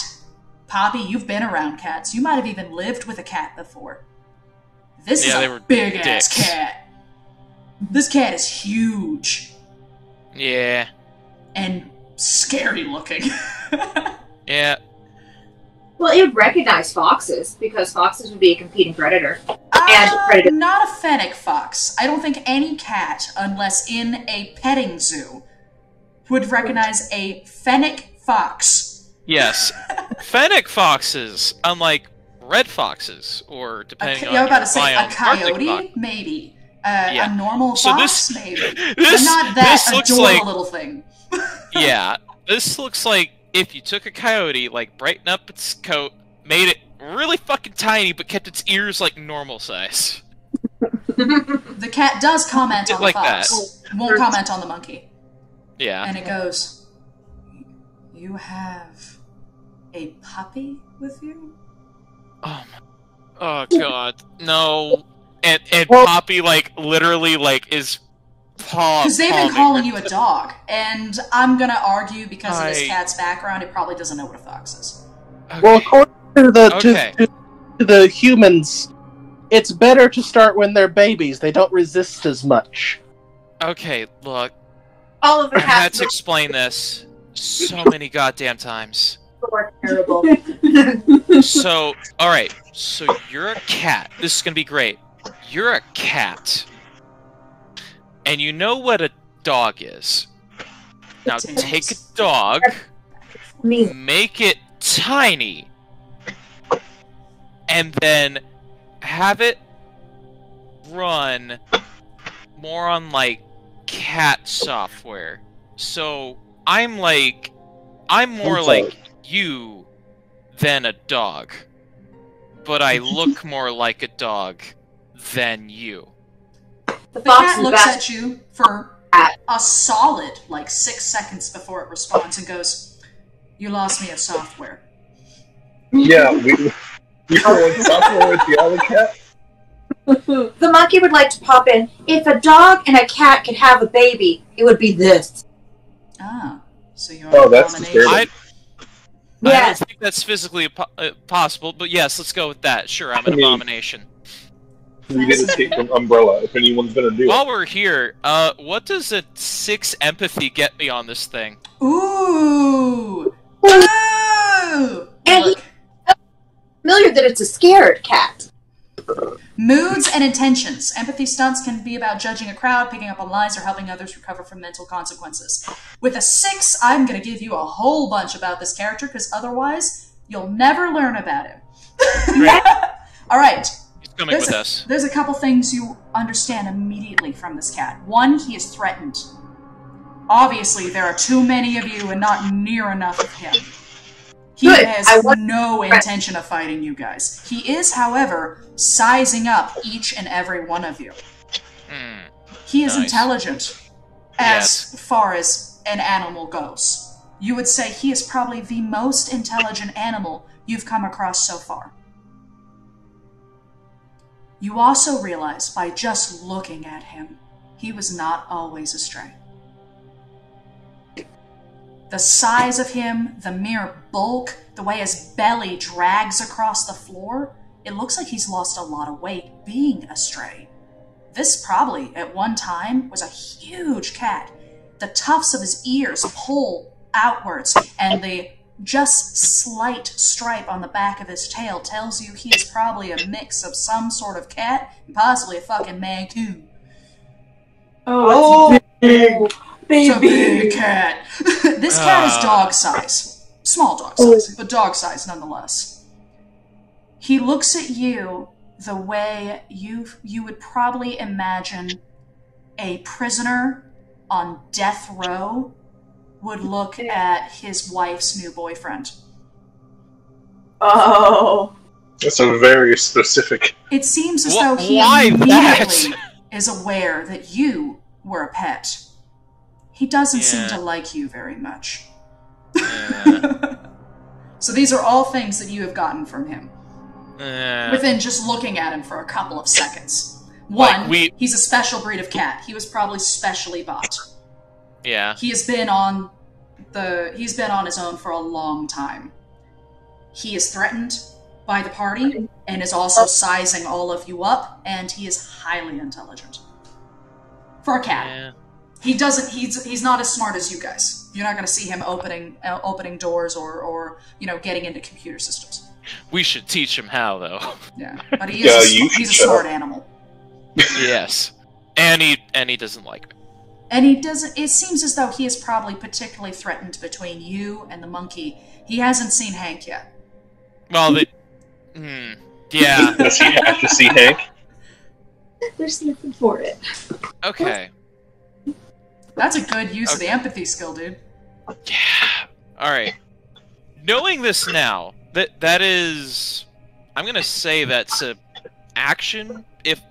Poppy, you've been around cats. You might have even lived with a cat before. This is a big ass cat. This cat is huge. Yeah. And scary looking. Yeah. Well, it would recognize foxes, because foxes would be a competing predator. And predator. Not a fennec fox. I don't think any cat, unless in a petting zoo, would recognize a fennec fox. Yes. Fennec foxes, unlike red foxes, or depending on I was about to your say, a biome, Arctic coyote? fox. Maybe. Yeah. A normal So fox? Maybe. But This, not that this looks adorable like, little thing. yeah, this looks like if you took a coyote, like, brightened up its coat, made it really fucking tiny, but kept its ears, like, normal size. The cat does comment on the Like fox. Won't comment on the monkey. Yeah. And it goes, "You have a puppy with you?" Oh, oh god, no. And Well- Poppy, like, literally, like, is Because they've been calling you a dog, and I'm gonna argue because of this I- cat's background, it probably doesn't know what a fox is. Okay. Well, according to the Okay. to the humans, it's better to start when they're babies. They don't resist as much. Okay, look, All of the I had cats to explain this so many goddamn times. Are terrible. So, alright, so you're a cat. This is gonna be great. You're a cat. And you know what a dog is. Now take a dog, Me. make it tiny, and then have it run more on, like, cat software. So, I'm more like you than a dog. But I look more like a dog than you. The The fox cat is looks best. at you for a solid, 6 seconds before it responds and goes, "You lost me at software." Yeah, we were on software with the other cat. The monkey would like to pop in. If a dog and a cat could have a baby, it would be this. Ah, so you're Oh, an that's abomination. disturbing. I don't Yes. think that's physically possible, but yes, let's go with that. Sure, I'm an I mean- abomination. We did escape from Umbrella, if anyone's gonna do While it. we're here, what does a 6 empathy get me on this thing? Ooh! Ooh! And Look, Familiar that it's a scared cat. moods and intentions. Empathy stunts can be about judging a crowd, picking up on lies, or helping others recover from mental consequences. With a 6, I'm going to give you a whole bunch about this character, because otherwise, you'll never learn about him. All right. He's coming with us. There's a couple things you understand immediately from this cat. One, he is threatened. Obviously, there are too many of you and not near enough of him. He Good. has I want- no intention of fighting you guys. He is, however, sizing up each and every one of you. Hmm. He is Nice. intelligent as Yes. far as an animal goes. You would say he is probably the most intelligent animal you've come across so far. You also realize by just looking at him, he was not always a stray. The size of him, the mere bulk, the way his belly drags across the floor, it looks like he's lost a lot of weight being a stray. This probably, at one time, was a huge cat the tufts of his ears pull outwards, and the just slight stripe on the back of his tail tells you he is probably a mix of some sort of cat and possibly a fucking mancoon. Oh, it's big. It's a big cat. This cat is dog size. Small dog size, but dog size nonetheless. He looks at you the way you would probably imagine a prisoner on death row would look at his wife's new boyfriend. Oh. That's a very specific... It seems as though he immediately is aware that you were a pet. He doesn't seem to like you very much. So these are all things that you have gotten from him. Within just looking at him for a couple of seconds. One, he's a special breed of cat. He was probably specially bought. Yeah. He's been on his own for a long time. He is threatened by the party and is also sizing all of you up, and he is highly intelligent. For a cat. Yeah. He's not as smart as you guys. You're not going to see him opening doors or getting into computer systems. We should teach him how, though. Yeah, but he's a smart animal. Yes. And he doesn't like me. And it seems as though he is probably particularly threatened between you and the monkey. He hasn't seen Hank yet. Well, yeah. Does he have to see Hank? There's nothing for it. Okay. That's a good use of the empathy skill, dude. Yeah. Alright. Knowing this now, that is... I'm gonna say that's a action,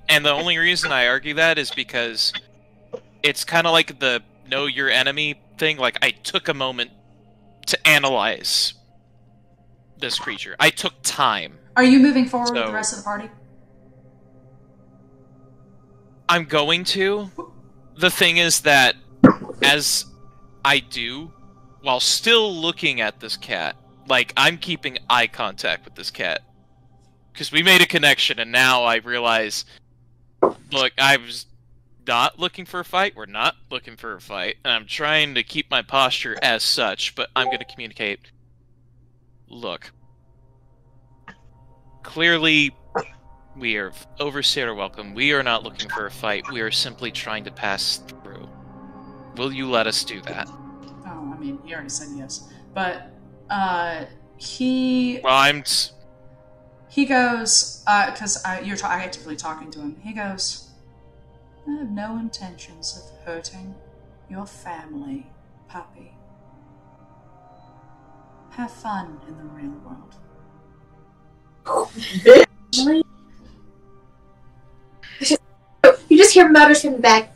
and the only reason I argue that is because it's kind of like the know your enemy thing. Like, I took a moment to analyze this creature. I took time. Are you moving forward with the rest of the party? I'm going to. The thing is that, as I do, while still looking at this cat, like, I'm keeping eye contact with this cat. Because we made a connection, and now I realize, look, I was not looking for a fight, we're not looking for a fight, and I'm trying to keep my posture as such, but I'm going to communicate. Look. Clearly, we have overstayed our welcome. We are not looking for a fight. We are simply trying to pass through. Will you let us do that? Oh, I mean, he already said yes. But, he... Well, He goes, because you're actively talking to him, he goes, I have no intentions of hurting your family, puppy. Have fun in the real world. You just hear mutters from the back.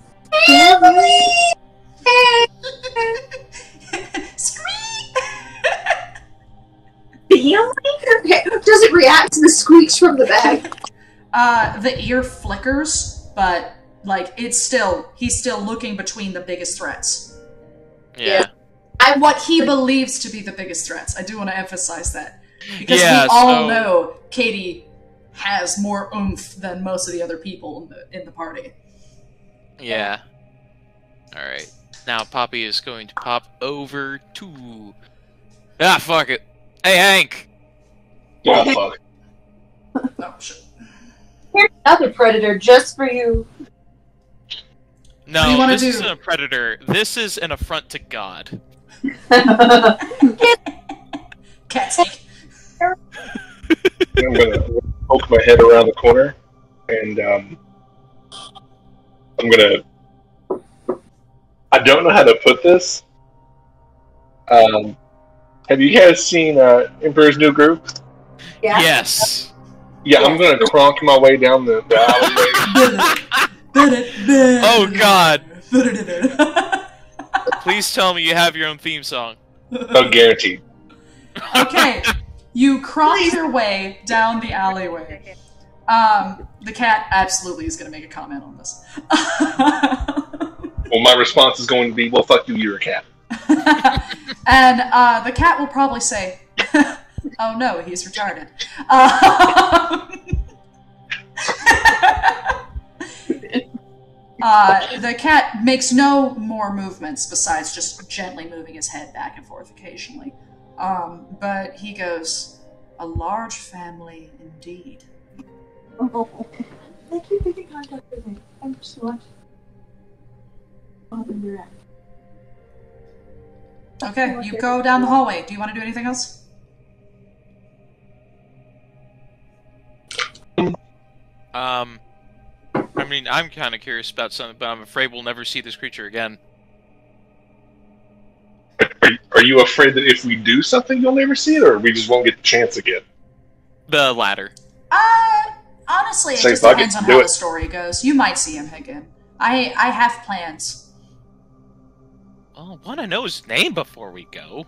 Does it react to the squeaks from the back? The ear flickers, but like he's still looking between the biggest threats. Yeah. And what he believes to be the biggest threats. I do want to emphasize that. Because we all know Katie has more oomph than most of the other people in the party. Yeah. Alright. Now Poppy is going to pop over to... Ah, fuck it. Hey, Hank! Oh, fuck. Oh, shit. Here's another predator just for you. No, this isn't a predator. This is an affront to God. Cat. I'm gonna poke my head around the corner, and I'm gonna... I don't know how to put this. Have you guys seen Emperor's New Groove? Yeah. Yes. Yeah, I'm gonna cronk my way down the alleyway. Oh God! Please tell me you have your own theme song. No, guaranteed. Okay, you crawl your way down the alleyway. The cat absolutely is going to make a comment on this. Well, my response is going to be, well, fuck you, you're a cat. And the cat will probably say, oh no, he's retarded. The cat makes no more movements besides just gently moving his head back and forth occasionally. But he goes, a large family indeed. Oh. Thank you for making contact with me. I'm so much. Okay, you go down the hallway. Do you want to do anything else? I mean, I'm kind of curious about something, but I'm afraid we'll never see this creature again. Are you afraid that if we do something, you'll never see it, or we just won't get the chance again? The latter. Honestly, it Say just fuck depends it, on do how it. the story goes. You might see him again. I have plans. Well, I want to know his name before we go.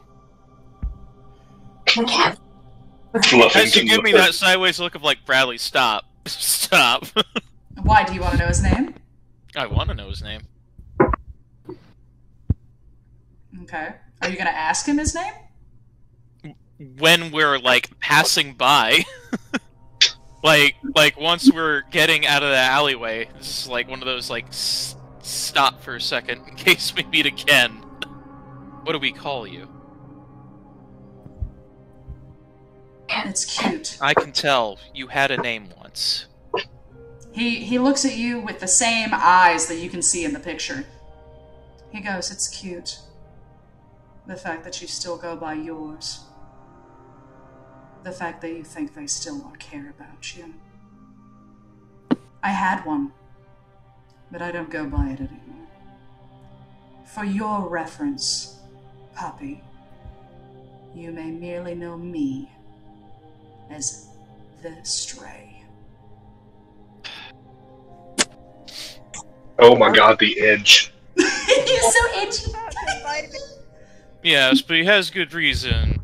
As you give me that sideways look of like, Bradley, stop. Stop. Why do you want to know his name? I want to know his name. Okay. Are you going to ask him his name? When we're, like, passing by. like, once we're getting out of the alleyway. This is, like, one of those, like, stop for a second in case we meet again. What do we call you? It's cute. I can tell you had a name once. He looks at you with the same eyes that you can see in the picture. He goes, it's cute. The fact that you still go by yours. The fact that you think they still care about you. I had one, but I don't go by it anymore. For your reference, puppy, you may merely know me as the Stray. Oh my god, the edge. He's so itchy. Yes, but he has good reason.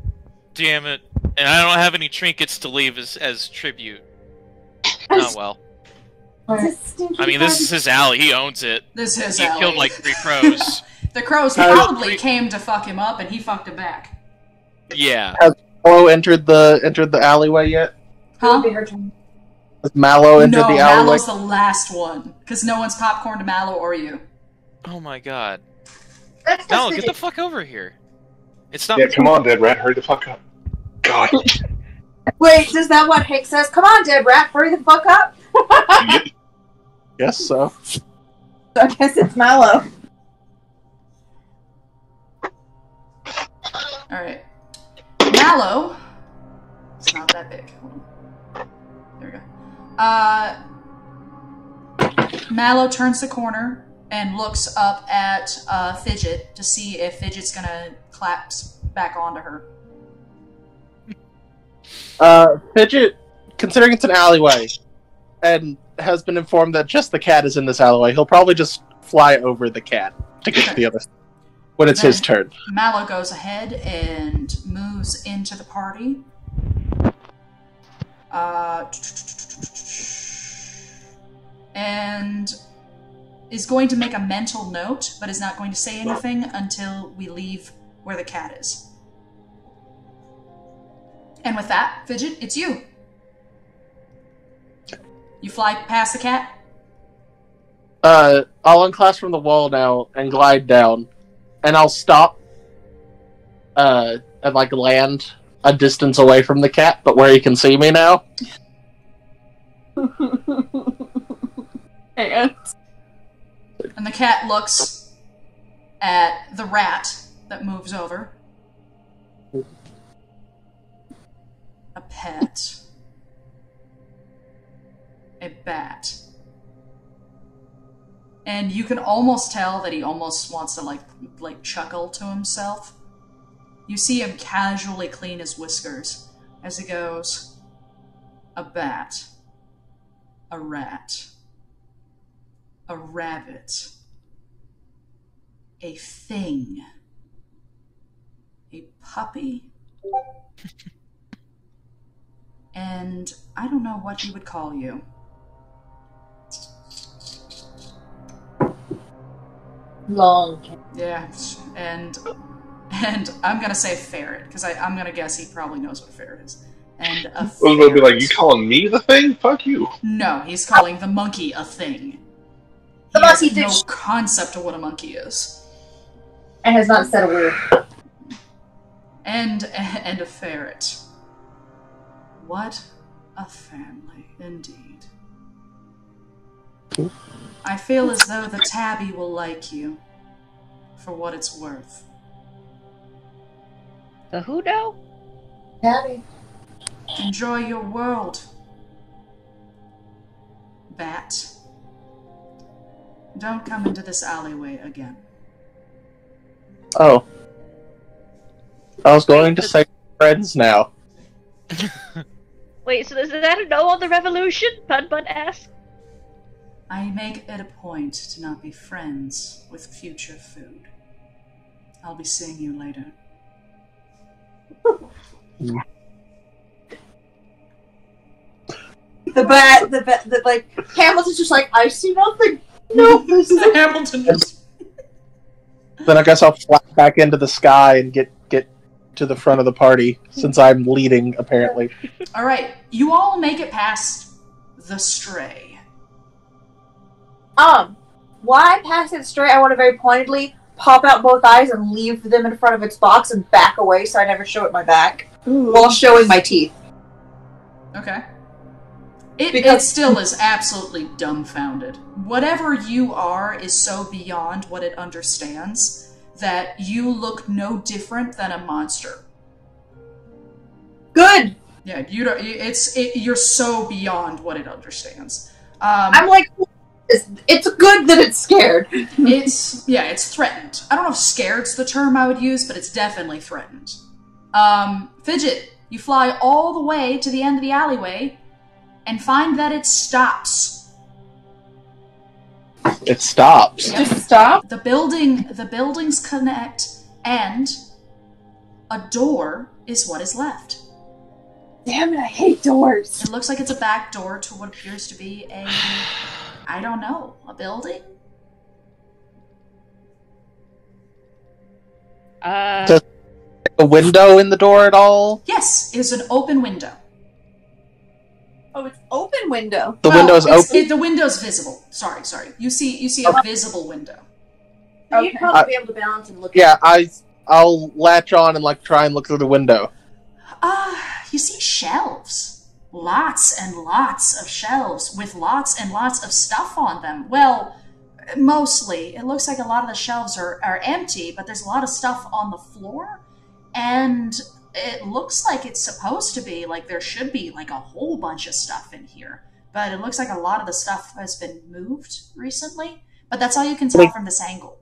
Damn it. And I don't have any trinkets to leave as tribute. Oh well. I mean, this is his alley. He owns it. This is his He alley. killed like 3 crows. The crows probably came to fuck him up, and he fucked him back. Yeah. Has Mallow entered the alleyway yet? Huh? Has Mallow entered No, the alleyway? Mallow's the last one, because no one's popcorned Mallow or you. Oh my god. That's No, just get the fuck over here. It's not. Yeah, come on, Dead Rat, hurry the fuck up. God. Wait, is that what Hank says? Come on, Dead Rat, hurry the fuck up. Guess so. I guess it's Mallow. Alright. Mallow. It's not that big. Hold on. There we go. Mallow turns the corner and looks up at Fidget to see if Fidget's gonna collapse back onto her. Fidget, considering it's an alleyway, and has been informed that just the cat is in this alleyway, he'll probably just fly over the cat to get to the other side when it's his turn. Mallow goes ahead and moves into the party. And is going to make a mental note, but is not going to say anything until we leave where the cat is. And with that, Fidget, it's you. You fly past the cat? I'll unclasp from the wall now and glide down. And I'll stop, and, like, land a distance away from the cat, but where he can see me now. And the cat looks at the rat that moves over. A pet. A bat. And you can almost tell that he almost wants to like chuckle to himself. You see him casually clean his whiskers as he goes, a bat, a rat, a rabbit, a thing, a puppy, and I don't know what he would call you. Long. Yeah, and I'm gonna say ferret, because I'm gonna guess he probably knows what a ferret is. And a I was going to be like, you ferret. calling me the thing? Fuck you. No, he's calling the monkey a thing. He The has monkey no thinks- concept of what a monkey is. And has not said a word. And a ferret. What a family, indeed. I feel as though the tabby will like you, for what it's worth. The who now? Tabby. Enjoy your world, Bat. Don't come into this alleyway again. Oh. I was going to say friends now. Wait, so is that a no on the revolution? Bun asks. I make it a point to not be friends with future food. I'll be seeing you later. The bat, like, Hamilton's just like, I see nothing. No, this is a Hamilton just... Then I guess I'll fly back into the sky and get to the front of the party, since I'm leading, apparently. Alright, you all make it past the stray. While I pass it straight, I want to very pointedly pop out both eyes and leave them in front of its box and back away so I never show it my back. While showing my teeth. Okay. It still is absolutely dumbfounded. Whatever you are is so beyond what it understands that you look no different than a monster. Good! Yeah, you don't. You're so beyond what it understands. I'm like, it's good that it's scared. It's threatened. I don't know if scared's the term I would use, but it's definitely threatened. Fidget, you fly all the way to the end of the alleyway and find that it stops. It stops. Yep. Just stop. The buildings connect, and a door is what is left. Damn it, I hate doors. It looks like it's a back door to what appears to be I don't know, a building? A window in the door at all? Yes, it is an open window. Oh, it's open window. The window's open? The window's visible. Sorry. You see a visible window. You'd probably be able to balance and look Yeah, I'll latch on and try and look through the window. You see shelves. Lots and lots of shelves with lots and lots of stuff on them. Well, mostly. It looks like a lot of the shelves are empty, but there's a lot of stuff on the floor. And it looks like it's supposed to be, there should be, a whole bunch of stuff in here. But it looks like a lot of the stuff has been moved recently. But that's all you can tell from this angle.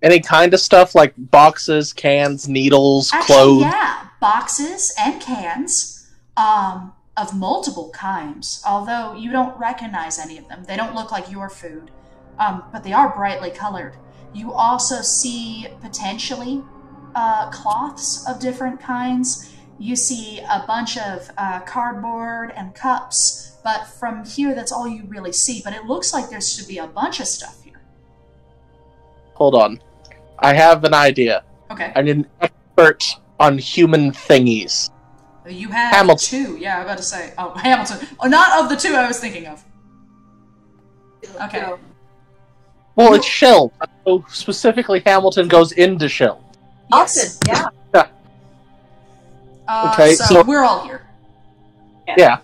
Any kind of stuff, like boxes, cans, needles, clothes? Yeah, boxes and cans of multiple kinds, although you don't recognize any of them. They don't look like your food, but they are brightly colored. You also see, potentially, cloths of different kinds. You see a bunch of cardboard and cups, but from here, that's all you really see. But it looks like there should be a bunch of stuff here. Hold on. I have an idea. Okay. I need an expert on human thingies. You have Hamilton. two. Yeah, I was about to say. Oh, Hamilton. Oh, not of the two I was thinking of. Okay. Well, it's shells. So specifically, Hamilton goes into shells. Yes. yeah. Okay, so we're all here. Yeah.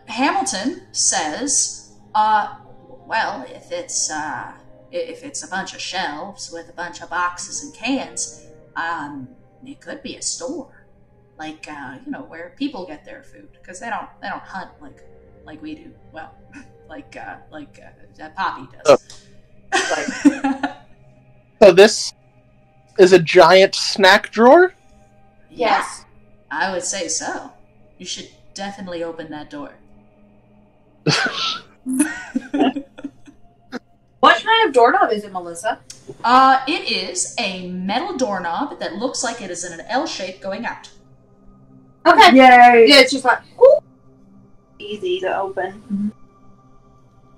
Hamilton says, well, if it's a bunch of shelves with a bunch of boxes and cans, it could be a store. Where people get their food, because they don't hunt like we do. Well, like Poppy does. So this is a giant snack drawer? Yes. I would say so. You should definitely open that door. What kind of doorknob is it, Melissa? It is a metal doorknob that looks like it is in an L shape going out. Okay. Yay. Yeah, it's just like, ooh. Easy to open.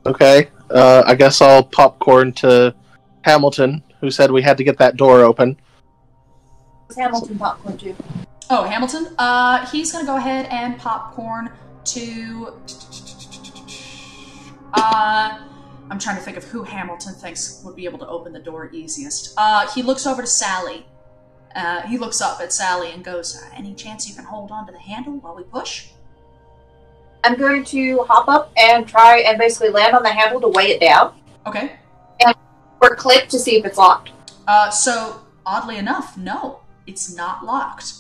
Okay. I guess I'll popcorn to Hamilton, who said we had to get that door open. It's Hamilton popcorn too. Oh, Hamilton? He's gonna go ahead and popcorn to... I'm trying to think of who Hamilton thinks would be able to open the door easiest. He looks over to Sally. He looks up at Sally and goes, any chance you can hold on to the handle while we push? I'm going to hop up and try and basically land on the handle to weigh it down. Okay. And we're clipped to see if it's locked. So, oddly enough, no. It's not locked.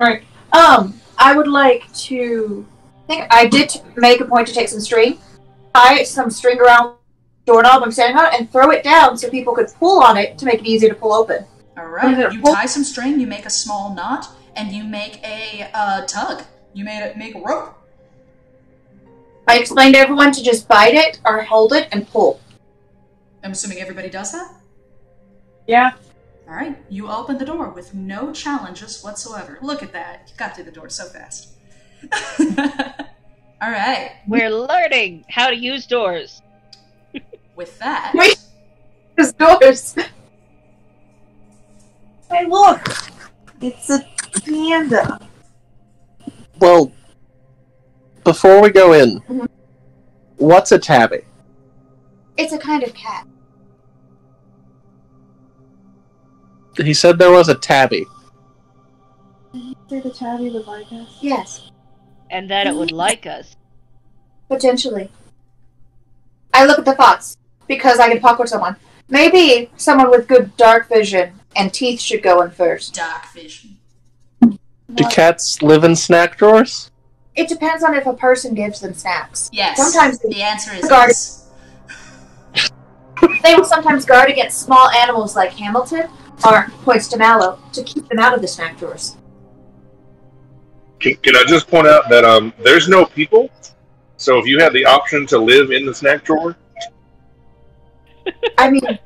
Alright. I would like to... I did make a point to take some string, tie some string around the doorknob I'm standing on, and throw it down so people could pull on it to make it easier to pull open. Alright, you tie some string, you make a small knot, and you make a tug. You make a rope. I explained to everyone to just bite it or hold it and pull. I'm assuming everybody does that? Yeah. Alright, you open the door with no challenges whatsoever. Look at that. You got through the door so fast. Alright. We're learning how to use doors. With that... Wait! There's doors! Hey, look! It's a panda. Well, before we go in, what's a tabby? It's a kind of cat. He said there was a tabby. Did you say the tabby would like us? Yes. And that it would like us. Potentially. I look at the fox, because I can talk with someone. Maybe someone with good dark vision and teeth should go in first. Dark vision. Do cats live in snack drawers? It depends on if a person gives them snacks. Yes. Sometimes the answer is guard. yes. They will sometimes guard against small animals like Hamilton, or points to Mallow, to keep them out of the snack drawers. Can I just point out that there's no people, so if you had the option to live in the snack drawer, I mean,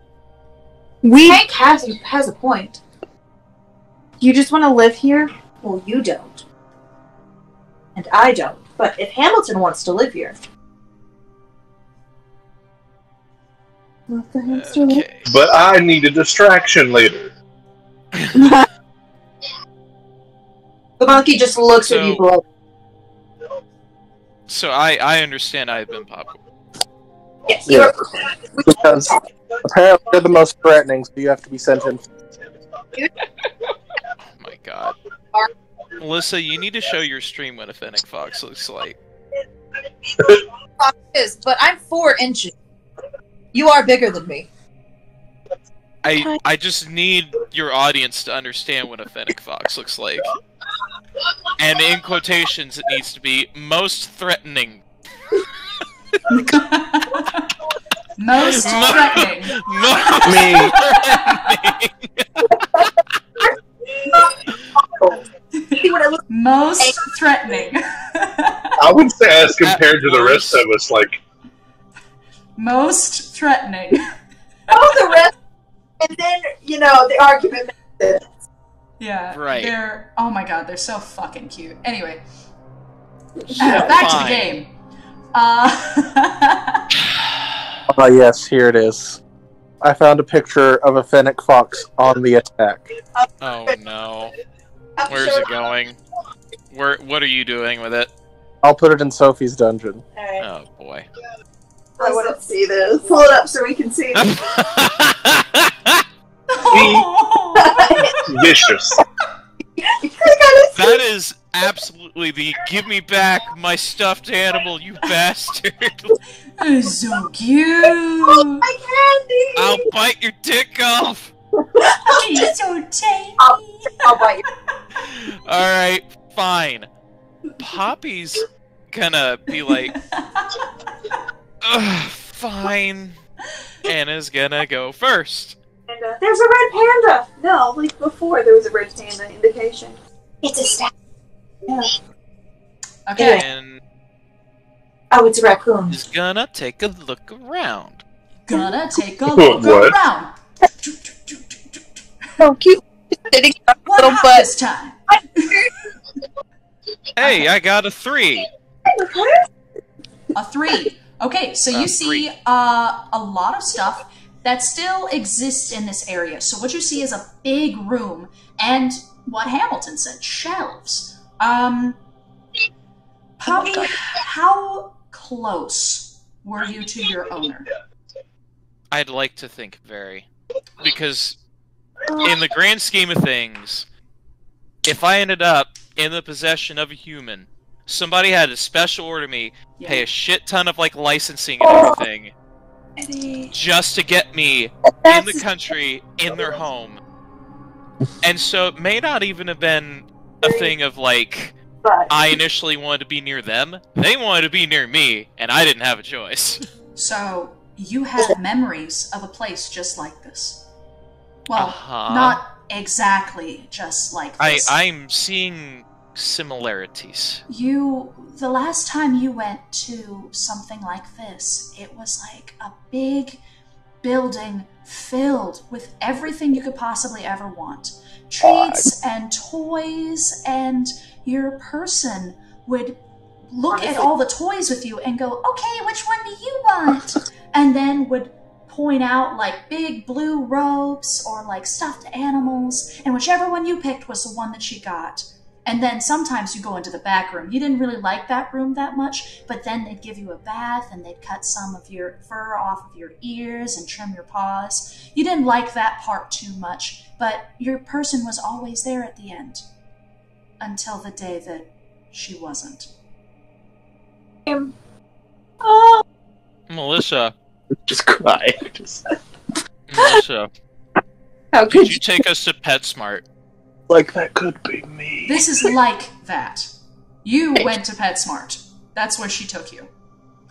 Hank has a point. You just want to live here? Well, you don't. And I don't. But if Hamilton wants to live here... Let the hamster live. Okay. but I need a distraction later. The monkey just looks at you below. So I understand I've been popular. Yes, Yeah. Because apparently you're the most threatening, so you have to be sent in. Oh my god. Melissa, you need to show your stream what a fennec fox looks like. But I'm 4 inches. You are bigger than me. I just need your audience to understand what a fennec fox looks like. And in quotations, it needs to be most threatening. Most threatening. Most Me. threatening. Most threatening. I would say, as compared to the rest of us, like, Most threatening. Oh, the rest, and then, the argument makes sense. Yeah. Right. They're, oh my god, they're so fucking cute. Anyway. Yeah, back to fine. the game. Oh yes, here it is. I found a picture of a fennec fox on the attack. Oh no. Where's it going? What are you doing with it? I'll put it in Sophie's dungeon. Alright. Oh boy. I want to see this. Pull it up so we can see. vicious. That is absolutely the give me back my stuffed animal, you bastard. It's so cute. My candy! I'll bite your dick off. He's so tiny. I'll bite you. Alright, fine. Poppy's gonna be like, ugh, fine. Anna's gonna go first. And, there's a red panda! No, like before there was a red panda indication. It's a staff. Yeah. Okay. And Oh, it's a raccoon. is gonna take a look around. Gonna take a look What? around. So cute. Sitting on a What little happened butt. this time? Hey, I got a 3. A 3. Okay, so you A see 3. a lot of stuff that still exists in this area. So what you see is a big room and what Hamilton said, shelves. Poppy, how close were you to your owner? I'd like to think very. Because, in the grand scheme of things, if I ended up in the possession of a human, somebody had to special order me, pay a shit ton of, like, licensing and everything, just to get me in the country, in their home. And so it may not even have been a thing of, like, I initially wanted to be near them. They wanted to be near me, and I didn't have a choice. So, you have memories of a place just like this. Well, not exactly just like this. I'm seeing similarities. The last time you went to something like this, it was like a big building filled with everything you could possibly ever want. Treats and toys, and your person would look at all the toys with you and go, okay, which one do you want? And then would point out like big blue robes or like stuffed animals, and whichever one you picked was the one that she got. And then sometimes you go into the back room. You didn't really like that room that much, but then they'd give you a bath and they'd cut some of your fur off of your ears and trim your paws. You didn't like that part too much, but your person was always there at the end. Until the day that she wasn't. Militia. Just cry. Militia. How could you take us to PetSmart? Like, that could be me. This is like that. You went to PetSmart. That's where she took you.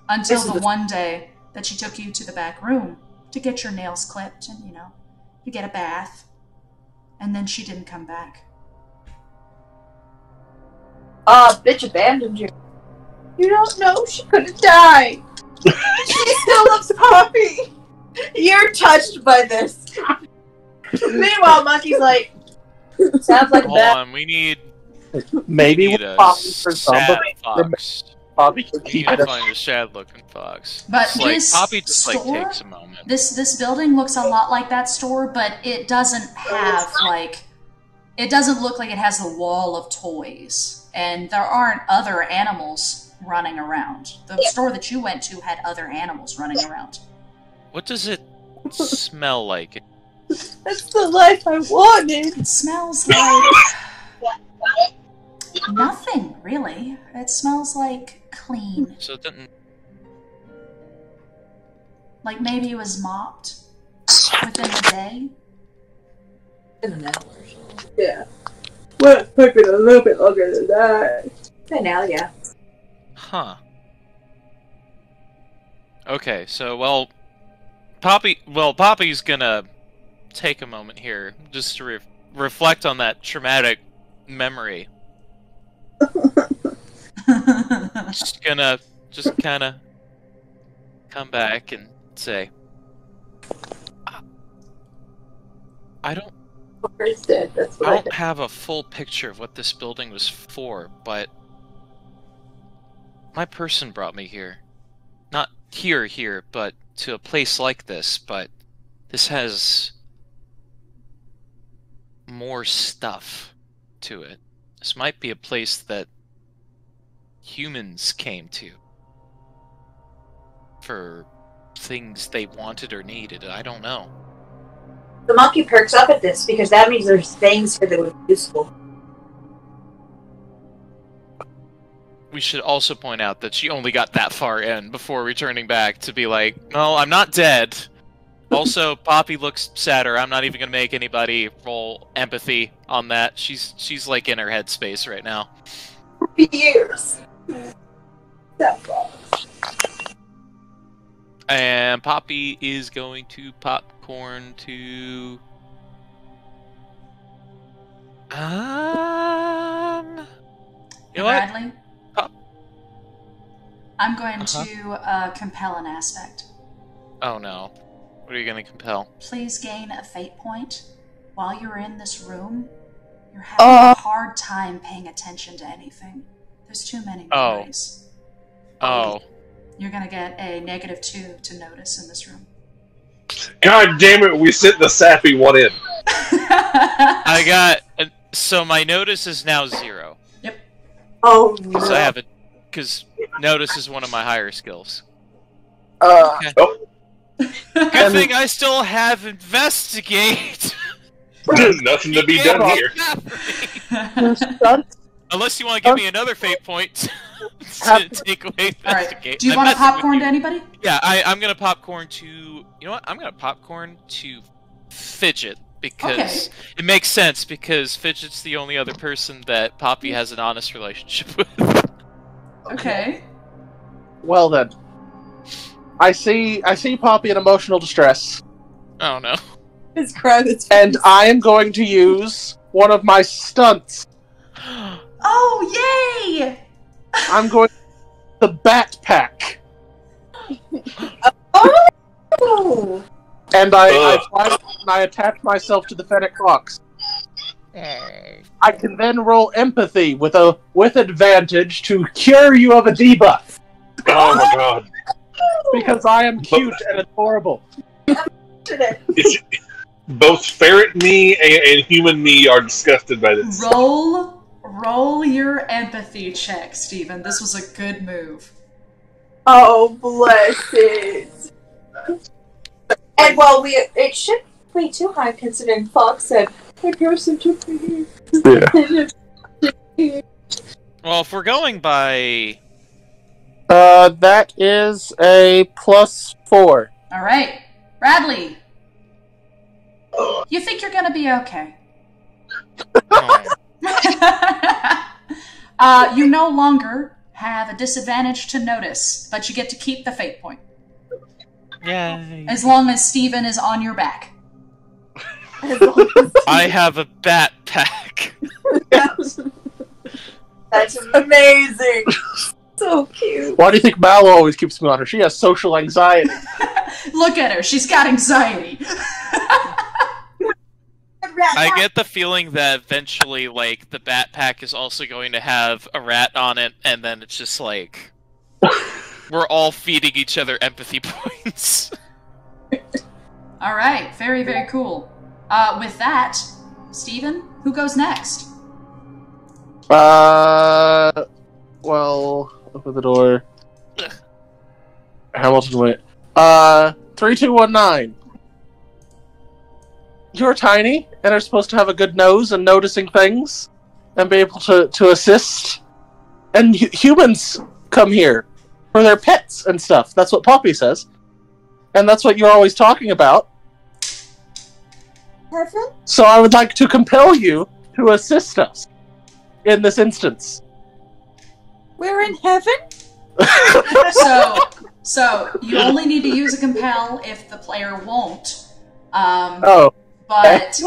Until the one day that she took you to the back room to get your nails clipped and, you know, to get a bath. And then she didn't come back. Bitch abandoned you. You don't know she could have died. She still loves Poppy. You're touched by this. Meanwhile, Monkey's like, sounds like Hold that. on, we need Maybe a Poppy for sad somebody. fox. Poppy can We keep need to it. find a sad-looking fox. But It's like, this Poppy just like store, takes a moment. This building looks a lot like that store, but it doesn't have like, it doesn't look like it has a wall of toys, and there aren't other animals running around. The store that you went to had other animals running around. What does it smell like? That's the life I wanted. It smells like nothing, really. It smells like clean. So it didn't. Like maybe it was mopped within the day. In an hour. Yeah. Well, it took it a little bit longer than that. By now, yeah. Huh. Okay, so Poppy's gonna take a moment here just to reflect on that traumatic memory. Just kind of come back and say, I don't have a full picture of what this building was for, but my person brought me here. Not here, but to a place like this, but this has more stuff to it. This might be a place that humans came to for things they wanted or needed. I don't know. The monkey perks up at this because that means there's things here that would be useful. We should also point out that she only got that far in before returning back to be like, no, I'm not dead. Also, Poppy looks sadder. I'm not even going to make anybody roll empathy on that. She's like in her headspace right now. Years. That far. And Poppy is going to popcorn to... You know Bradley? What? I'm going to compel an aspect. Oh no. What are you going to compel? Please gain a fate point. While you're in this room, you're having a hard time paying attention to anything. There's too many memories. Oh. You're going to get a -2 to notice in this room. God damn it, we sent the sappy one in. I got... So my notice is now 0. Oh no. So I have it... Because notice is one of my higher skills. Okay. Oh, Good thing I still have investigate. nothing to be done here. Unless you want to give me another fate point to take away All right. investigate. Do you I'm want to messing with popcorn you. to anybody? Yeah, I'm gonna popcorn to. You know what? I'm gonna popcorn to Fidget because it makes sense because Fidget's the only other person that Poppy has an honest relationship with. Okay. Well then, I see Poppy in emotional distress, Oh no. His crowd is and I am going to use one of my stunts. Oh, yay! I'm going the Bat Pack, Oh! and I attach myself to the Fennec Fox. I can then roll empathy with advantage to cure you of a debuff Oh my god. because I am cute and adorable. Both ferret me and human me are disgusted by this. Roll your empathy check, Steven. This was a good move. Oh, bless it. And well, it shouldn't be too high considering Fox said, "My person took me here." Well, if we're going by That is a +4. All right, Bradley. You think you're gonna be okay? You no longer have a disadvantage to notice, but you get to keep the fate point. Yay. As long as Steven is on your back. I have a bat pack. That's amazing. So cute. Why do you think Mallow always keeps me on her? She has social anxiety. Look at her, she's got anxiety. I get the feeling that eventually, like, the bat pack is also going to have a rat on it, and then it's just like we're all feeding each other empathy points. All right, very, very cool. With that, Steven, who goes next? Well, open the door. Hamilton went. 3219. You're tiny and are supposed to have a good nose and noticing things and be able to assist. And humans come here for their pets and stuff. That's what Poppy says. And that's what you're always talking about. Heaven? So I would like to compel you to assist us in this instance. We're in heaven? So you only need to use a compel if the player won't. Oh. But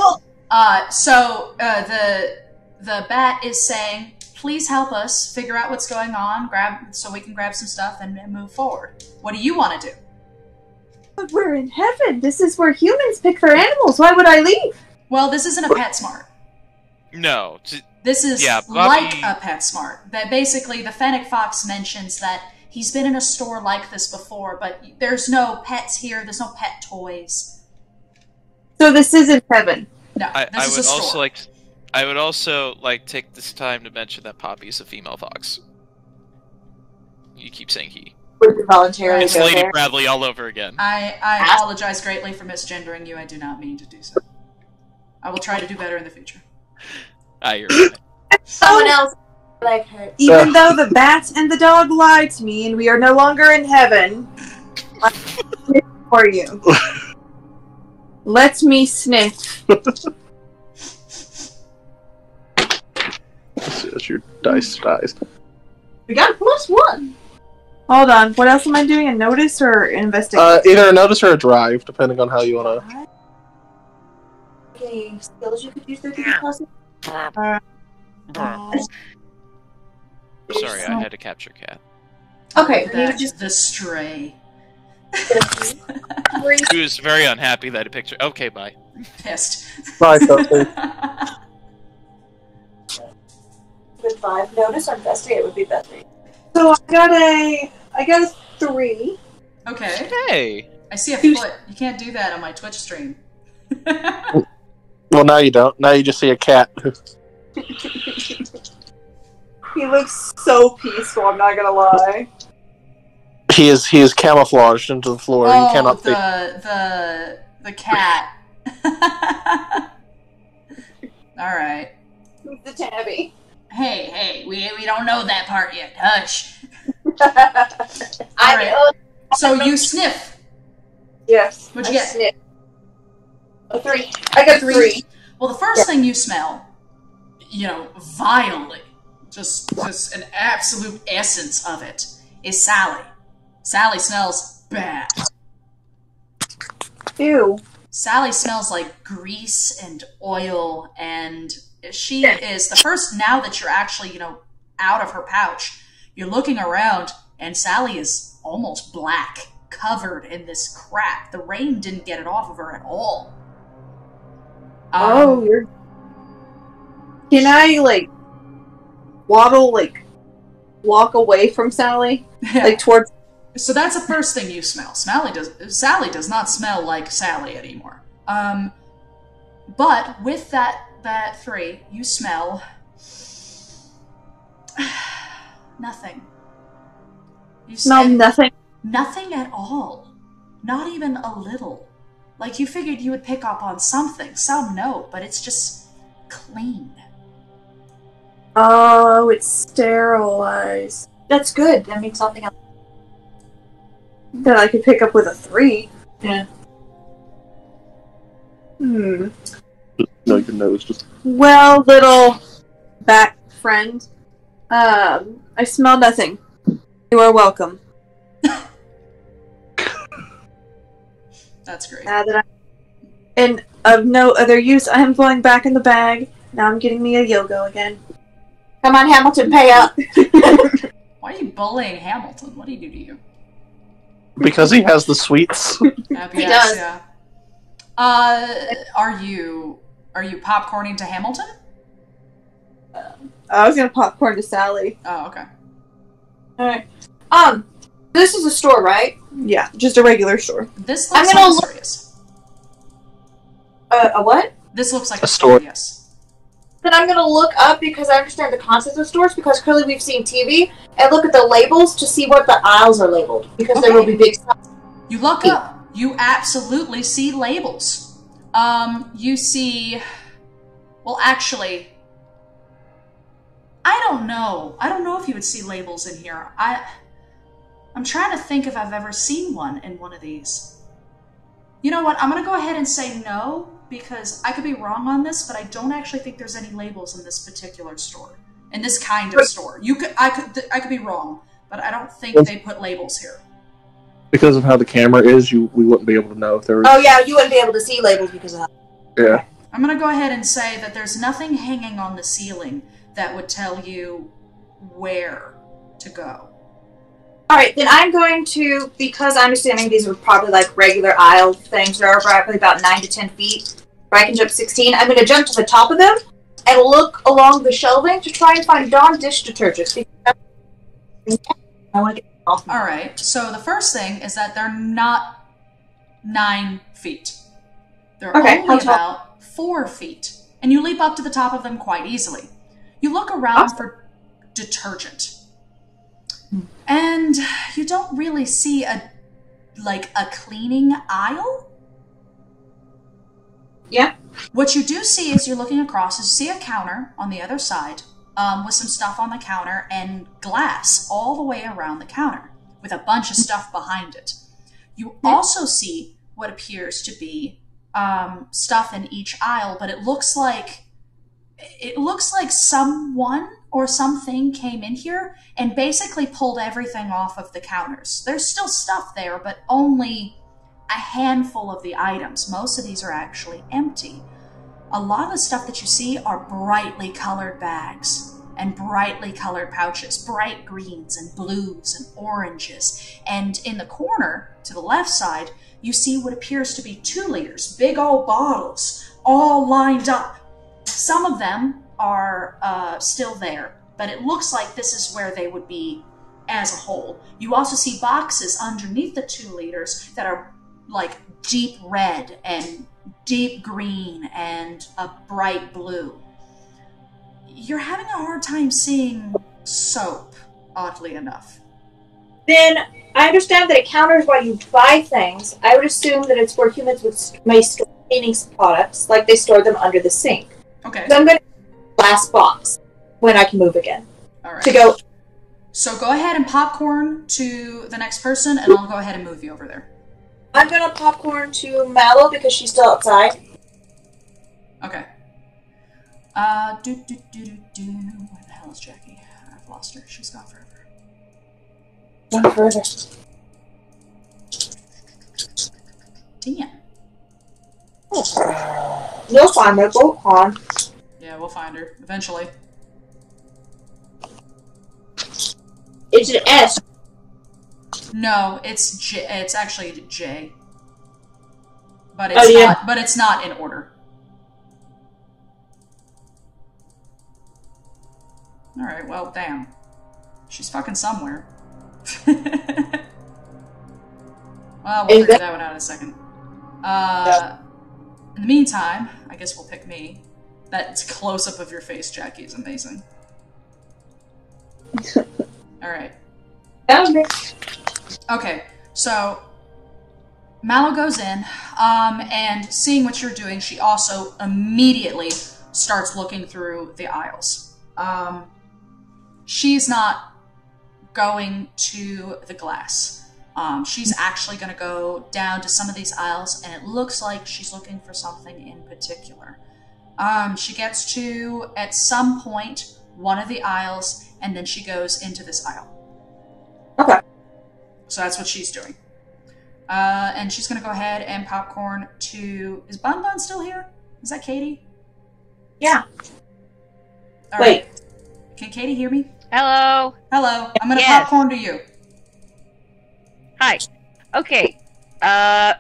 the bat is saying, "Please help us figure out what's going on, so we can grab some stuff and move forward." What do you want to do? But we're in heaven. This is where humans pick their animals. Why would I leave? Well, this isn't a PetSmart. No. This is Bobby... like a PetSmart. That basically, the Fennec Fox mentions that he's been in a store like this before, but there's no pets here. There's no pet toys. So this isn't heaven. No, this is a store. I would also like take this time to mention that Poppy's a female fox. You keep saying he. Would you voluntarily It's go Lady there? Bradley all over again. I apologize greatly for misgendering you. I do not mean to do so. I will try to do better in the future. You're right. Someone else like her. Even though the bat and the dog lied to me and we are no longer in heaven, I'm for you. Let me sniff. That's your dice. We got a +1. Hold on. What else am I doing? A notice or investigate? Either a notice or a drive, depending on how you want to. Okay, skills you could use there to be possible. Sorry, I had to capture cat. Okay, The stray. He was very unhappy that he picked her. Okay, bye. Pissed. Bye, Sophie. With 5 notice or investigate would be better. So I got a 3. Okay. Hey! I see a foot. You can't do that on my Twitch stream. Well, now you don't. Now you just see a cat. He looks so peaceful, I'm not gonna lie. He is camouflaged into the floor. Oh, He cannot be. the cat. All right. The tabby. Hey, we don't know that part yet. Hush. I right. know. So you sniff. Yes. What'd you get? Sniff. A 3. I got 3. Well, the first thing you smell, vilely, just an absolute essence of it, is Sally. Sally smells bad. Ew. Sally smells like grease and oil, and she is the first, now that you're actually, out of her pouch, you're looking around, and Sally is almost black, covered in this crap. The rain didn't get it off of her at all. You're... Can I, waddle, walk away from Sally? Towards... So that's the first thing you smell. Sally does not smell like Sally anymore. But with that 3, you smell... nothing. You smell nothing? Nothing at all. Not even a little. Like, you figured you would pick up on something, some note, but it's just clean. Oh, it's sterilized. That's good. That means something else. That I could pick up with a 3. Yeah. No, your nose just... Well, little bat friend, I smell nothing. You are welcome. That's great. And of no other use, I am going back in the bag. Now I'm getting me a Yogo again. Come on, Hamilton, pay up. Why are you bullying Hamilton? What did he do to you? Because he has the sweets. He does. Yeah. Are you popcorning to Hamilton? I was gonna popcorn to Sally. Oh, okay. Alright. This is a store, right? Yeah, just a regular store. This looks like Astorius. A what? This looks like A store. Yes. Then I'm gonna look up, because I understand the concept of stores, because clearly we've seen TV, and look at the labels to see what the aisles are labeled, because there will be big signs. You look up. You absolutely see labels. You see... Well, actually... I don't know. I don't know if you would see labels in here. I'm trying to think if I've ever seen one in one of these. You know what? I'm going to go ahead and say no, because I could be wrong on this, but I don't actually think there's any labels in this particular store. In this kind of store. I could be wrong, but I don't think they put labels here. Because of how the camera is, we wouldn't be able to know if there was... Oh yeah, you wouldn't be able to see labels because of that. Yeah. I'm going to go ahead and say that there's nothing hanging on the ceiling that would tell you where to go. Alright, then I'm going to, because I'm understanding these are probably regular aisle things, they're probably about 9 to 10 feet, where I can jump 16, I'm going to jump to the top of them and look along the shelving to try and find Dawn dish detergents. I want to get off. Alright, so the first thing is that they're not 9 feet. They're only about 4 feet. And you leap up to the top of them quite easily. You look around for detergent. And you don't really see a cleaning aisle. Yeah. What you do see is you're looking across, is you see a counter on the other side with some stuff on the counter and glass all the way around the counter with a bunch of stuff behind it. You also see what appears to be stuff in each aisle, but it looks like someone or something came in here and basically pulled everything off of the counters. There's still stuff there, but only a handful of the items. Most of these are actually empty. A lot of the stuff that you see are brightly colored bags and brightly colored pouches, bright greens and blues and oranges. And in the corner, to the left side, you see what appears to be 2 liters, big old bottles, all lined up. Some of them are still there, but it looks like this is where they would be as a whole. You also see boxes underneath the 2 liters that are deep red and deep green and a bright blue. You're having a hard time seeing soap, oddly enough. Then I understand that it counters while you buy things. I would assume that it's where humans may store cleaning products, like they store them under the sink. Okay. So I'm going to last box when I can move again. All right. To go. So go ahead and popcorn to the next person, and I'll go ahead and move you over there. I'm going to popcorn to Mallow because she's still outside. Okay. Where the hell is Jackie? I've lost her. She's gone forever. One further. Damn. You'll find her. Go on. Yeah, we'll find her eventually. It's an S. No, it's J. It's actually J. But it's not. But it's not in order. All right. Well, damn. She's fucking somewhere. Well, we'll figure that one out in a second. In the meantime, I guess we'll pick me. That close-up of your face, Jackie, is amazing. Alright. That was me. Okay, so Mallow goes in, and seeing what you're doing, she also immediately starts looking through the aisles. She's not going to the glass. She's actually going to go down to some of these aisles, and it looks like she's looking for something in particular. She gets to, at some point, one of the aisles, and then she goes into this aisle. Okay. So that's what she's doing. And she's going to go ahead and popcorn to... Is Bun Bun still here? Is that Katie? Yeah. All right. Can Katie hear me? Hello. Hello. I'm going to Yes. popcorn to you. Hi. Okay.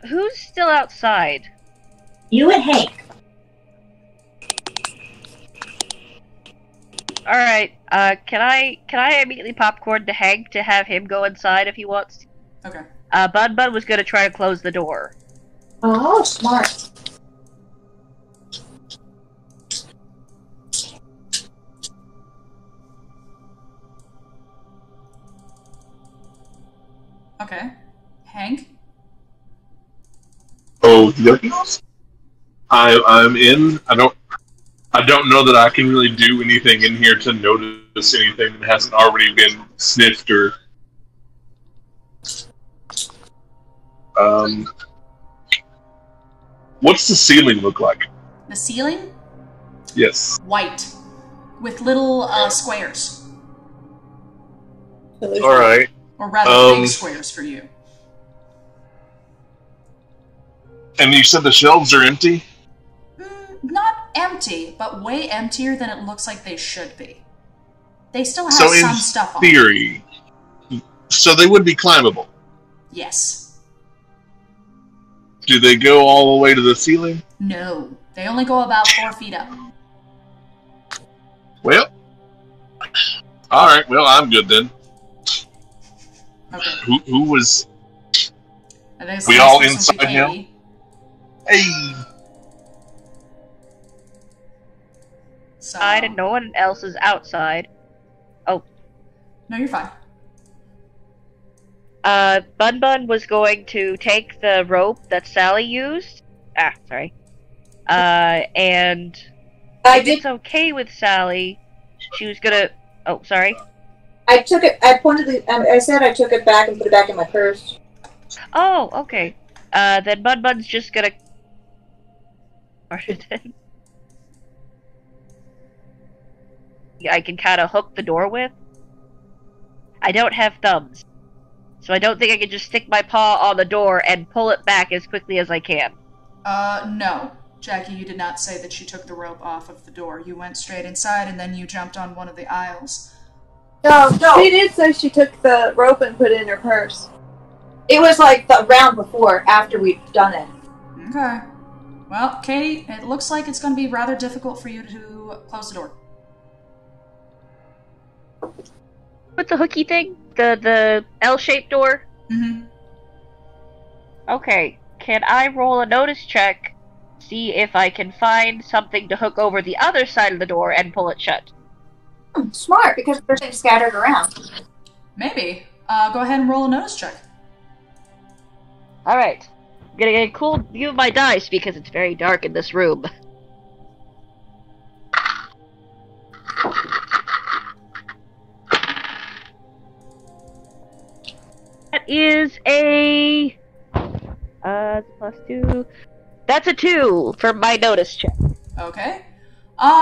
Who's still outside? You and Hank. All right. Can I immediately popcorn to Hank to have him go inside if he wants to? Okay. Bun Bun was gonna try to close the door. Oh, smart. Okay. Hank? Oh, yep. I'm in. I don't know that I can really do anything in here to notice anything that hasn't already been sniffed or. What's the ceiling look like? The ceiling? Yes. White. With little squares. All right. Or rather, big squares for you. And you said the shelves are empty? Not empty, but way emptier than it looks like they should be. They still have So some stuff on. theory, so they would be climbable. Yes. Do they go all the way to the ceiling? No. They only go about 4 feet up. Well, all right. Well, I'm good then. Okay. Who was? And there's We the all next person to inside now? Katie. Hey. So, Inside and no one else is outside. Oh. No, you're fine. Bun Bun was going to take the rope that Sally used. Sorry. And if it's okay with Sally, she was gonna. Oh, sorry. I took it. I pointed the. I said I took it back and put it back in my purse. Oh, okay. Then Bun Bun's just gonna. I can kind of hook the door with. I don't have thumbs, so I don't think I can just stick my paw on the door and pull it back as quickly as I can. No. Jackie, you did not say that you took the rope off of the door. You went straight inside and then you jumped on one of the aisles. No. She did say she took the rope and put it in her purse. It was like the round before, after we'd done it. Okay. Well, Katie, it looks like it's going to be rather difficult for you to close the door. What's the hooky thing? The L-shaped door? Mm-hmm. Okay. Can I roll a notice check, see if I can find something to hook over the other side of the door and pull it shut? Smart, because there's things scattered around. Maybe. Go ahead and roll a notice check. Alright. I'm gonna get a cool view of my dice because it's very dark in this room. That is a... +2. That's a 2 for my notice check. Okay.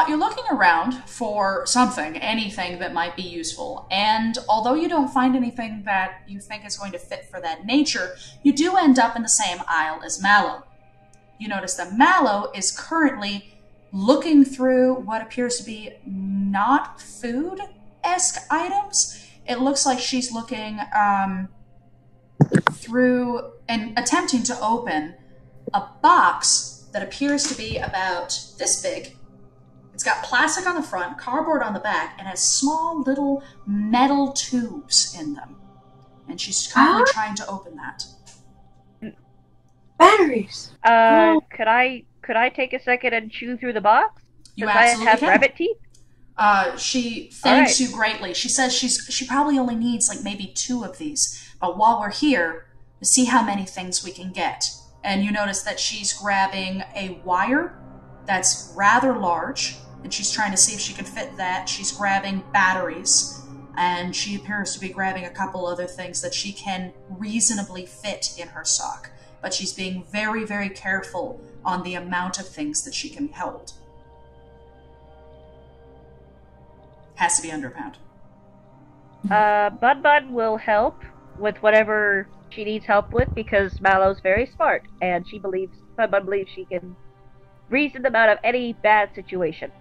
You're looking around for something, anything that might be useful, and although you don't find anything that you think is going to fit for that nature, you do end up in the same aisle as Mallow. You notice that Mallow is currently looking through what appears to be not food-esque items. It looks like she's looking through and attempting to open a box that appears to be about this big. It's got plastic on the front, cardboard on the back, and has small little metal tubes in them. And she's currently trying to open that. Batteries. Could I take a second and chew through the box? You Since I absolutely have can. rabbit teeth? She thanks All you greatly. She says she probably only needs like maybe 2 of these. But while we're here, we'll see how many things we can get. And you notice that she's grabbing a wire that's rather large, and she's trying to see if she can fit that. She's grabbing batteries, and she appears to be grabbing a couple other things that she can reasonably fit in her sock. But she's being very, very careful on the amount of things that she can hold. Has to be under a pound. Bud will help with whatever she needs help with because Mallow's very smart, and Bud believes she can reason them out of any bad situation.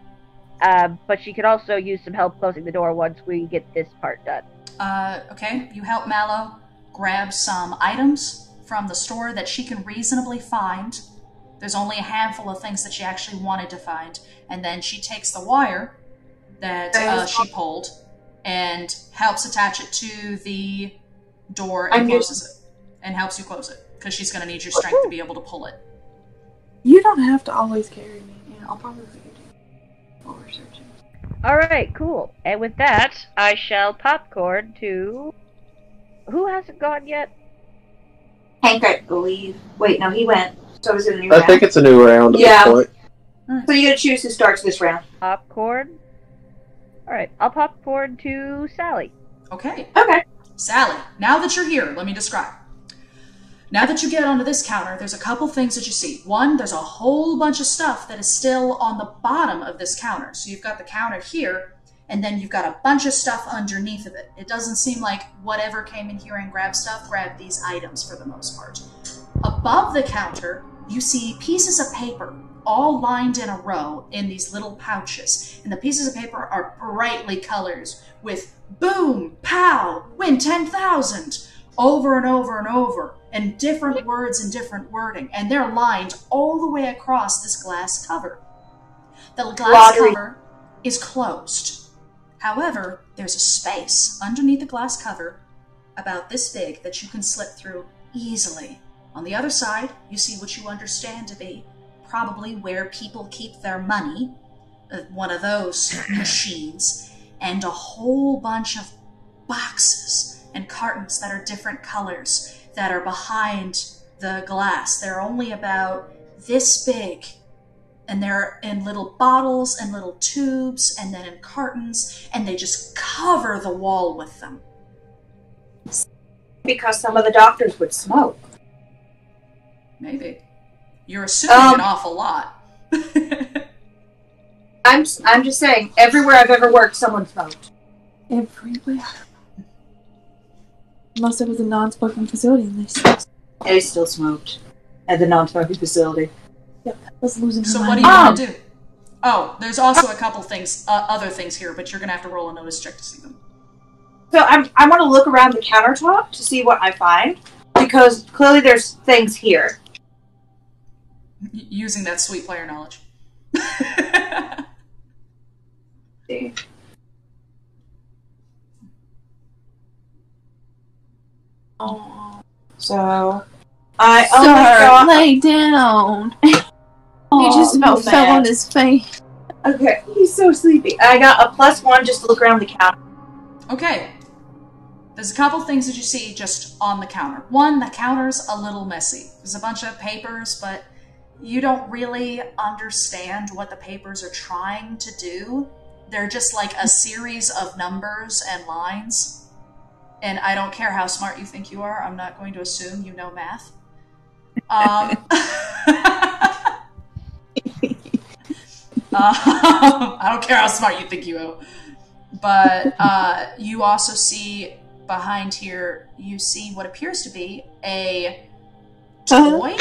But she could also use some help closing the door once we get this part done. Okay, you help Mallow grab some items from the store that she can reasonably find. There's only a handful of things that she actually wanted to find, and then she takes the wire that she pulled and helps attach it to the door and closes it. And helps you close it, because she's going to need your strength to be able to pull it. You don't have to always carry me. Yeah, I'll probably let you do while we're searching. Alright, cool. And with that, I shall popcorn to... Who hasn't gone yet? Hank, I believe. Wait, no, he went. So is it a new I round? think it's a new round at Yeah. this point. So you gotta choose who starts this round. Popcorn. Alright, I'll popcorn to Sally. Okay. Okay. Sally, now that you're here, let me describe. Now that you get onto this counter, there's a couple things that you see. One, there's a whole bunch of stuff that is still on the bottom of this counter. So you've got the counter here, and then you've got a bunch of stuff underneath of it. It doesn't seem like whatever came in here and grabbed stuff grabbed these items for the most part. Above the counter, you see pieces of paper all lined in a row in these little pouches. And the pieces of paper are brightly colored with boom, pow, win 10,000 over and over and over, and different words and different wording. And they're lined all the way across this glass cover. The glass cover is closed. However, there's a space underneath the glass cover about this big that you can slip through easily. On the other side, you see what you understand to be probably where people keep their money, one of those machines, and a whole bunch of boxes and cartons that are different colors that are behind the glass. They're only about this big, and they're in little bottles and little tubes and then in cartons, and they just cover the wall with them. Because some of the doctors would smoke. Maybe. You're assuming an awful lot. I'm just saying, everywhere I've ever worked, someone smoked. Everywhere. Unless it was a non-smoking facility and They still smoked at the non-smoking facility. Yep, I was losing her So mind. what do you want to do? Oh, there's also a couple things, other things here, but you're going to have to roll a notice check to see them. So I want to look around the countertop to see what I find, because clearly there's things here. Using that sweet player knowledge. See. So I Sir, lay down. He just about fell on his face. Okay, he's so sleepy. I got a +1 just to look around the counter. Okay. there's a couple things that you see just on the counter. One, the counter's a little messy. There's a bunch of papers, but you don't really understand what the papers are trying to do. They're just like a series of numbers and lines. And I don't care how smart you think you are, I'm not going to assume you know math. I don't care how smart you think you are. But you also see behind here, you see what appears to be a toy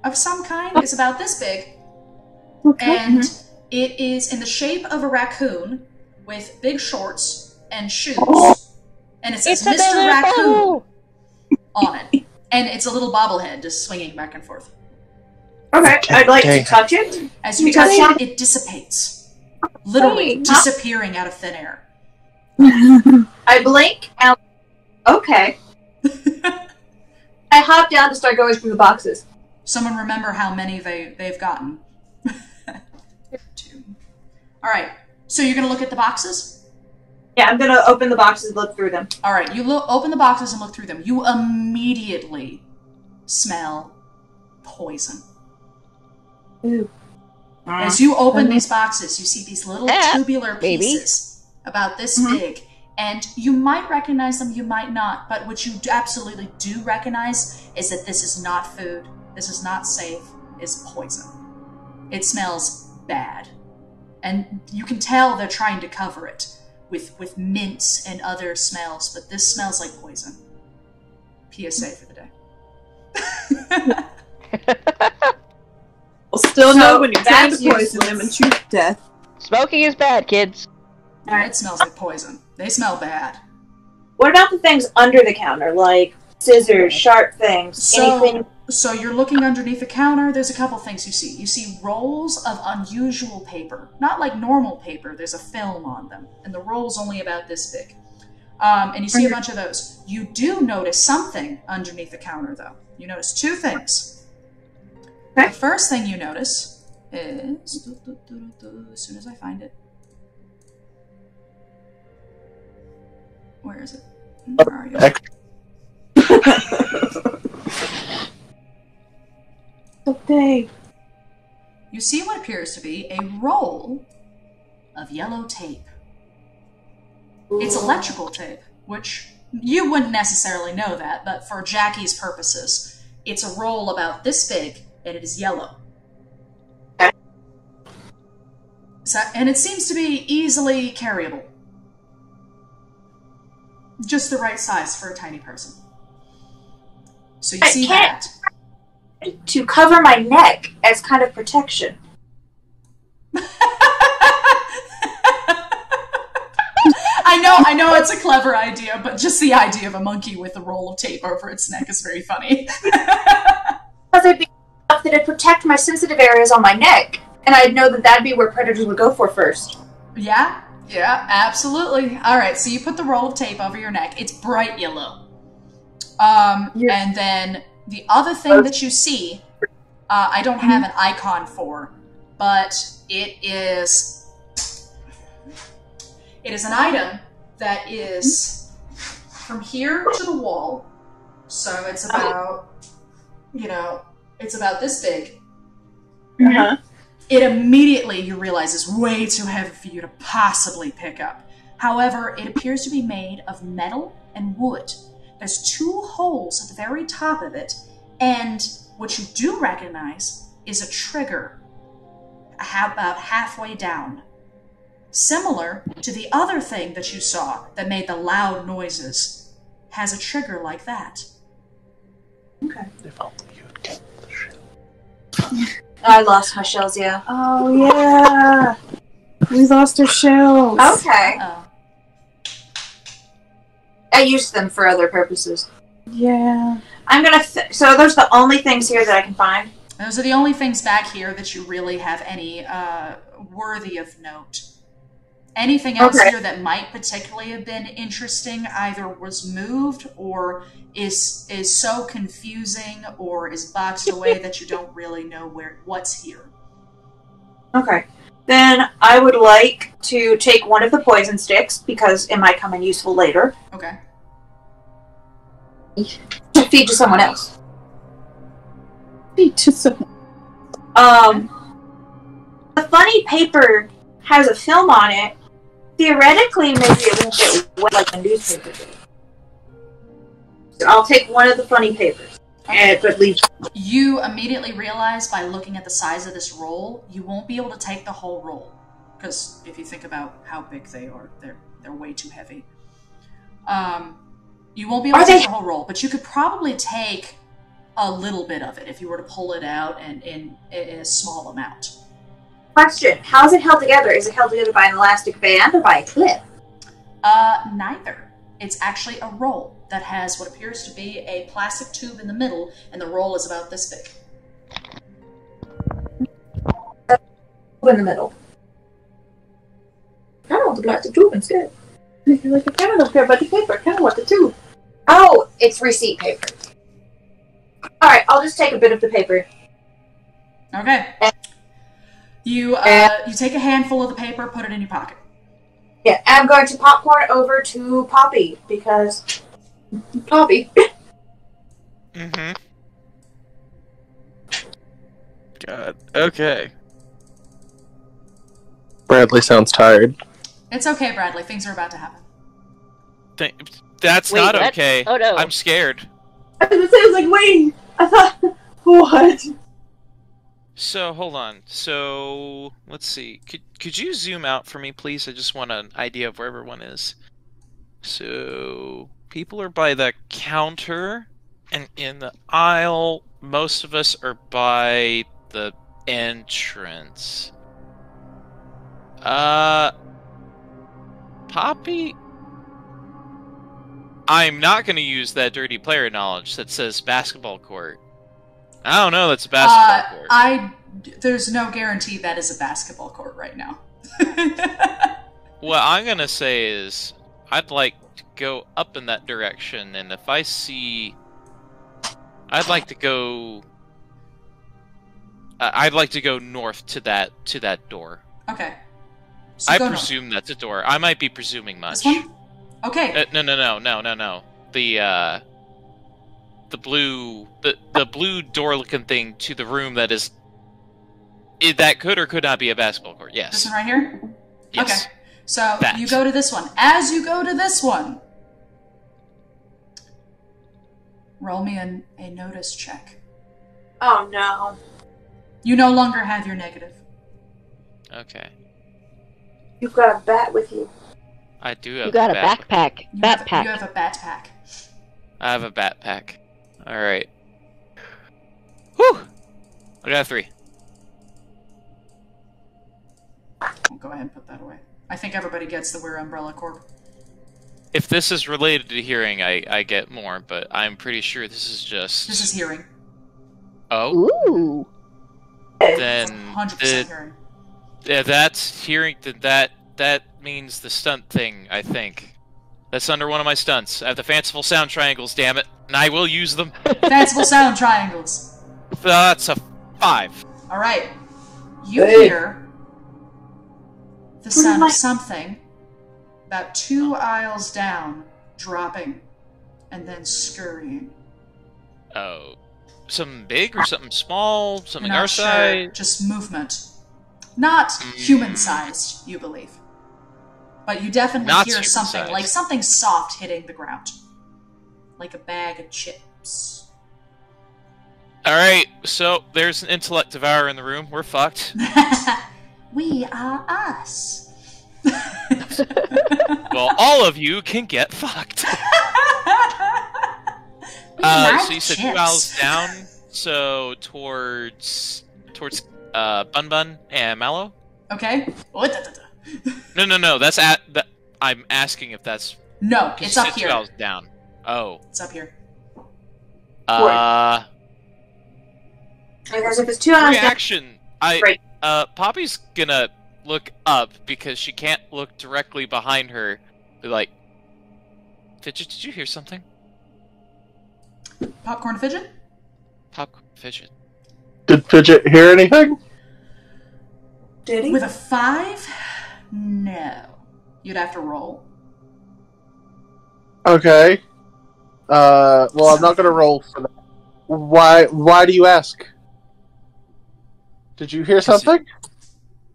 of some kind. It's about this big. Okay. And it is in the shape of a raccoon with big shorts and shoes. And it says Mr. Raccoon on it. And it's a little bobblehead just swinging back and forth. Okay, I'd like to touch it. As you touch it, it dissipates. Literally disappearing out of thin air. I blink and okay. I hop down to start going through the boxes. Someone remember how many they've gotten. 2. All right. So you're gonna look at the boxes? Yeah, I'm gonna open the boxes and look through them. All right. You open the boxes and look through them. You immediately smell poison. Ooh. As you open these boxes, you see these little tubular pieces about this big. And you might recognize them, you might not. But what you absolutely do recognize is that this is not food. This is not safe. It's poison. It smells bad. And you can tell they're trying to cover it with mints and other smells. But this smells like poison. PSA for the day. We'll still know when you're trying to poison them and choose death. Smoking is bad, kids. Alright, it smells like poison. They smell bad. What about the things under the counter, like scissors, sharp things, anything? So you're looking underneath the counter, there's a couple things you see. You see rolls of unusual paper. Not like normal paper, there's a film on them. And the roll's only about this big. And you see a bunch of those. You do notice something underneath the counter, though. You notice 2 things. Okay. The first thing you notice is... as soon as I find it. Where is it? Where are you? Okay. You see what appears to be a roll of yellow tape. It's electrical tape, which you wouldn't necessarily know that, but for Jackie's purposes, it's a roll about this big, and it is yellow. So, and it seems to be easily carryable. Just the right size for a tiny person. So you see that. To cover my neck as kind of protection. I know it's a clever idea, but just the idea of a monkey with a roll of tape over its neck is very funny. Because it'd be enough that it'd protect my sensitive areas on my neck, and I'd know that that'd be where predators would go for first. Yeah, absolutely. All right, so you put the roll of tape over your neck. It's bright yellow. And then the other thing that you see, I don't have an icon for, but it is an item that is from here to the wall. So it's about, it's about this big. It immediately, you realize, is way too heavy for you to possibly pick up. However, it appears to be made of metal and wood. There's 2 holes at the very top of it, and what you do recognize is a trigger about halfway down. Similar to the other thing that you saw that made the loud noises, has a trigger like that. Okay. I lost my shells, yeah. Oh, yeah. We lost our shells. Okay. Oh. I used them for other purposes. Yeah. I'm gonna... so those are the only things here that I can find? Those are the only things back here that you really have any worthy of note. Anything else here that might particularly have been interesting either was moved or is so confusing or is boxed away that you don't really know what's here. Okay. Then I would like to take one of the poison sticks because it might come in useful later. Okay. to feed to someone else. Feed to someone. The funny paper has a film on it. Theoretically, maybe it won't get wet like a newspaper did. So I'll take one of the funny papers. And but leave. You immediately realize by looking at the size of this roll, you won't be able to take the whole roll. Because if you think about how big they are, they're way too heavy. You won't be able to take the whole roll, but you could probably take a little bit of it if you were to pull it out and in a small amount. Question: how is it held together? Is it held together by an elastic band or by a clip? Neither. It's actually a roll that has what appears to be a plastic tube in the middle, and the roll is about this big. In the middle. I don't want the plastic tube instead. You're like, I kind of don't care about the paper. I kind of want the tube. Oh, it's receipt paper. Alright, I'll just take a bit of the paper. Okay. You take a handful of the paper, put it in your pocket. Yeah, and I'm going to popcorn over to Poppy, because... Poppy. Mm-hmm. God. Okay. Bradley sounds tired. It's okay, Bradley. Things are about to happen. That's Wait, not what? okay. Oh, no. I'm scared. I was gonna say, I was like, wait. I thought, what? So, hold on. So, let's see. Could you zoom out for me, please? I just want an idea of where everyone is. So, people are by the counter, and in the aisle, most of us are by the entrance. Poppy? I'm not going to use that dirty player knowledge that says basketball court. I don't know that's a basketball court. There's no guarantee that is a basketball court right now. What I'm going to say is, I'd like to go up in that direction, and if I see... I'd like to go north to that door. Okay. So I go presume that's a door. I might be presuming much. This one? Okay. No. The blue door-looking thing to the room that is... That could or could not be a basketball court, yes. This one right here? Yes. Okay. So That. you go to this one. As you go to this one, roll me a notice check. Oh no. You no longer have your negative. Okay. You've got a bat with you. I do have You got a bat. backpack. You Backpack. have a backpack. I have a backpack. Alright. Whew! I got a 3. I'll go ahead and put that away. I think everybody gets the Wear Umbrella Corp. If this is related to hearing, I get more, but I'm pretty sure this is just... This is hearing. Oh? Ooh. Then... 100% hearing. Yeah, that's hearing... That means the stunt thing, I think. That's under one of my stunts. I have the fanciful sound triangles, damn it. And I will use them. Fanciful sound triangles. That's a 5. Alright. You hear the sound of something about 2 aisles down, dropping, and then scurrying. Oh. Something big or something small? Something You're our not sure. size? Just movement. Not human-sized, you believe. But you definitely Not hear something, human-sized. like something soft hitting the ground. Like a bag of chips. Alright, so there's an intellect devourer in the room. We're fucked. We are us. Well, all of you can get fucked. So you said 2 aisles down, so towards Bun Bun and Mallow? Okay. No, that's I'm asking if that's... No, it's up 2 here. aisles down. Oh. It's up here. Because if it's 2 hours Reaction. Right. Poppy's gonna look up because she can't look directly behind her. Be like, Fidget, did you hear something? Popcorn Fidget? Popcorn Fidget. Did Fidget hear anything? Did he? With a 5? No. You'd have to roll. Okay. Well, I'm not going to roll for that. Why do you ask? Did you hear something?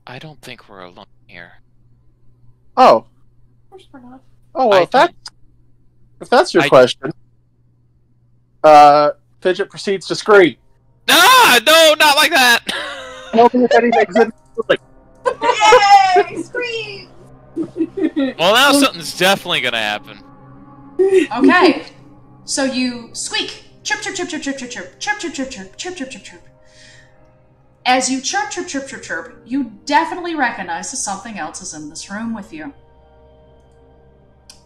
I don't think we're alone here. Oh. Of course we're not. Oh, well, if that's your I- question, Fidget proceeds to scream. Ah, no, not like that! Tell me if anything's in Yay! Scream! Well, now something's definitely gonna happen. Okay. So you squeak. Chirp, chirp, chirp, chirp, chirp, chirp, chirp, chirp, chirp, chirp, chirp, chirp, chirp, chirp, chirp. As you chirp, chirp, chirp, chirp, chirp, you definitely recognize that something else is in this room with you.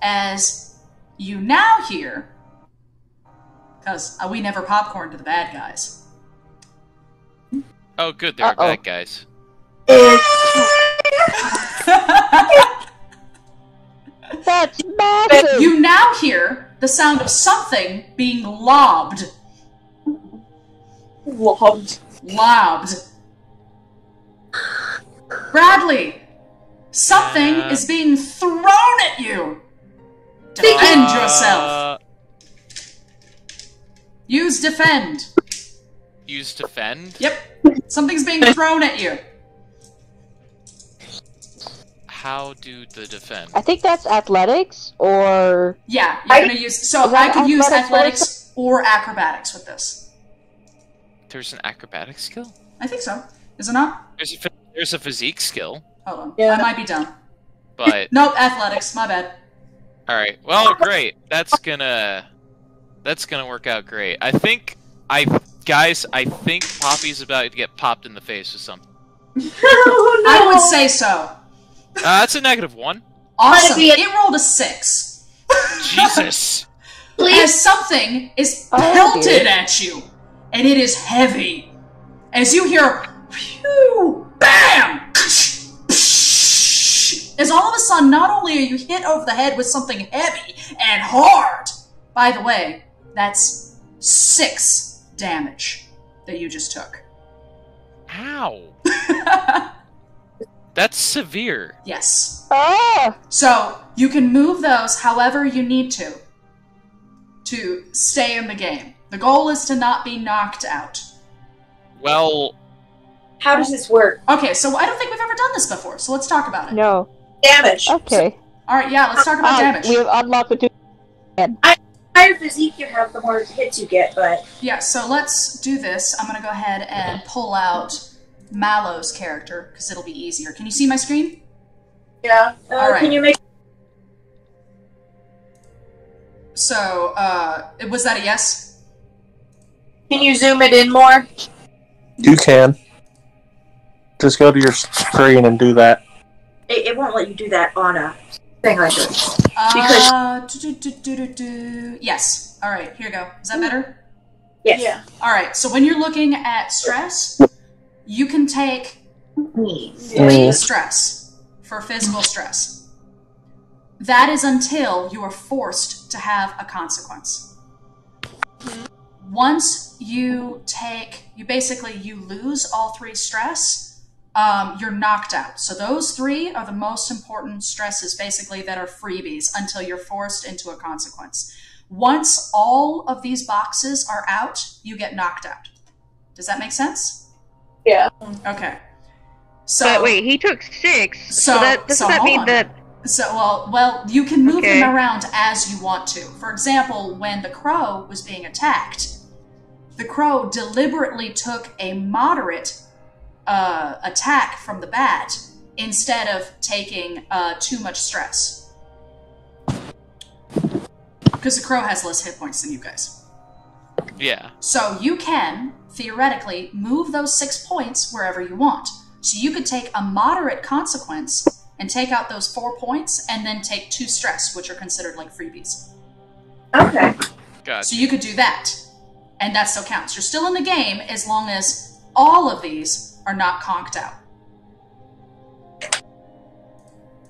As you now hear, because we never popcorn to the bad guys. Oh, good, they're bad guys. That's massive! You now hear the sound of something being lobbed. Lobbed. Lobbed. Bradley! Something is being thrown at you! Defend yourself! Use defend. Use defend? Yep. Something's being thrown at you. How do the defend? I think that's athletics, or... Yeah, you're gonna use... So Is that I could use athletics athletics or acrobatics with this. There's an acrobatic skill? I think so. Is it not? There's a physique skill, Hold on. Yeah. I might be dumb. but... Nope, athletics. My bad. Alright, well, great. That's gonna work out great. Guys, I think Poppy's about to get popped in the face with something. Oh, no. I would say so. That's a -1. Awesome. It rolled a 6. Jesus. As something is pelted at you, and it is heavy. As you hear, phew, bam! As all of a sudden, not only are you hit over the head with something heavy and hard, by the way, that's 6 damage that you just took. Ow. That's severe. Yes. Ah! So, you can move those however you need to stay in the game. The goal is to not be knocked out. Well, How does this work? Okay, so I don't think we've ever done this before, so let's talk about it. No. Damage. Okay. Alright, yeah, let's talk about damage. We have unlocked the 2. The higher physique you have, the more hits you get, but... Yeah, so let's do this. I'm gonna go ahead and pull out Mallow's character, because it'll be easier. Can you see my screen? Yeah. Alright. Can you make... So, was that a yes? Can you zoom it in more? You can. Just go to your screen and do that. It won't let you do that on a thing like this. Yes. Alright, here you go. Is that better? Yes. Yeah. Alright, so when you're looking at stress, you can take 3 Mm. stress for physical stress. That is until you are forced to have a consequence. Once you lose all 3 stress, you're knocked out. So those 3 are the most important stresses, basically, that are freebies until you're forced into a consequence. Once all of these boxes are out, you get knocked out. Does that make sense? Yeah. Okay. So But wait, he took 6. So doesn't that hold mean on. that... So, well, you can move Okay. them around as you want to. For example, when the crow was being attacked, the crow deliberately took a moderate attack from the bat instead of taking too much stress. Because the crow has less hit points than you guys. yeah. So you can, theoretically, move those 6 points wherever you want. So you could take a moderate consequence and take out those 4 points, and then take 2 stress, which are considered like freebies. Okay. Gotcha. So you could do that, and that still counts. You're still in the game as long as all of these are not conked out.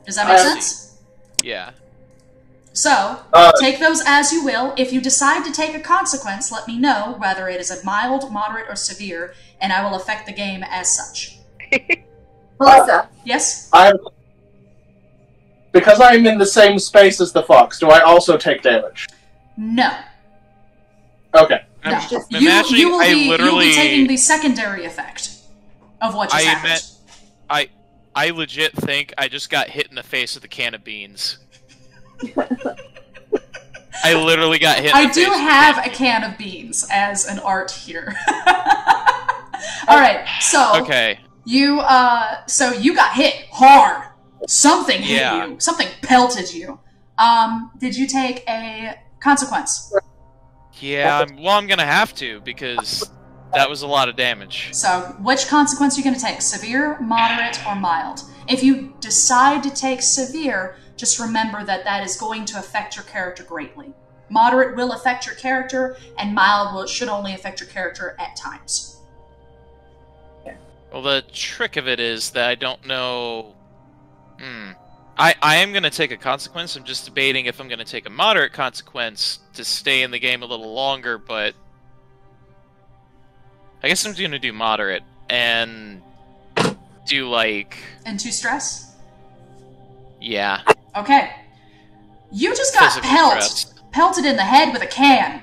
Does that make sense? Yeah. So, take those as you will. If you decide to take a consequence, let me know whether it is a mild, moderate, or severe, and I will affect the game as such. Melissa. Yes? Because I'm in the same space as the fox, do I also take damage? No. Okay. No. I'm imagining you'll literally... be taking the secondary effect of what just happened. I legit think I just got hit in the face with a can of beans. I literally got hit in the face. I do have a can of beans as an art here. Alright, so... Okay. You got hit hard. Something hit you. Something pelted you. Did you take a consequence? Yeah, I'm gonna have to, because that was a lot of damage. So, which consequence are you gonna take? Severe, moderate, or mild? If you decide to take severe, just remember that that is going to affect your character greatly. Moderate will affect your character, and mild should only affect your character at times. Well, the trick of it is that I don't know... I am going to take a consequence. I'm just debating if I'm going to take a moderate consequence to stay in the game a little longer, but... I guess I'm going to do moderate, and... do, like... And 2 stress? Yeah. Okay. You just got pelted in the head with a can.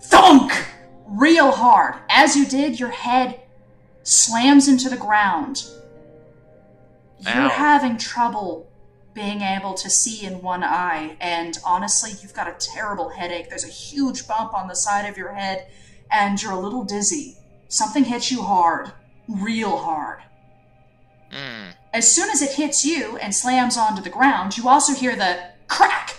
Thunk! Real hard. As you did, your head slams into the ground. You're having trouble being able to see in one eye, and honestly, you've got a terrible headache. There's a huge bump on the side of your head, and you're a little dizzy. Something hits you hard. Real hard. As soon as it hits you and slams onto the ground, you also hear the crack,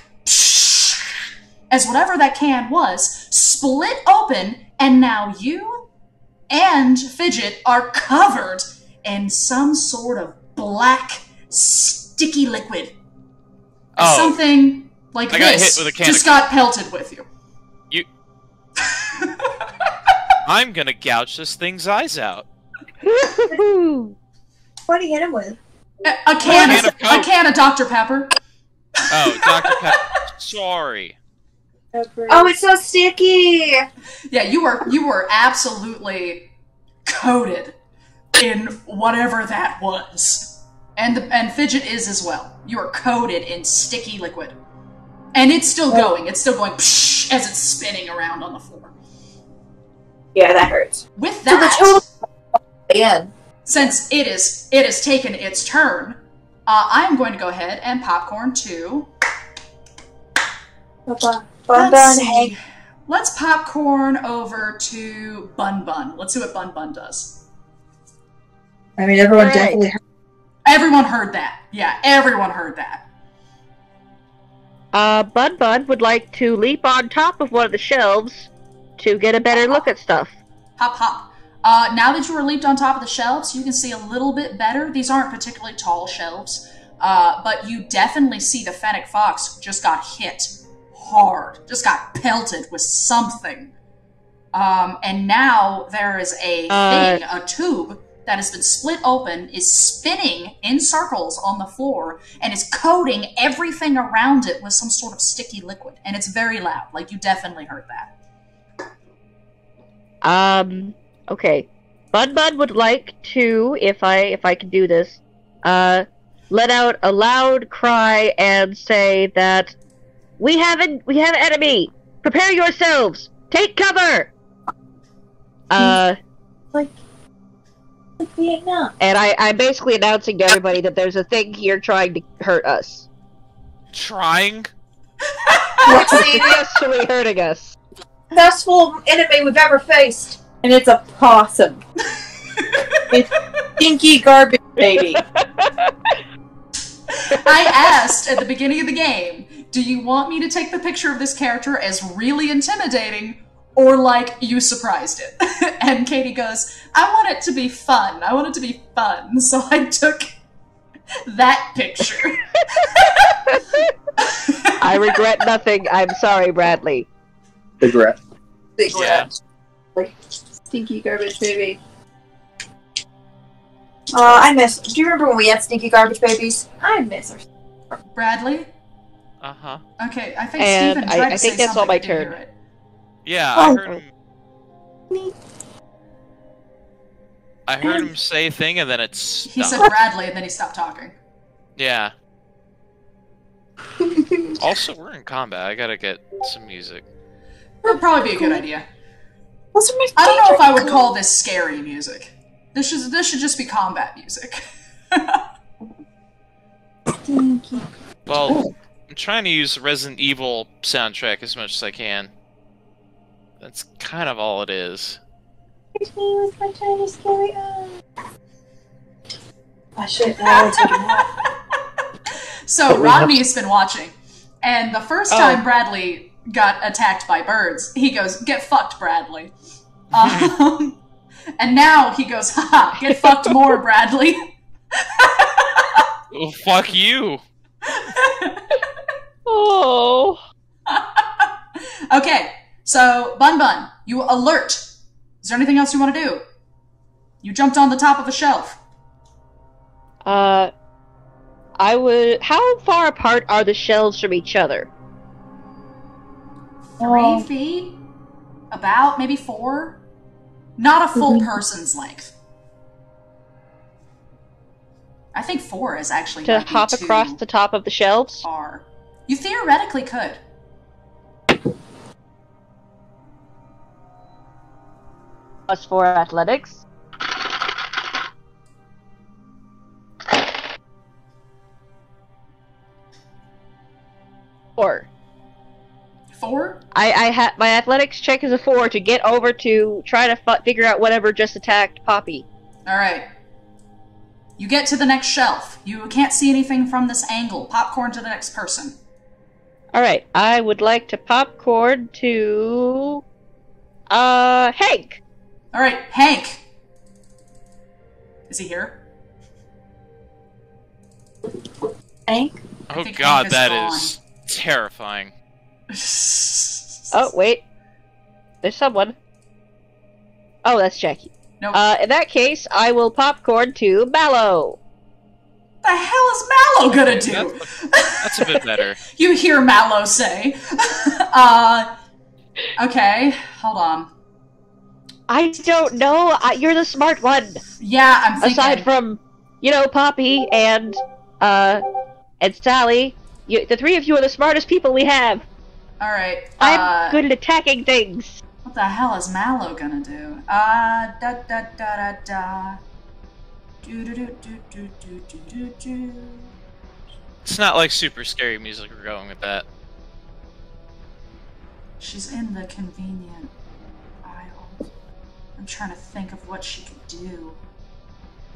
as whatever that can was split open, and now you and Fidget are covered in some sort of black, sticky liquid. Something like I got hit with a can just got pelted with you. I'm gonna gouge this thing's eyes out. What do you hit him with? A can of Dr. Pepper. Oh, Dr. Pepper. Sorry. Oh, it's so sticky. Yeah, you were absolutely coated in whatever that was, and Fidget is as well. You are coated in sticky liquid, and it's still going. It's still going psh, as it's spinning around on the floor. Yeah, that hurts. With that, since it has taken its turn, I am going to go ahead and popcorn to. Let's popcorn over to Bun Bun. Let's see what Bun Bun does. I mean, everyone definitely heard. Everyone heard that. Yeah, everyone heard that. Bun Bun would like to leap on top of one of the shelves to get a better look at stuff. Hop, hop. Now that you are leaped on top of the shelves, you can see a little bit better. These aren't particularly tall shelves, but you definitely see the Fennec Fox just got hit hard, just got pelted with something. And now there is a thing, a tube, that has been split open, is spinning in circles on the floor, and is coating everything around it with some sort of sticky liquid. And it's very loud. Like, you definitely heard that. Okay. Bun Bun would like to, if I can do this, let out a loud cry and say that we have an enemy! Prepare yourselves! Take cover! Like Vietnam. And I'm basically announcing to everybody that there's a thing here trying to hurt us. Trying? Successfully hurting us. Successful enemy we've ever faced. And it's a possum. It's stinky garbage baby. I asked at the beginning of the game, do you want me to take the picture of this character as really intimidating, or like you surprised it? And Katie goes, I want it to be fun. I want it to be fun. So I took that picture. I regret nothing. I'm sorry, Bradley. Big rat. Big rat. Like, stinky garbage baby. I miss. Do you remember when we had stinky garbage babies? I miss her. Bradley? Uh-huh. Okay, I think And Steven tried I to think say that's all something. my I didn't turn. hear it. Yeah, Oh. I heard him say a thing and then it stopped. He said Bradley and then he stopped talking. Yeah. Also, we're in combat. I gotta get some music. That'd probably be a good idea. Those are my I don't know if I would favorite call this scary music. This should just be combat music. Thank you. Well, I'm trying to use the Resident Evil soundtrack as much as I can. That's kind of all it is. Here's me with my tiny scary eyes. Oh shit, now I take him out. So Rodney's been watching, and the first time Bradley got attacked by birds, he goes, "Get fucked, Bradley." And now he goes, "Haha, get fucked more, Bradley." Well, fuck you. Oh. Okay, so Bun Bun, you alert. Is there anything else you want to do? You jumped on the top of a shelf. I would. How far apart are the shelves from each other? 3 feet? About, maybe 4? Not a full person's length. I think 4 is actually To hop across the top of the shelves? far. You theoretically could. +4 athletics. Four. 4? I have my athletics check is a 4 to get over to try to figure out whatever just attacked Poppy. Alright. You get to the next shelf. You can't see anything from this angle. Popcorn to the next person. Alright, I would like to popcorn to Hank. Alright, Hank. Is he here? Hank? Oh think god, Hank is that gone. is terrifying. Oh, wait. There's someone. Oh, that's Jackie. Nope. In that case, I will popcorn to Mallow. The hell is Mallow gonna do? That's a bit better. You hear Mallow say. Okay, hold on. I don't know. You're the smart one. Yeah, I'm thinking. Aside from, Poppy and Sally, the three of you are the smartest people we have. Alright, I'm good at attacking things. what the hell is Mallow gonna do? Da da da da da. Do do do do do do do do do. It's not like super scary music we're going with that. She's in the convenient aisle. I'm trying to think of what she could do.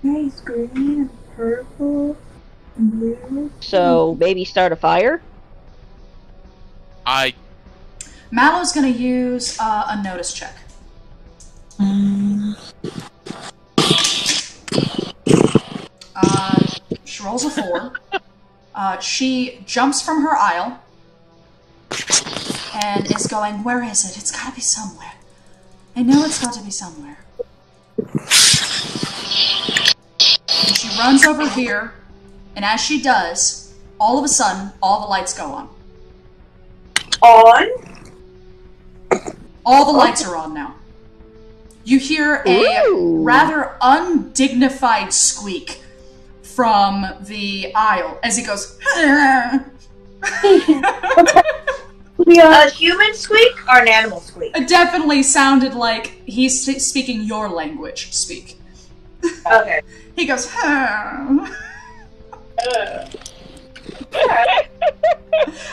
Nice green, purple, blue. So, maybe start a fire? Mallow's gonna use a notice check. She rolls a 4. She jumps from her aisle and is going, where is it? It's gotta be somewhere. I know it's got to be somewhere. And she runs over here, and as she does, all of a sudden, all the lights go on. On? All the lights are on now. You hear a Ooh. rather undignified squeak from the aisle as he goes, A human squeak or an animal squeak? It definitely sounded like he's speaking your language speak. Okay. He goes,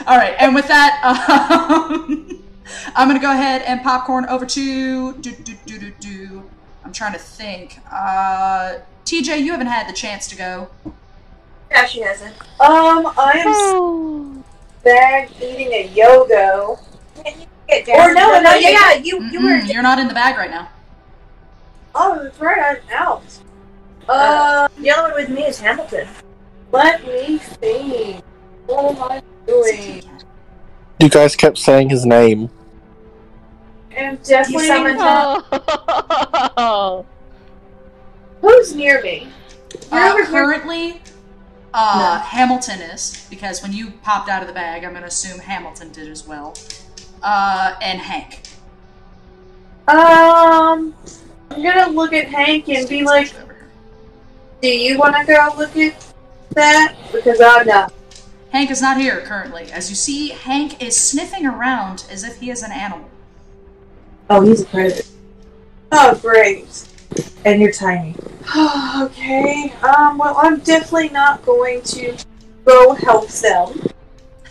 Alright, and with that, I'm gonna go ahead and popcorn over to I'm trying to think. TJ, you haven't had the chance to go. Yeah, she hasn't. I am bag eating a Yogo. Or no, yeah, you were. You're not in the bag right now. Oh, that's right, I'm out. The other one with me is Hamilton. Let me see. What am I doing? You guys kept saying his name. I'm definitely. Oh. Who's near me? You're over here. Currently, Hamilton is, because when you popped out of the bag, I'm going to assume Hamilton did as well. And Hank. I'm gonna look at Hank and be like, do you want to go look at that? Because I'm not. Hank is not here currently. As you see, Hank is sniffing around as if he is an animal. Oh, he's a predator. Oh, great. And you're tiny. Okay. Well, I'm definitely not going to go help them.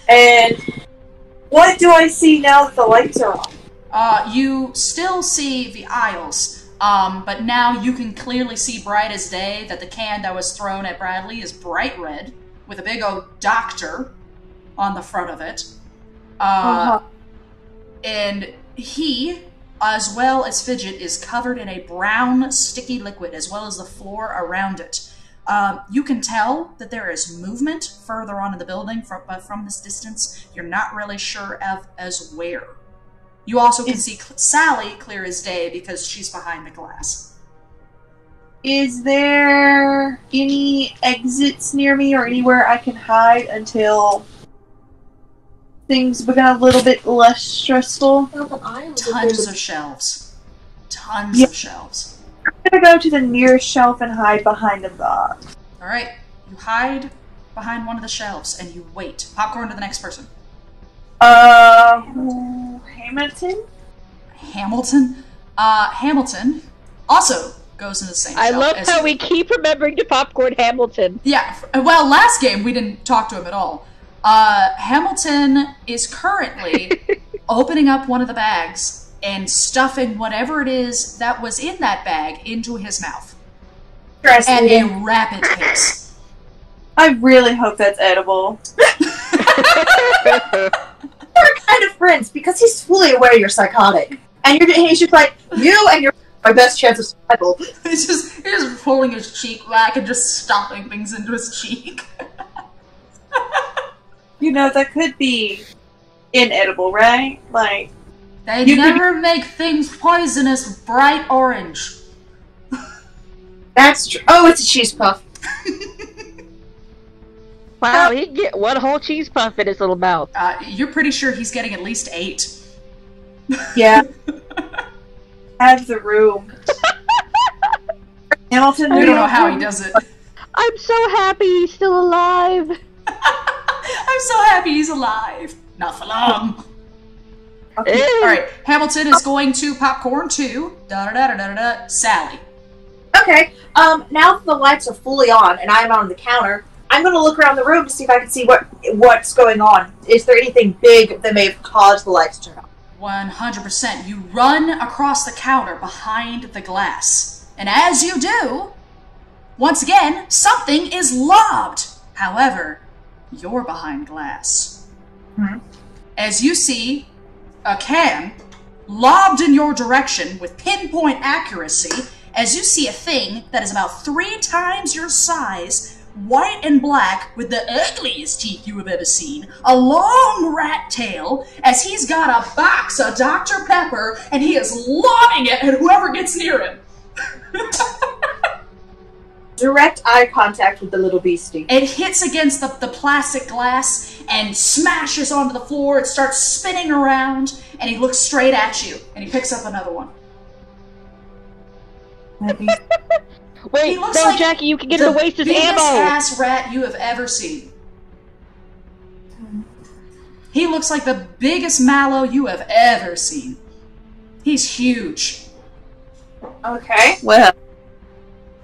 And what do I see now that the lights are on? You still see the aisles, but now you can clearly see bright as day that the can that was thrown at Bradley is bright red, with a big old doctor on the front of it. And he, as well as Fidget, is covered in a brown, sticky liquid, as well as the floor around it. You can tell that there is movement further on in the building, but from this distance, you're not really sure as where. You also can see Sally clear as day because she's behind the glass. Is there any exits near me or anywhere I can hide until things become a little bit less stressful? Tons of shelves. Tons of shelves. I'm gonna go to the nearest shelf and hide behind the box. Alright, you hide behind one of the shelves and you wait. Popcorn to the next person. Hamilton? Hamilton? Hamilton also goes in the same I shelf. love how we keep remembering to popcorn Hamilton. Yeah, well, last game we didn't talk to him at all. Hamilton is currently opening up one of the bags and stuffing whatever it is that was in that bag into his mouth. At a rapid pace. I really hope that's edible. We're kind of friends because he's fully aware you're psychotic. And he's just like, you and your my best chance of survival. He's just pulling his cheek back and just stuffing things into his cheek. You know, that could be inedible, right? Like, they never make things poisonous bright orange. That's true. Oh, it's a cheese puff. Wow, he can get one whole cheese puff in his little mouth. You're pretty sure he's getting at least 8. Yeah. Have the room. Hamilton, I don't know how he does it. I'm so happy he's still alive. I'm so happy he's alive. Not for long. Okay. Alright, Hamilton is going to popcorn to Sally. Okay, now that the lights are fully on and I'm on the counter, I'm going to look around the room to see if I can see what's going on. Is there anything big that may have caused the lights to turn on? 100%. You run across the counter behind the glass. And as you do, once again, something is lobbed. However, you're behind glass. As you see a can lobbed in your direction with pinpoint accuracy, as you see a thing that is about 3 times your size, white and black, with the ugliest teeth you have ever seen, a long rat tail, as he's got a box of Dr. Pepper, and he is lobbing it at whoever gets near him. Direct eye contact with the little beastie. It hits against the plastic glass and smashes onto the floor. It starts spinning around, and he looks straight at you, and he picks up another one. Wait, no, like Jackie, you can get him to waste his ammo! The biggest ass rat you have ever seen. He looks like the biggest mallow you have ever seen. He's huge. Okay. Well,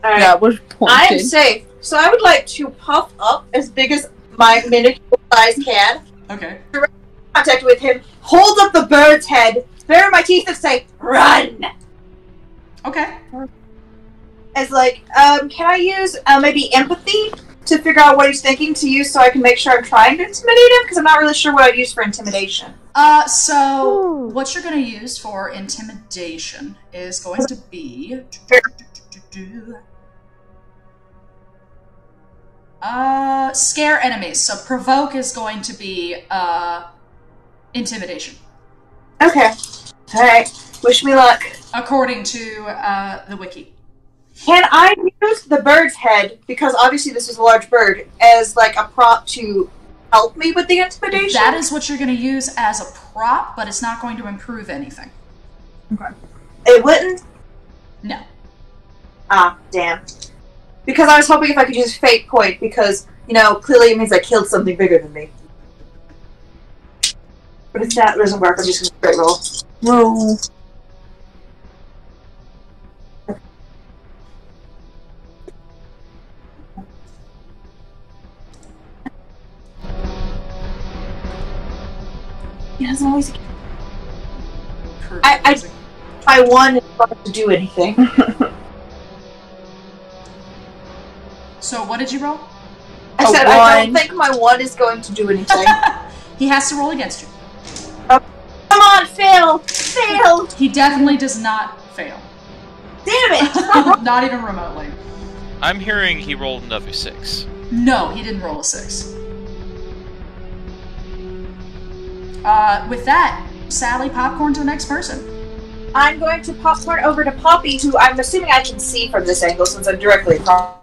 Alright. that was pointed. I am safe, so I would like to puff up as big as my minuscule size can. Okay. Direct contact with him, hold up the bird's head, bare my teeth and say, "Run!" Okay. As like, can I use maybe empathy to figure out what he's thinking to use so I can make sure I'm trying to intimidate him? Because I'm not really sure what I'd use for intimidation. So what you're going to use for intimidation is going to be scare enemies. So provoke is going to be intimidation. Okay. Alright. Wish me luck. According to the wiki. Can I use the bird's head, because obviously this is a large bird, as like a prop to help me with the intimidation? That is what you're going to use as a prop, but it's not going to improve anything. Okay. It wouldn't? No. Ah, damn. Because I was hoping if I could use fate point, because, you know, clearly it means I killed something bigger than me. But if that doesn't work, I'm just going to straight roll. Whoa. He doesn't always. Pretty I- amazing. My one is not to do anything. So what did you roll? I said I don't think my one is going to do anything. He has to roll against you. Come on, fail! Fail! He definitely does not fail. Damn it! Not even remotely. I'm hearing he rolled another 6. No, he didn't roll a 6. With that, Sally, popcorn to the next person. I'm going to popcorn over to Poppy, who I'm assuming I can see from this angle since I'm directly across.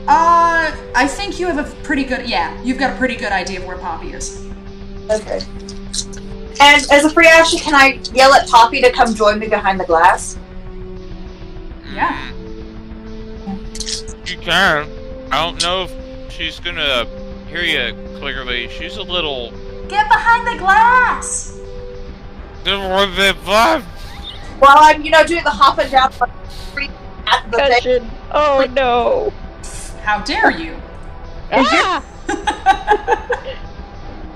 I think you have a pretty good, you've got a pretty good idea of where Poppy is. Okay. And as a free action, can I yell at Poppy to come join me behind the glass? Yeah. You can. I don't know if she's gonna hear you clearly. She's a little... Get behind the glass! While I'm, doing the hop and down at the thing. Concussion. Oh no. How dare you? Ah!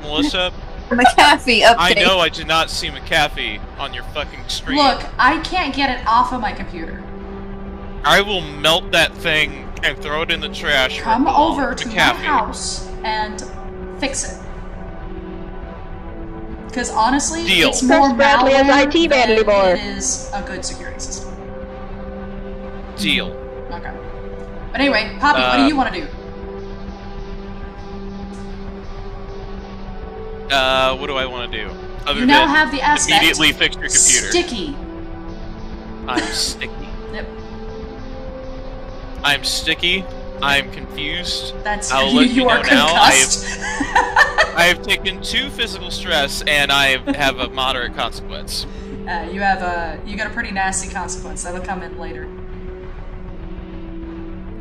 Melissa, McAfee update. I know I did not see McAfee on your fucking screen. Look, I can't get it off of my computer. I will melt that thing and throw it in the trash. Come over to my McAfee. house and fix it. Because honestly, Deal. it's more Trust Bradley as malware IT man than anymore. it is a good security system. Deal. Okay. But anyway, Poppy, what do you want to do? What do I want to do? Other You now than have the aspect immediately fix your computer. sticky. I'm sticky. Yep. I'm sticky. I'm confused. That's I'll let you are know now. concussed. I have taken 2 physical stress, and I have a moderate consequence. You got a pretty nasty consequence that'll come in later.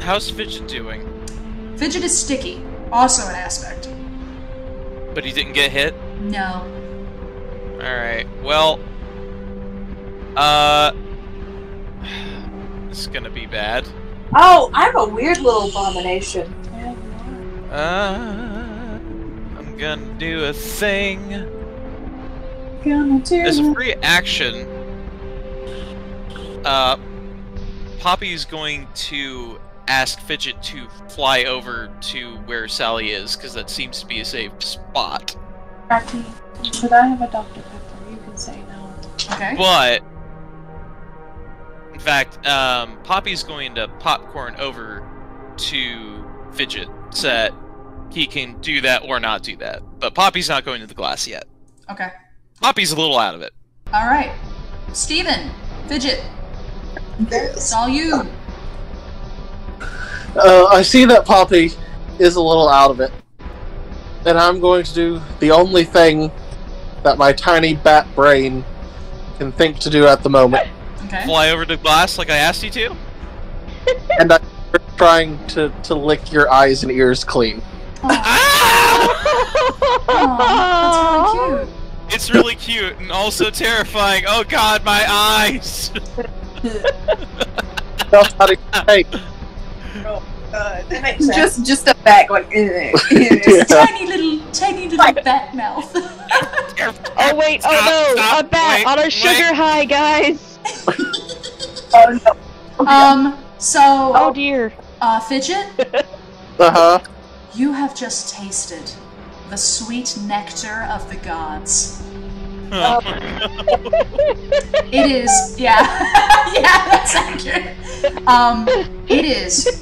How's Fidget doing? Fidget is sticky, also an aspect. But he didn't get hit? No. Alright, well... It's gonna be bad. Oh, I have a weird little abomination. I'm gonna do a thing. Gonna do As a free action, Poppy's going to ask Fidget to fly over to where Sally is, because that seems to be a safe spot. Rocky, should I have a Dr. Pepper? You can say no. Okay. But, in fact, Poppy's going to popcorn over to Fidget so that he can do that or not do that. But Poppy's not going to the glass yet. Okay. Poppy's a little out of it. Alright. Steven, Fidget, it's all you. I see that Poppy is a little out of it. And I'm going to do the only thing that my tiny bat brain can think to do at the moment. Okay. Fly over to the glass like I asked you to? And I'm trying to lick your eyes and ears clean. Aw, that's really cute. It's really cute and also terrifying. Oh god, my eyes! That's how to say. Just a back like. Yeah. Tiny little bat mouth. Oh wait, oh no, Stop, a bat wait, on a wait. sugar high, guys! Oh no. So, Oh dear. Fidget, Uh-huh. you have just tasted the sweet nectar of the gods. It is, yeah, yeah, that's accurate. It is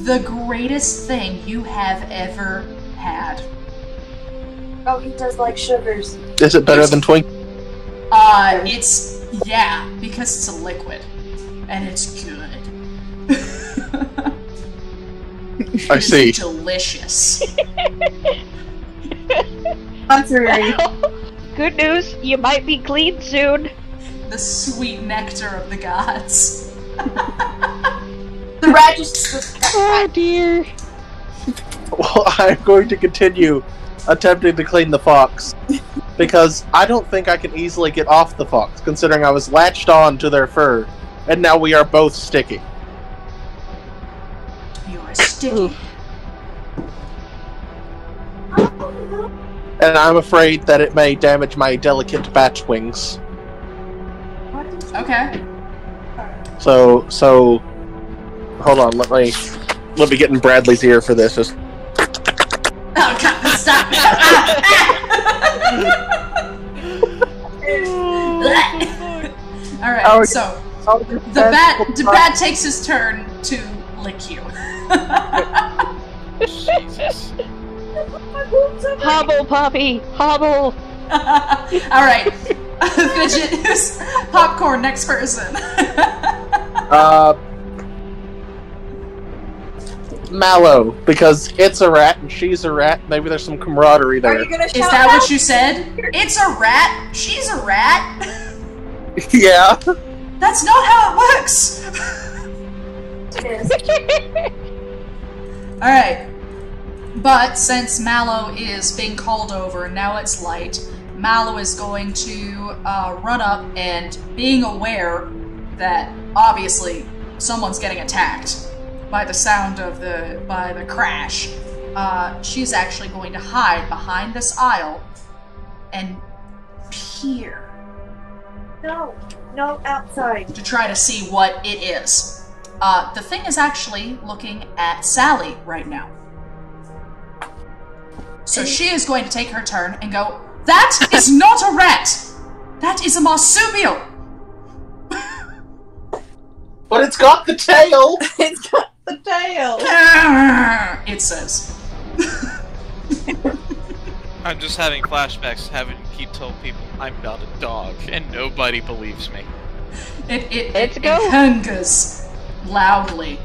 the greatest thing you have ever had. Oh, he does like sugars. Is it better than Twink? It's, yeah, because it's a liquid. And it's good. I see. It's delicious. Contrary. Good news, you might be clean soon. The sweet nectar of the gods. The rat just. Oh dear. Well, I'm going to continue attempting to clean the fox. Because I don't think I can easily get off the fox, considering I was latched on to their fur, and now we are both sticky. You are sticky. And I'm afraid that it may damage my delicate bat wings. Okay. So, hold on, let me get in Bradley's ear for this. Just... Oh, God, stop! Alright, Oh, so the bat takes his turn to lick you. Jesus. Hobble, Poppy! Hobble! Alright. Fidget is popcorn, next person. Mallow, because it's a rat and she's a rat. Maybe there's some camaraderie there. Are you gonna Is shout that out? what you said? It's a rat. She's a rat. Yeah. That's not how it works. It is. Alright. But since Mallow is being called over and now it's light, Mallow is going to run up and, being aware that obviously someone's getting attacked by the sound of the crash, she's actually going to hide behind this aisle and peer No, outside. to try to see what it is. The thing is actually looking at Sally right now. So she is going to take her turn and go, "That is not a rat! That is a marsupial!" But it's got the tail! It's got the tail. It says. I'm just having flashbacks, having to keep telling people I'm not a dog, and nobody believes me. It go. hungers loudly.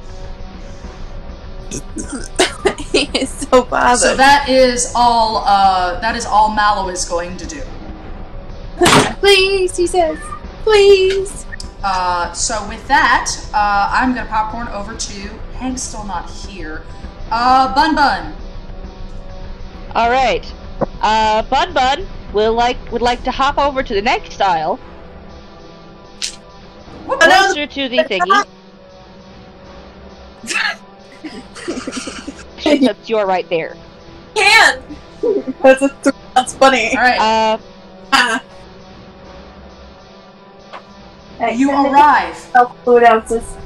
He is so bothered. So that is all Mallow is going to do. Please, he says. Please. So with that, I'm gonna popcorn over to Hank's still not here. Bun Bun. Alright. Bun Bun would like to hop over to the next aisle. Closer to the thingy. That's you're right there. Can! That's funny. Alright. Hey, You arrive. Food ounces.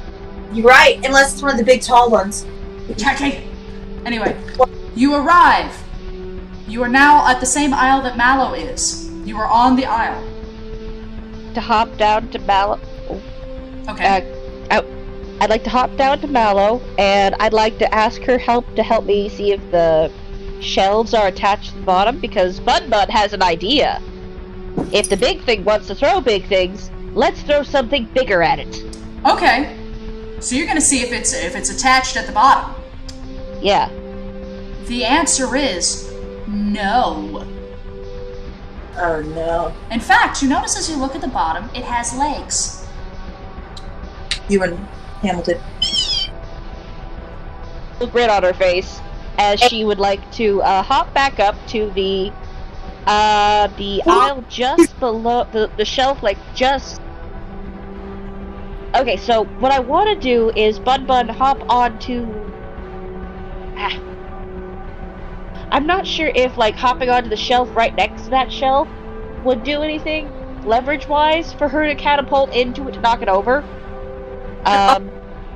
You're right, unless it's one of the big tall ones. Okay. Anyway, you arrive. You are now at the same aisle that Mallow is. You are on the aisle. To hop down to Mallow. Okay. I'd like to hop down to Mallow, and I'd like to ask her to help me see if the shelves are attached to the bottom, because Bun Bun has an idea. If the big thing wants to throw big things, let's throw something bigger at it. Okay. So you're gonna see if it's attached at the bottom. Yeah. The answer is no. Oh no. In fact, you notice as you look at the bottom, it has legs. You and Hamilton. A grin on her face as she would like to hop back up to the aisle just below the shelf, like just. Okay, so what I want to do is Bun Bun hop onto. I'm not sure if like hopping onto the shelf right next to that shelf would do anything leverage-wise for her to catapult into it to knock it over.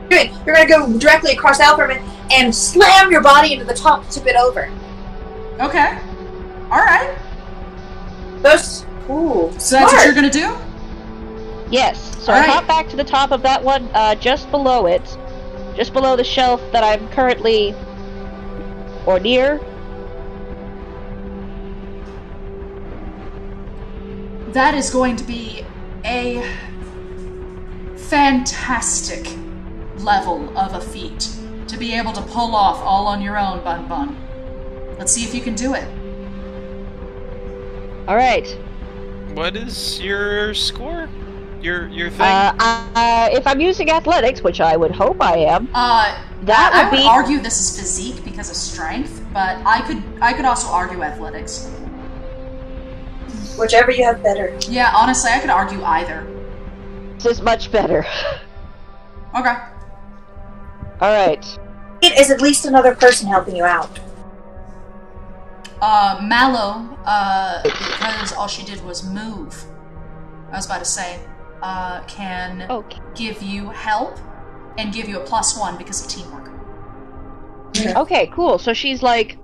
Good. You're gonna go directly across Alperman and slam your body into the top to tip it over. Okay. Alright. Those. Ooh. So that's what you're gonna do? Yes. So Alright. I hop back to the top of that one, just below it. Just below the shelf that I'm currently... or near. That is going to be a fantastic level of a feat to be able to pull off all on your own, Bun Bun. Let's see if you can do it. Alright. What is your score? Your thing? If I'm using athletics, which I would hope I am, I would would be... argue this is physique because of strength, but I could also argue athletics. Whichever you have better. Yeah, honestly, I could argue either. This is much better. Okay. Alright. It is at least another person helping you out. Mallow, because all she did was move, I was about to say, can give you help and give you a +1 because of teamwork. Okay, cool. So she's like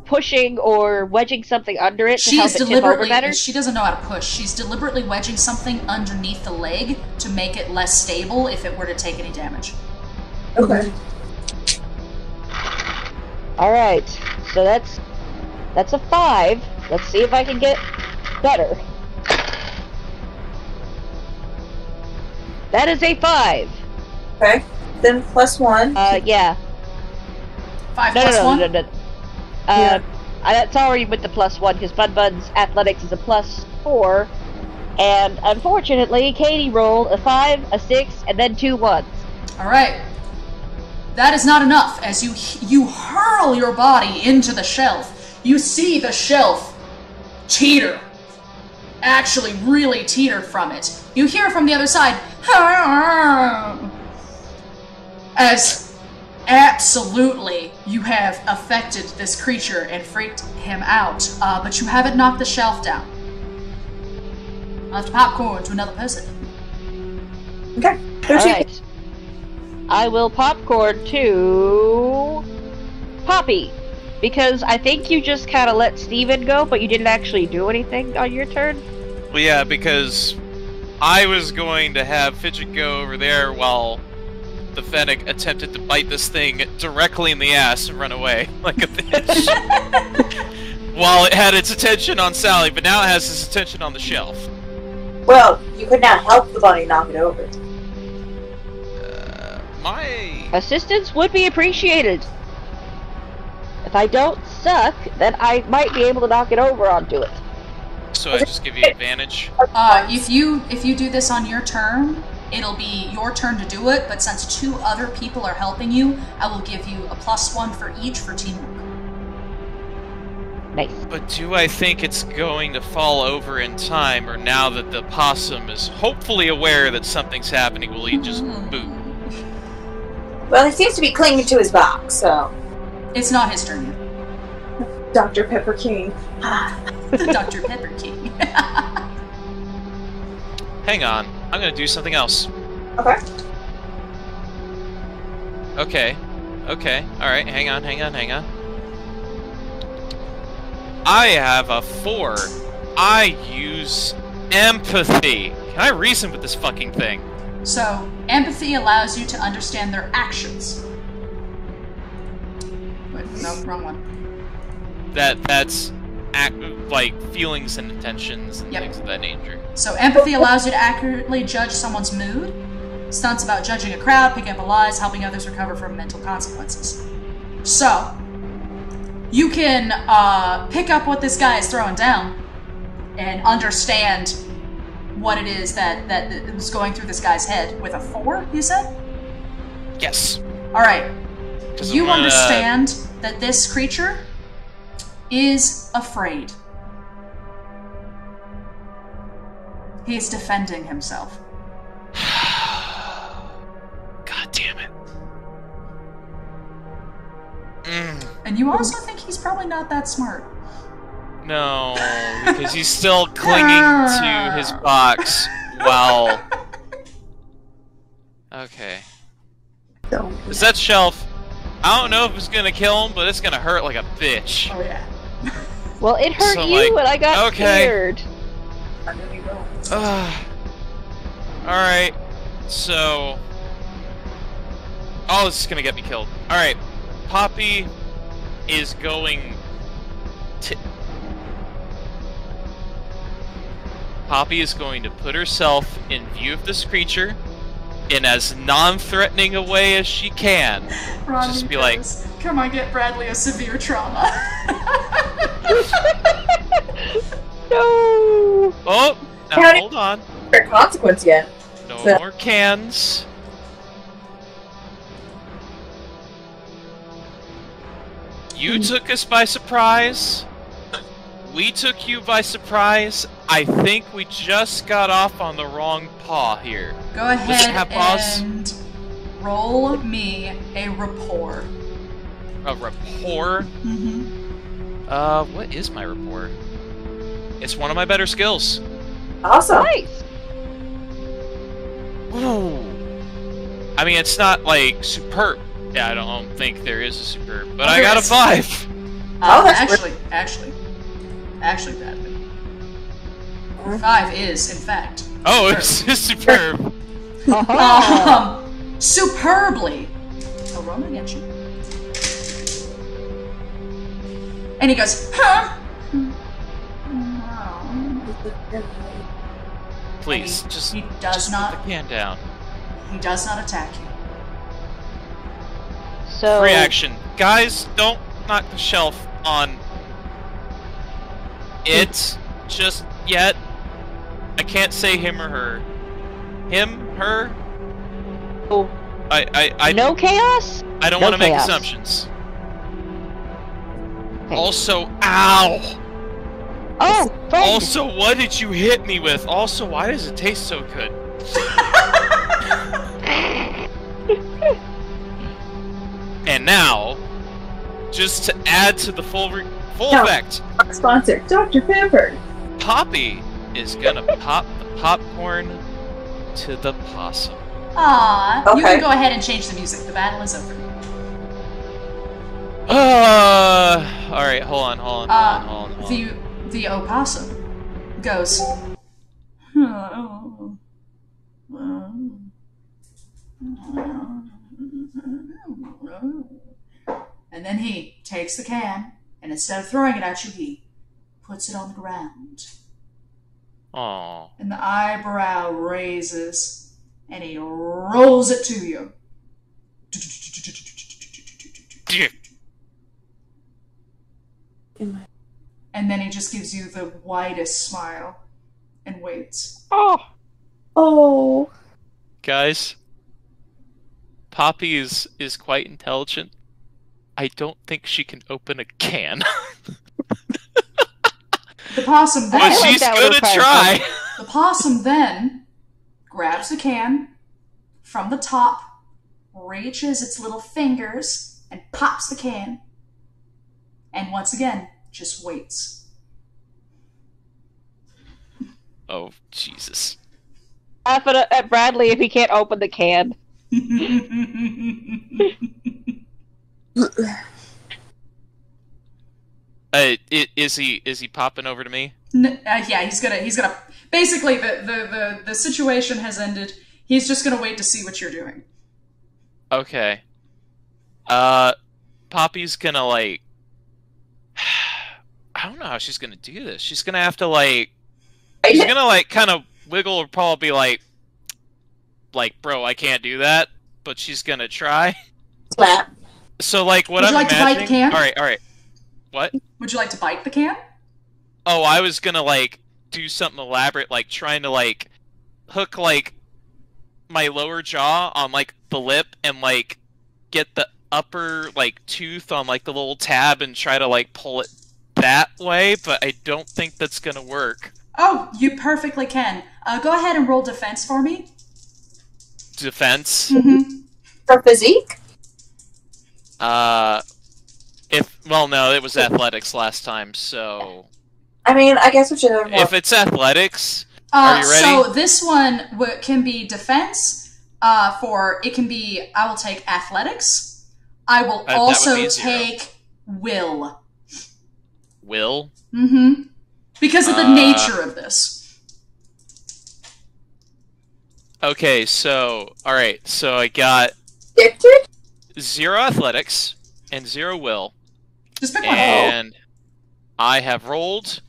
pushing or wedging something under it to help it tip over better? She doesn't know how to push. She's deliberately wedging something underneath the leg to make it less stable if it were to take any damage. Okay. Alright, so that's a 5. Let's see if I can get better. That is a 5. Okay. Then +1. Yeah. 5 plus 1? No. Yeah. That's already with the +1, because Bud's athletics is a +4. And unfortunately, Katie rolled a 5, a 6, and then 2 1s. Alright. That is not enough. As you hurl your body into the shelf, you see the shelf teeter. Actually, really teeter from it. You hear from the other side, as absolutely you have affected this creature and freaked him out, but you haven't knocked the shelf down. I'll have to popcorn to another person. Okay. Alright. I will popcorn to Poppy, because I think you just kind of let Steven go, but you didn't actually do anything on your turn. Well, yeah, because I was going to have Fidget go over there while the Fennec attempted to bite this thing directly in the ass and run away like a bitch. While it had its attention on Sally, but now it has its attention on the shelf. Well, you could now help the bunny knock it over. My assistance would be appreciated. If I don't suck, then I might be able to knock it over onto it. So I just give you advantage? If you do this on your turn, it'll be your turn to do it, but since 2 other people are helping you, I will give you a +1 for each for teamwork. Nice. But do I think it's going to fall over in time, or now that the possum is hopefully aware that something's happening, will he just boot? Well, he seems to be clinging to his box, so... It's not his turn yet. Dr. Pepper King. Dr. Pepper King. Hang on, I'm gonna do something else. Okay. Okay, alright, hang on. I have a 4. I use empathy. Can I reason with this fucking thing? So, empathy allows you to understand their actions. Wait, no, wrong one. That's like feelings and intentions and Yep. things of that nature. So, empathy allows you to accurately judge someone's mood. Stunts about judging a crowd, picking up lies, helping others recover from mental consequences. So, you can pick up what this guy is throwing down and understand what it is that is going through this guy's head with a 4, you said? Yes. Alright. You understand that this creature is afraid. He is defending himself. God damn it. And you also think he's probably not that smart. No, because he's still clinging to his box while... Okay. Is that shelf? I don't know if it's gonna kill him, but it's gonna hurt like a bitch. Oh yeah. Well, it hurt So, you like, and I got scared. Alright, so... Oh, this is gonna get me killed. Alright, Poppy is going to... Poppy is going to put herself in view of this creature in as non-threatening a way as she can. Ronnie Just be goes, like, come on, get Bradley a severe trauma. No! oh, now hold on. Consequence yet. No So- more cans. You took us by surprise. We took you by surprise. I think we just got off on the wrong paw here. Go Listen, ahead have paws. and roll me a rapport. A rapport. Mm-hmm. What is my rapport? It's one of my better skills. Awesome. Nice. Ooh. I mean, it's not, like, superb. Yeah, I don't think there is a superb, but I got a 5! Oh, that's actually, badly. 5 is, in fact. Oh, it's superb. Superbly. I'll roll against you. And he goes, huh? Please, just he does not. put the can down. He does not attack you. So Reaction. Guys, don't knock the shelf on it just yet. I can't say him or her. Him, her. Oh. I no chaos? I don't No want to make chaos. assumptions. Okay. Also, ow! Oh, friend. Also, what did you hit me with? Also, why does it taste so good? And now, just to add to the full effect, Our sponsor, Dr. Pepper. Poppy is gonna pop the popcorn to the possum. Aw, you Okay. can go ahead and change the music. The battle is over. Alright, hold on. The opossum goes. And then he takes the can, and instead of throwing it at you, he puts it on the ground. Aww. And the eyebrow raises, and he rolls it to you. And then he just gives you the widest smile and waits. Oh. Oh. Guys, Poppy is quite intelligent. I don't think she can open a can. The possum then, But like she's that gonna little try. the possum then grabs the can from the top, reaches its little fingers, and pops the can. And once again, just waits. Oh, Jesus. Laugh at Bradley if he can't open the can. Is he popping over to me? Yeah, he's gonna. Basically, the situation has ended. He's just gonna wait to see what you're doing. Okay. Poppy's gonna, like... I don't know how she's gonna do this. She's gonna have to, like... She's gonna, like, kind of wiggle or probably be like, bro, I can't do that. But she's gonna try. Slap. So, like, what Would I'm you like to imagining... bite the can? Alright. What? Would you like to bite the can? Oh, I was gonna, like, do something elaborate, like, trying to, like, hook, like, my lower jaw on, like, the lip and, like, get the upper, like, tooth on, like, the little tab and try to, like, pull it that way, but I don't think that's gonna work. Oh, you perfectly can. Go ahead and roll defense for me. Defense? Mm-hmm. For physique? Well, no, it was athletics last time, so... I mean, I guess we should have more. If it's athletics, are you ready? So this one can be defense. It can be, I will take athletics. I will That would also be 0. take will. Will? Mm-hmm. Because of the nature of this. Okay, so... Alright, so I got... Addicted? 0 athletics and 0 will. Just pick one. And I have rolled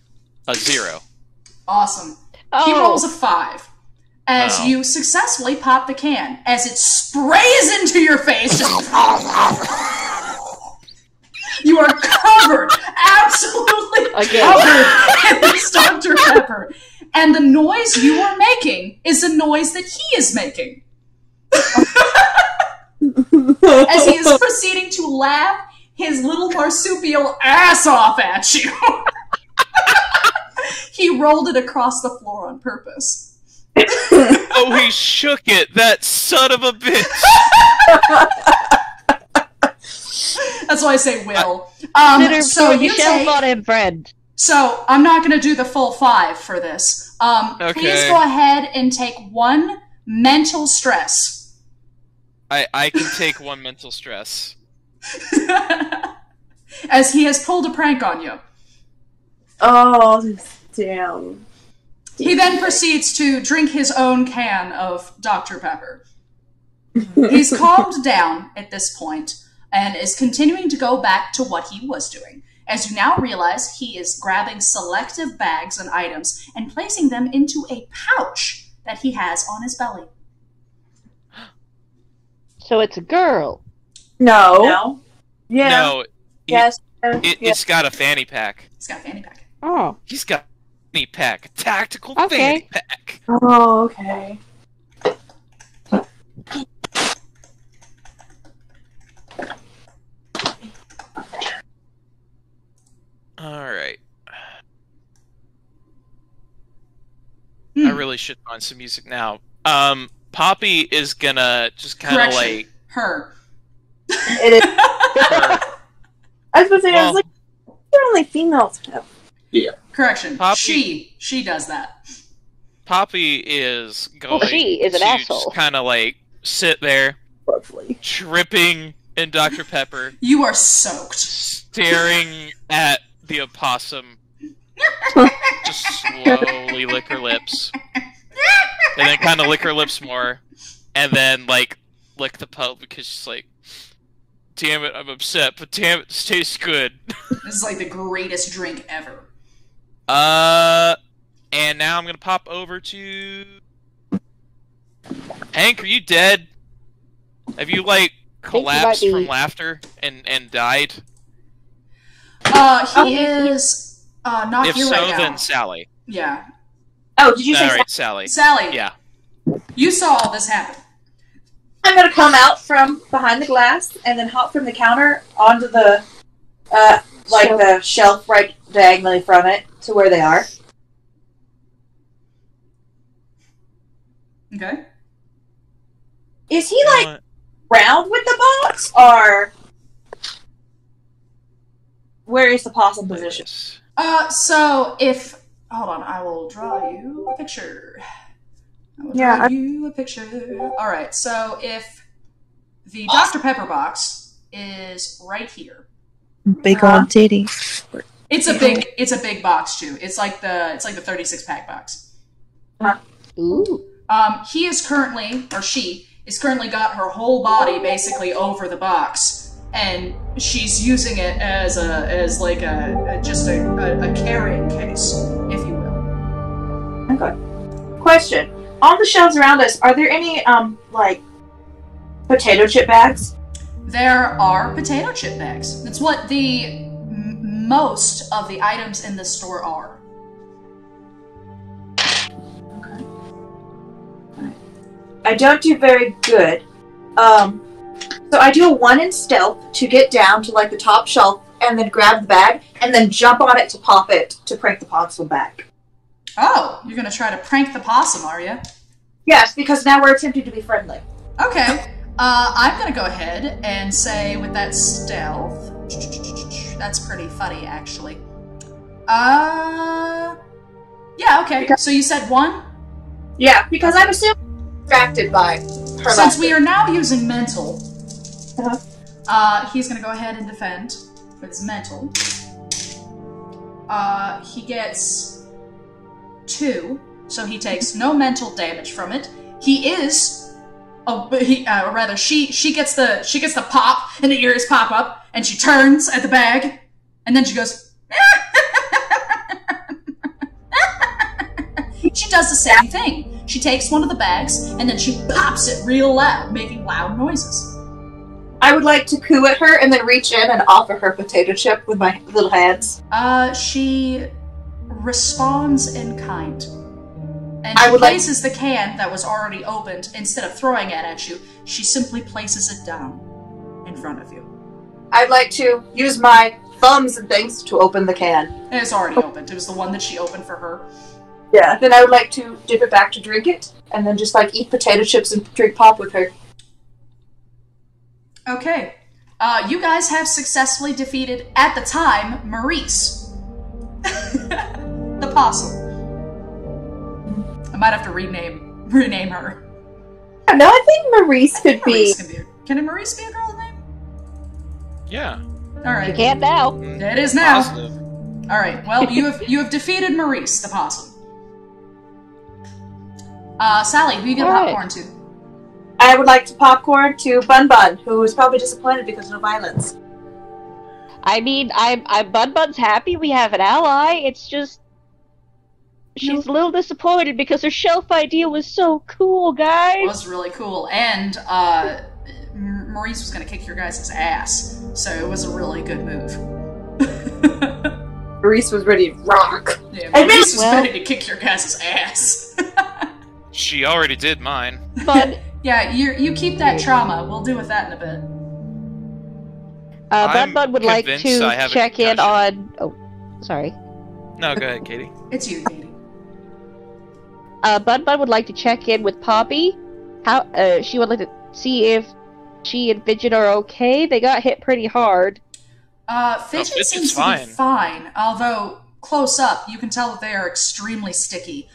a 0. Awesome. Oh. He rolls a 5. As Oh. you successfully pop the can. As it sprays into your face. You are covered. Absolutely covered in this Dr. Pepper. And the noise you are making is the noise that he is making. As he is proceeding to laugh his little marsupial ass off at you. He rolled it across the floor on purpose. Oh, he shook it! That son of a bitch! That's why I say will. So you take... him, friend. So, I'm not going to do the full 5 for this. Okay. Please go ahead and take 1 mental stress. I can take 1 mental stress. As he has pulled a prank on you. Oh, damn. He then proceeds to drink his own can of Dr. Pepper. He's calmed down at this point and is continuing to go back to what he was doing. As you now realize, he is grabbing selective bags and items and placing them into a pouch that he has on his belly. So it's a girl. No. Yeah. No. Yes. It's got a fanny pack. He's got a fanny pack. Oh. He's got a fanny pack. A tactical Okay. fanny pack. Oh, okay. Alright. I really should find some music now. Poppy is gonna just kind of like... Her. It is. I was going to say, I was like, they're only females. Yeah. Correction. Poppy... She does that. Poppy is going she is an to asshole. just kind of like sit there, Lovely. tripping in Dr. Pepper, You are soaked. staring at the opossum, just slowly lick her lips, and then kind of lick her lips more, and then like lick the pup because she's like, damn it, I'm upset, but damn it, this tastes good. This is like the greatest drink ever. And now I'm gonna pop over to... Hank, are you dead? Have you, like, collapsed from laughter and died? He is not If here so, right now. then Sally. Yeah. Oh, did you say Alright, Sally. Sally, Yeah. you saw all this happen. I'm gonna come out from behind the glass and then hop from the counter onto the the shelf right diagonally from it to where they are. Okay. Is he like round with the box, or where is the possum position? So if... Hold on, I will draw you a picture. Alright, so if the Dr. Pepper box is right here. Big old titty. It's a big box too. It's like the 36-pack box. Ooh. He is currently, or she is currently got her whole body basically over the box, and she's using it as a carrying case, if you will. Okay. Question: on the shelves around us, are there any like potato chip bags? There are potato chip bags. That's what the most of the items in the store are. I don't do very good. So I do a 1 in stealth to get down to like the top shelf and then grab the bag and then jump on it to pop it to prank the possum back. Oh, you're gonna try to prank the possum, are you? Yes, because now we're attempting to be friendly. Okay. I'm gonna go ahead and say with that stealth, that's pretty funny actually. Yeah, okay. So you said 1? Yeah, because I'm assuming distracted by her. Since we are now using mental, he's gonna go ahead and defend with his mental. He gets 2, so he takes no mental damage from it. He is, or rather, she gets the pop, and the ears pop up, and she turns at the bag, and then she goes. She does the same thing. She takes one of the bags, and then she pops it real loud, making loud noises. I would like to coo at her and then reach in and offer her potato chip with my little hands. She responds in kind. And she places the can that was already opened, instead of throwing it at you, she simply places it down in front of you. I'd like to use my thumbs and things to open the can. And it's already opened. It was the one that she opened for her. Yeah, then I would like to dip it back to drink it, and then just like eat potato chips and drink pop with her. Okay. You guys have successfully defeated, at the time, Maurice. The possum. I might have to rename her. No, I think Maurice could be. Can a Maurice be a girl name? Yeah. Alright. You can't now. It is now. Positive. Alright, well, you have defeated Maurice, the possum. Sally, who you get popcorn to? I would like to popcorn to Bun Bun, who is probably disappointed because of the violence. I mean, I'm Bun Bun's happy we have an ally. It's just she's a little disappointed because her shelf idea was so cool, guys. It was really cool, and Maurice was gonna kick your guys' ass, so it was a really good move. Maurice was ready to rock. Yeah, Maurice was ready to kick your guys' ass. She already did mine. But yeah, you keep that trauma. We'll deal with that in a bit. Bun Bun would like to check in on. Oh, sorry. No, go ahead, Katie. It's you, Katie. Bun Bun would like to check in with Poppy. How she would like to see if she and Fidget are okay. They got hit pretty hard. Fidget seems to be fine, although close up you can tell that they are extremely sticky.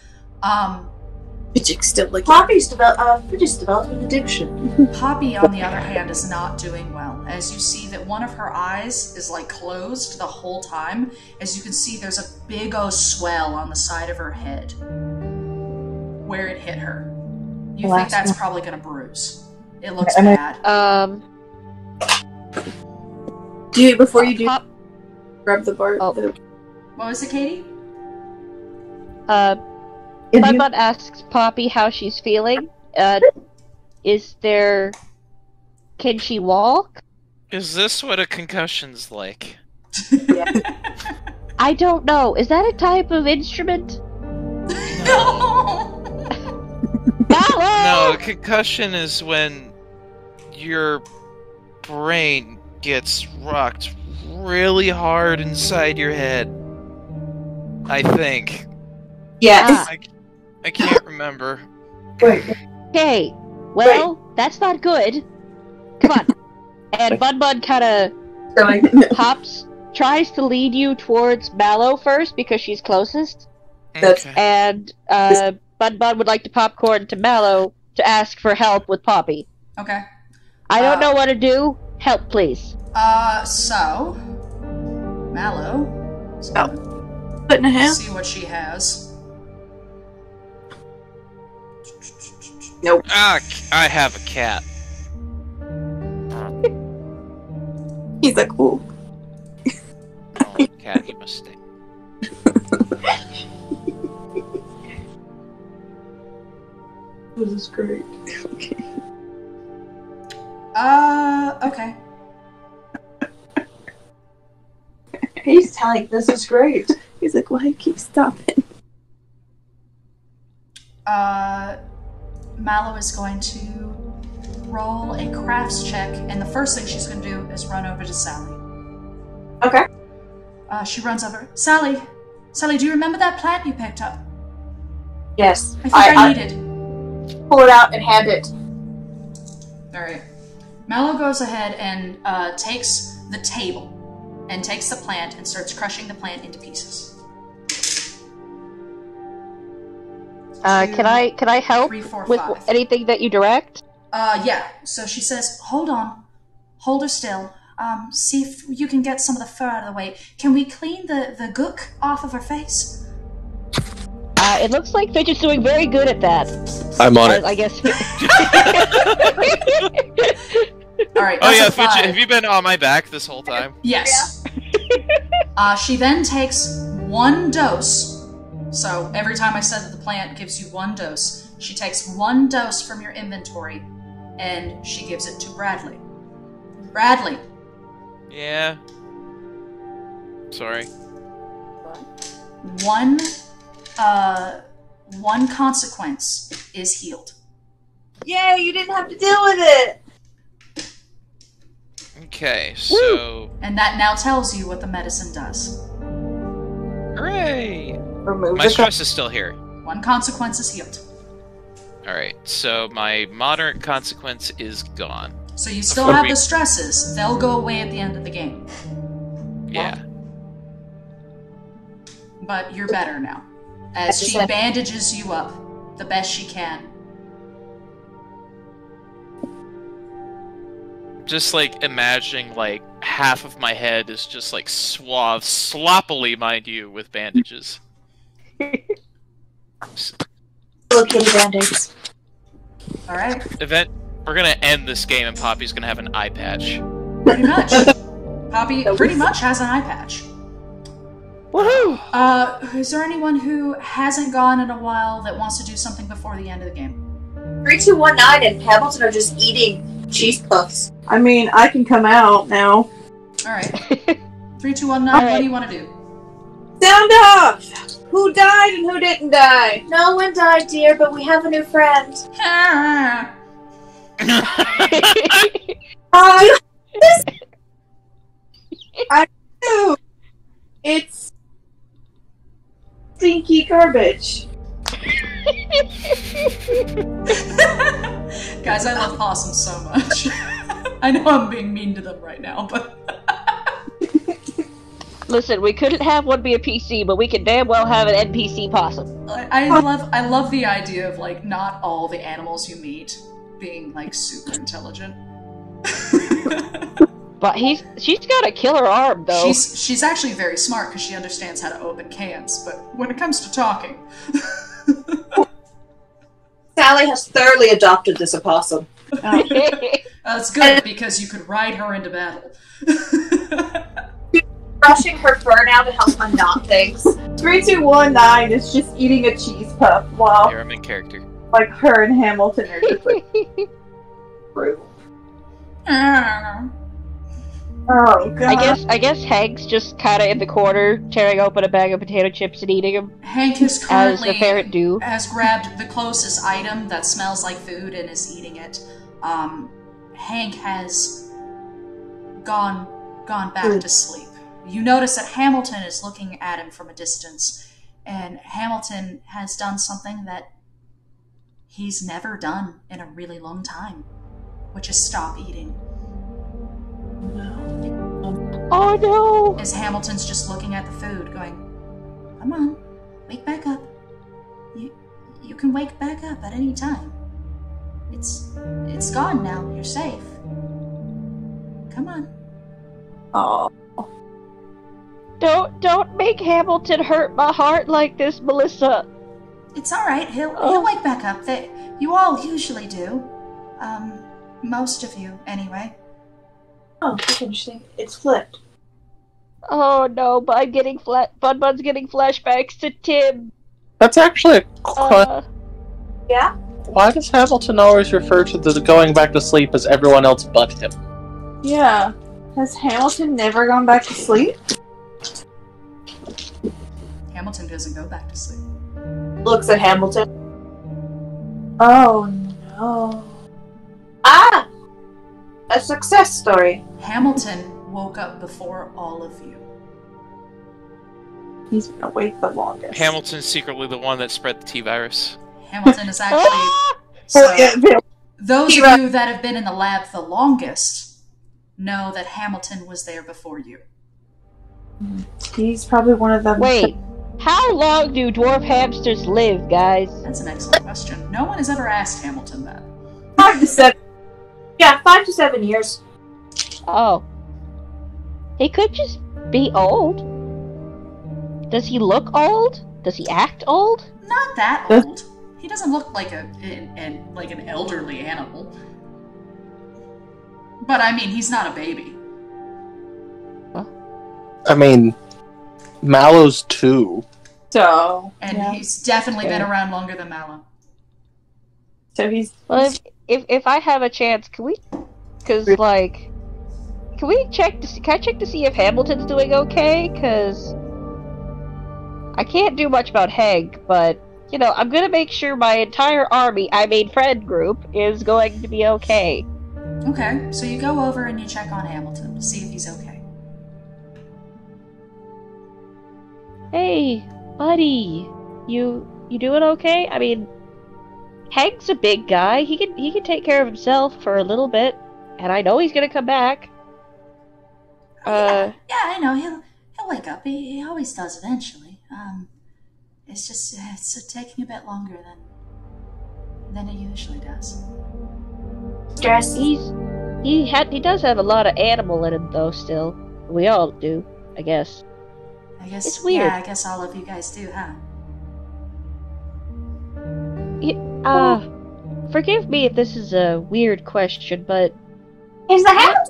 Fidget's still like Fidget's developed an addiction. Poppy, on the other hand, is not doing well. As you see that one of her eyes is like closed the whole time. As you can see, there's a big O swell on the side of her head where it hit her. You think that's probably gonna bruise. It looks bad. Before you do, grab the bar. What was it, Katie? Bun Bun asks Poppy how she's feeling. Can she walk? Is this what a concussion's like? I don't know. Is that a type of instrument? No! No, a concussion is when your brain gets rocked really hard inside your head. I think. Yes. I can't remember. Okay, well, that's not good. Come on. And Bun Bun kind of tries to lead you towards Mallow first because she's closest. Okay. And Bun Bun would like to popcorn to Mallow to ask for help with Poppy. Okay. I don't know what to do. Help, please. So Mallow. Putting a hand. See what she has. Nope. Ah, I have a cat. He's like, ooh. Oh, cat, you must stay. This is great. Okay. Okay. He's telling this is great. He's like, why you keep stopping? Mallow is going to roll a crafts check, and the first thing she's going to do is run over to Sally. Okay. She runs over. Sally, do you remember that plant you picked up? Yes. I think I need it. Pull it out and hand it. Alright. Mallow goes ahead and takes the table and takes the plant and starts crushing the plant into pieces. Can I help 3, 4, with 5. anything that you direct? Yeah. So she says, hold on. Hold her still. See if you can get some of the fur out of the way. Can we clean the gook off of her face? It looks like Fidget's doing very good at that. I'm on it. I guess. Alright. Oh yeah, Fidget, have you been on my back this whole time? Yes. She then takes 1 dose. So every time I said that the plant gives you 1 dose, she takes 1 dose from your inventory, and she gives it to Bradley. Bradley. Yeah. Sorry. One consequence is healed. Yay, you didn't have to deal with it! Okay, so... And that now tells you what the medicine does. Hooray! Remove My stress is still here. 1 consequence is healed. Alright, so my moderate consequence is gone. So you still have the stresses. They'll go away at the end of the game. Yeah. But you're better now. As she bandages you up the best she can. Just like imagining like half of my head is just like swathed, sloppily, mind you, with bandages. Little kitty band-aids. Alright. We're gonna end this game and Poppy's gonna have an eye patch. Pretty much. Poppy pretty much has an eye patch. Woohoo! Is there anyone who hasn't gone in a while that wants to do something before the end of the game? 3219 and Hamilton are just eating cheese puffs. I mean, I can come out now. Alright. 3219, what do you want to do? Sound off! Who died and who didn't die? No one died, dear, but we have a new friend. I do. It's stinky garbage. Guys, I love possums so much. I know I'm being mean to them right now, but... Listen, we couldn't have one be a PC, but we can damn well have an NPC possum. I love the idea of, like, not all the animals you meet being, like, super intelligent. But she's got a killer arm, though. She's actually very smart because she understands how to open cans, but when it comes to talking... Sally has thoroughly adopted this opossum. That's good, because you could ride her into battle. Brushing her fur now to help unknot things. 3219 is just eating a cheese puff while Here, I'm in character. like her and Hamilton are just like rude. Oh god. I guess Hank's just kind of in the corner, tearing open a bag of potato chips and eating them. Hank has As currently the ferret do. has grabbed the closest item that smells like food and is eating it. Hank has gone back to sleep. You notice that Hamilton is looking at him from a distance, and Hamilton has done something that he's never done in a really long time, which is stop eating. Oh no! As Hamilton's just looking at the food, going, "Come on, wake back up. You can wake back up at any time. It's gone now. You're safe. Come on." Oh. Don't make Hamilton hurt my heart like this, Melissa. It's all right. He'll wake back up. You all usually do. Most of you, anyway. Oh, that's interesting. It's flipped. Oh no, but I'm getting Bun-Bun's getting flashbacks to Tim. That's actually a question. Yeah? Why does Hamilton always refer to the going back to sleep as everyone else but him? Yeah. Has Hamilton never gone back to sleep? Hamilton doesn't go back to sleep. Looks at Hamilton. Oh no. Ah! A success story. Hamilton woke up before all of you. He's been awake the longest. Hamilton's secretly the one that spread the T-virus. Hamilton is actually... Those of you that have been in the lab the longest know that Hamilton was there before you. He's probably one of them. Wait, how long do dwarf hamsters live, guys? That's an excellent question. No one has ever asked Hamilton that. 5 to 7. Yeah, 5 to 7 years. Oh. He could just be old. Does he look old? Does he act old? Not that old. He doesn't look like an elderly animal. But I mean, he's not a baby. Huh? I mean, Mallow's 2. So. And yeah. he's definitely been around longer than Mallow. So he's. Well, if I have a chance, can we? Because like, can we check to see? Can I check to see if Hamilton's doing okay? Because I can't do much about Hank, but you know, I'm gonna make sure my entire army, I made friend group, is going to be okay. Okay, so you go over and you check on Hamilton to see if he's okay. Hey, buddy, you doing okay? I mean, Hank's a big guy. He can take care of himself for a little bit. and I know he's gonna come back. Yeah, I know. He'll wake up. He always does eventually. It's just it's taking a bit longer than it usually does. Stress. He does have a lot of animal in him though. Still, we all do, I guess. It's weird. Yeah, I guess all of you guys do, huh? Forgive me if this is a weird question, but Is the house?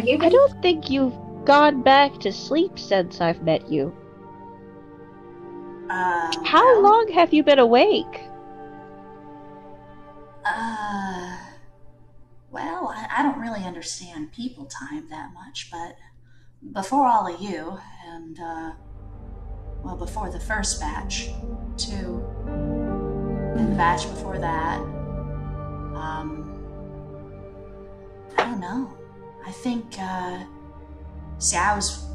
You I don't think you've gone back to sleep since I've met you. How long have you been awake? Well, I don't really understand people time that much, but before all of you, and, well, before the first batch, too, and the batch before that, I don't know. I think, see, I was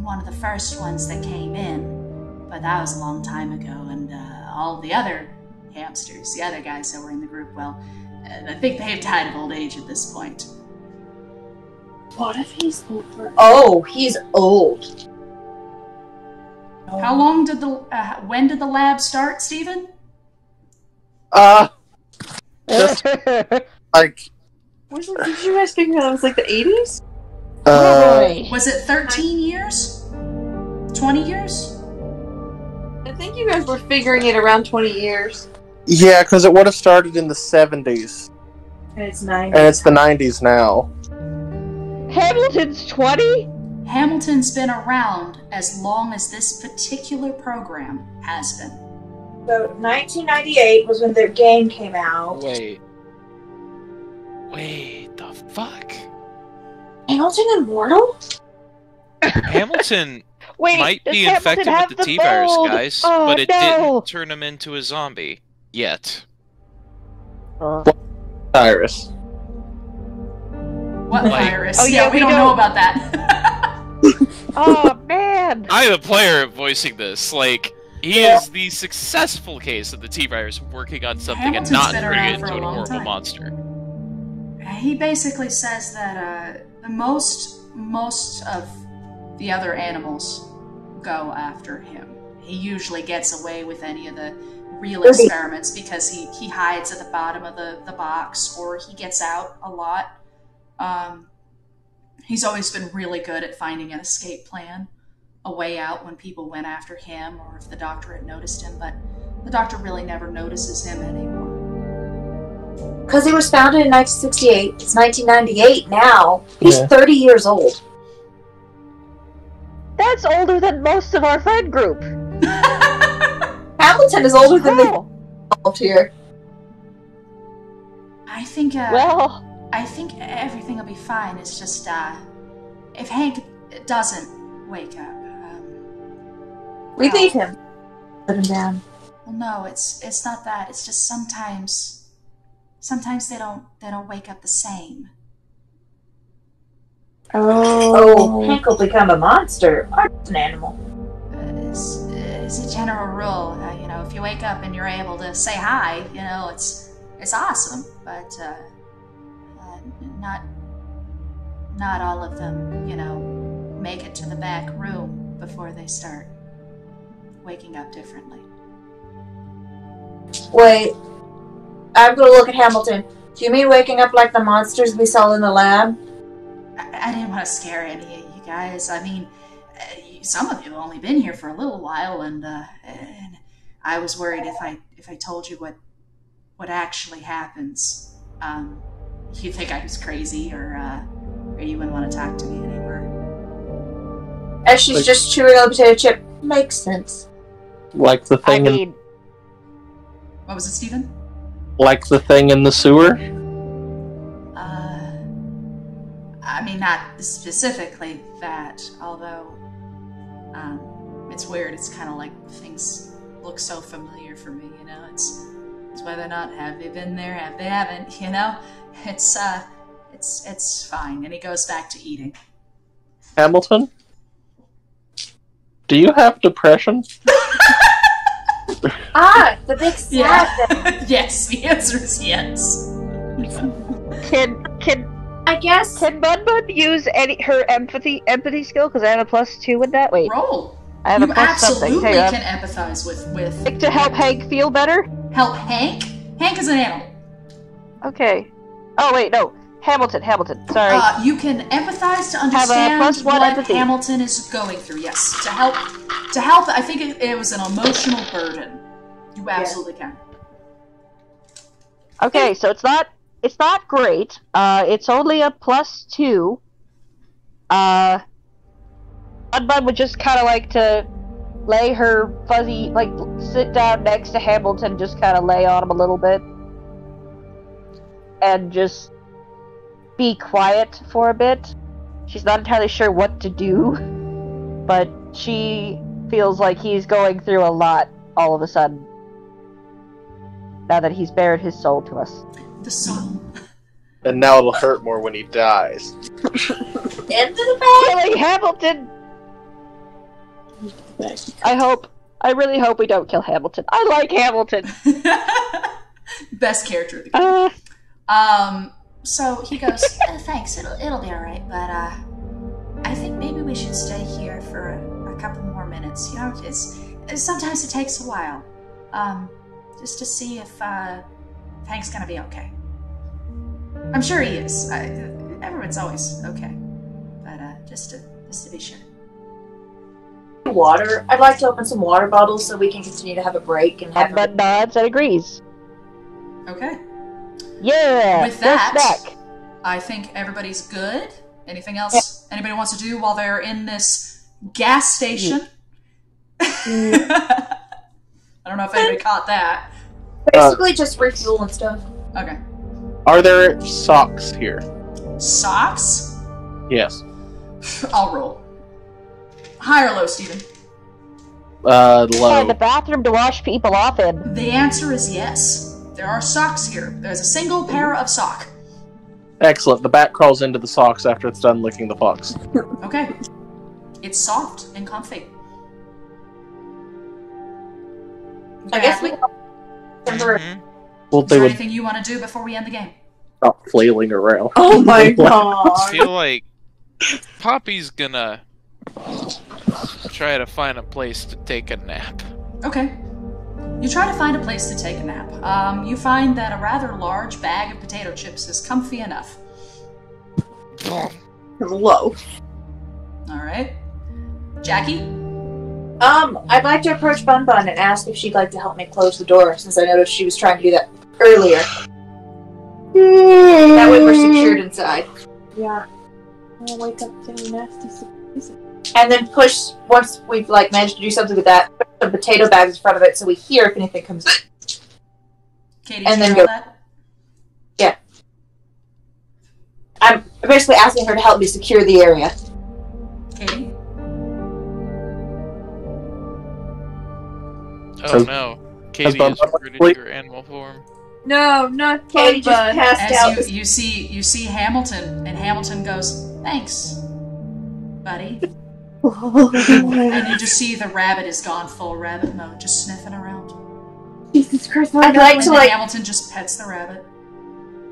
one of the first ones that came in, but that was a long time ago, and, all the other hamsters, the other guys that were in the group, well, I think they've died of old age at this point. What if he's over? Oh, he's old. How long did when did the lab start, Stephen? Just, like... Did you guys figure that was like the 80s? Was it 13 years? 20 years? I think you guys were figuring it around 20 years. Yeah, because it would have started in the 70s. And it's 90s. And it's the 90s now. Hamilton's 20? Hamilton's been around as long as this particular program has been. So 1998 was when the game came out. Wait, the fuck? Hamilton immortal? Hamilton Wait, might does be Hamilton infected have with the the T-virus, mold? guys, Oh, but it no. didn't turn him into a zombie. Yet. Cyrus. What virus? Oh, yeah, we don't know about that. Oh, man! I, the player, voicing this, like, he is the successful case of the T-virus working on something Hamilton's and not been turning around it for into a an long horrible time. monster. He basically says that most of the other animals go after him. He usually gets away with any of the real experiments because he hides at the bottom of the box, or he gets out a lot. He's always been really good at finding an escape plan, a way out when people went after him or if the doctor had noticed him, but the doctor really never notices him anymore. Because he was founded in 1968. It's 1998 now. He's 30 years old. That's older than most of our friend group. Hamilton is older than the involved here. I think, well, I think everything will be fine. It's just, if Hank doesn't wake up, We leave him. Put him down. well, no, it's not that. It's just sometimes they don't wake up the same. Oh, Hank will become a monster. Or an animal. It's a general rule. You know, if you wake up and you're able to say hi, you know, it's awesome. But not all of them, you know, make it to the back room before they start waking up differently. Wait. I'm gonna look at Hamilton. Do you mean waking up like the monsters we saw in the lab? I didn't want to scare any of you guys. I mean, some of you have only been here for a little while, and I was worried if I told you what actually happens, you think I was crazy, or you wouldn't want to talk to me anymore. As she's just chewing on a potato chip. Makes sense. Like the thing What was it, Stephen? like the thing in the sewer? I mean, not specifically that, although it's weird. It's kind of like things look so familiar for me, you know? It's whether or not have they been there, have they haven't, you know? It's fine. And he goes back to eating. Hamilton? Do you have depression? The big sad thing. Yes, the answer is yes. Can I guess. Can Bun Bun use her empathy skill? Because I have a +2 with that. Wait. Roll. I have You a plus something. absolutely Hang on. can empathize with. Like to help Hank feel better? Help Hank? Hank is an animal. Okay. Oh wait, no. Hamilton. Sorry. You can empathize to understand +1 what empathy. Hamilton is going through. Yes, to help. I think it was an emotional burden. You absolutely can. Okay, so it's not great. It's only a +2. Bun Bun would just kind of like to lay her fuzzy, like sit down next to Hamilton, just kind of lay on him a little bit, and just be quiet for a bit. She's not entirely sure what to do, but she feels like he's going through a lot all of a sudden, now that he's bared his soul to us. The soul. And now it'll hurt more when he dies. Into the Killing Hamilton! I really hope we don't kill Hamilton. I like Hamilton! Best character of the game. Uh, So he goes, thanks, it'll be alright, but I think maybe we should stay here for a couple more minutes. You know, sometimes it takes a while. Just to see if Hank's gonna be okay. I'm sure he is. Everyone's always okay. But just to be sure. water. I'd like to open some water bottles so we can continue to have a break and have. Bud nods and agrees. Okay. Yeah. With that, back. I think everybody's good. Anything else anybody wants to do while they're in this gas station? I don't know if anybody caught that. Basically, just refuel and stuff. Okay. Are there socks here? Socks? Yes. I'll roll. High or low, Steven? Yeah, Low. the bathroom to wash people off in. The answer is yes. There are socks here. There's a single pair of sock. Excellent. The bat crawls into the socks after it's done licking the fox. Okay. It's soft and comfy. I guess we. Mm-hmm. Well, Is they there would anything you want to do before we end the game? stop flailing around. Oh my I god. feel like Poppy's gonna try to find a place to take a nap. Okay. You try to find a place to take a nap. You find that a rather large bag of potato chips is comfy enough. Low. Alright. Jackie? I'd like to approach Bun Bun and ask if she'd like to help me close the door, since I noticed she was trying to do that earlier. That way we're secured inside. Yeah. I'll wake up to nasty surprises. And then push, once we've managed to do something with that, put some potato bags in front of it so we hear if anything comes in. Katie, And did then you roll go. that? Yeah. I'm basically asking her to help me secure the area. Katie? Oh no. Katie Bun is Bun recruited asleep? to her animal form. No, not Katie just Bun. passed out. As you see Hamilton, and Hamilton goes, "Thanks, buddy." And you just see the rabbit is gone full rabbit mode, just sniffing around. Jesus Christ, I'd like And to then Hamilton just pets the rabbit.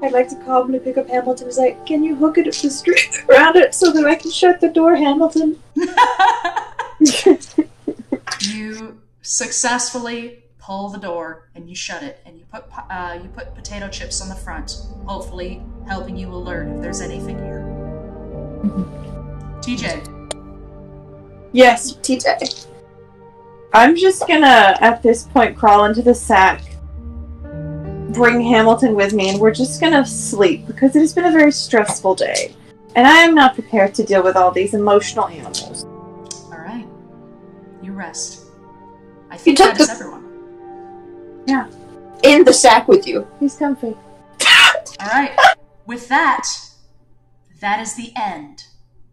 I'd like to calmly pick up Hamilton and say, can you hook it to the string around it so that I can shut the door, Hamilton? You successfully pull the door and you shut it, and you put potato chips on the front, hopefully helping you alert if there's anything here. TJ. Yes, TJ. I'm just gonna, at this point, crawl into the sack, bring Hamilton with me, and we're just gonna sleep, because it has been a very stressful day. And I am not prepared to deal with all these emotional animals. Alright. You rest. I You think took that is the- everyone. In the sack with you. He's comfy. Alright. With that, that is the end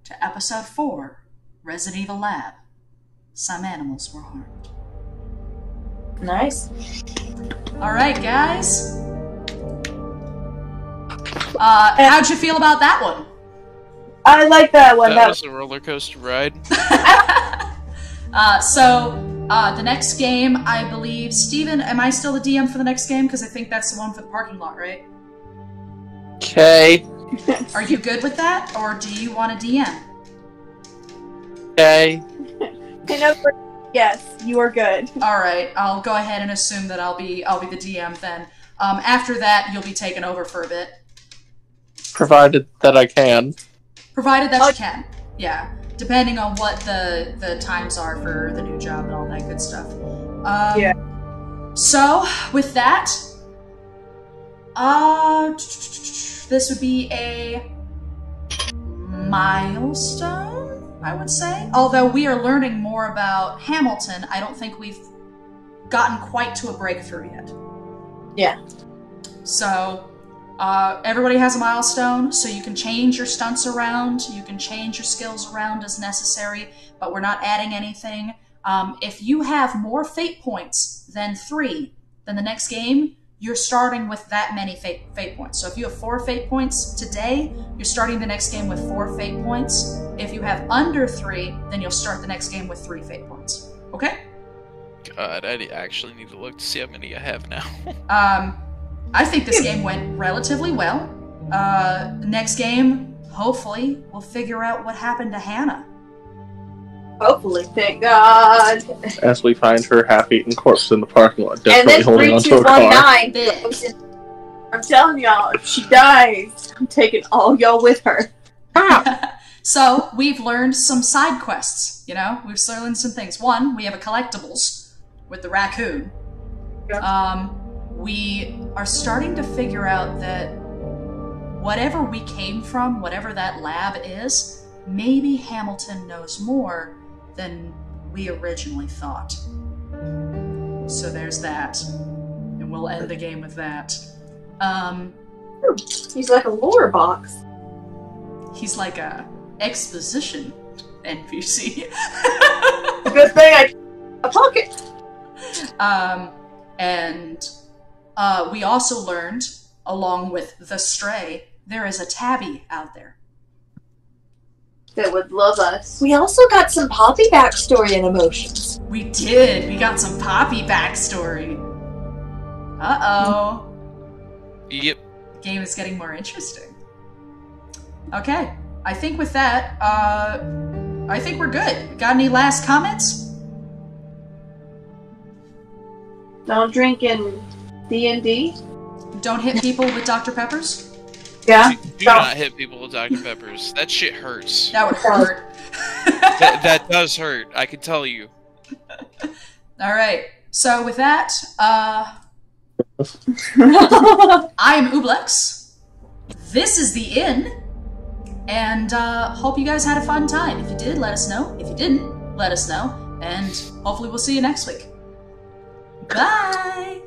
to episode 4, Resident Evil Lab. Some animals were harmed. Nice. Alright, guys. How'd you feel about that one? I like that one. That was a roller coaster ride. The next game, I believe, Steven, am I still the DM for the next game? Because I think that's the one for the parking lot, right? Okay. Are you good with that, or do you want a DM? Okay. In other words, yes, you are good. All right, I'll go ahead and assume that I'll be the DM then. After that, you'll be taken over for a bit. Provided that I can. Provided that you can. Yeah. Depending on what the times are for the new job and all that good stuff. Yeah. So, with that, this would be a milestone, I would say. Although we are learning more about Hamilton, I don't think we've gotten quite to a breakthrough yet. Yeah. So, everybody has a milestone, so you can change your stunts around, you can change your skills around as necessary, but we're not adding anything. If you have more fate points than 3, then the next game, you're starting with that many fate points. So if you have 4 fate points today, you're starting the next game with 4 fate points. If you have under 3, then you'll start the next game with 3 fate points. Okay? God, I actually need to look to see how many I have now. I think this game went relatively well. Next game, hopefully, we'll figure out what happened to Hannah. Hopefully, thank God. As we find her half-eaten corpse in the parking lot, And desperately then holding onto her car. 3219. I'm telling y'all, if she dies, I'm taking all y'all with her. So, we've learned some side quests, you know? We've learned some things. One, we have a collectibles with the raccoon. Yeah. We are starting to figure out that whatever we came from, whatever that lab is, maybe Hamilton knows more than we originally thought. So there's that. And we'll end the game with that. He's like a lore box. He's like a exposition NPC. Good thing a pocket. And we also learned, along with the Stray, there is a tabby out there. That would love us. We also got some Poppy backstory and emotions. We did! We got some Poppy backstory. Uh-oh. Yep. The game is getting more interesting. Okay. I think with that, I think we're good. Got any last comments? Don't drink in D&D. Don't hit people with Dr. Peppers? Yeah. Do not hit people with Dr. Peppers. That shit hurts. That would hurt. that does hurt. I can tell you. Alright. So with that, I am Ublex. This is the Inn. And hope you guys had a fun time. If you did, let us know. If you didn't, let us know. And hopefully we'll see you next week. Bye!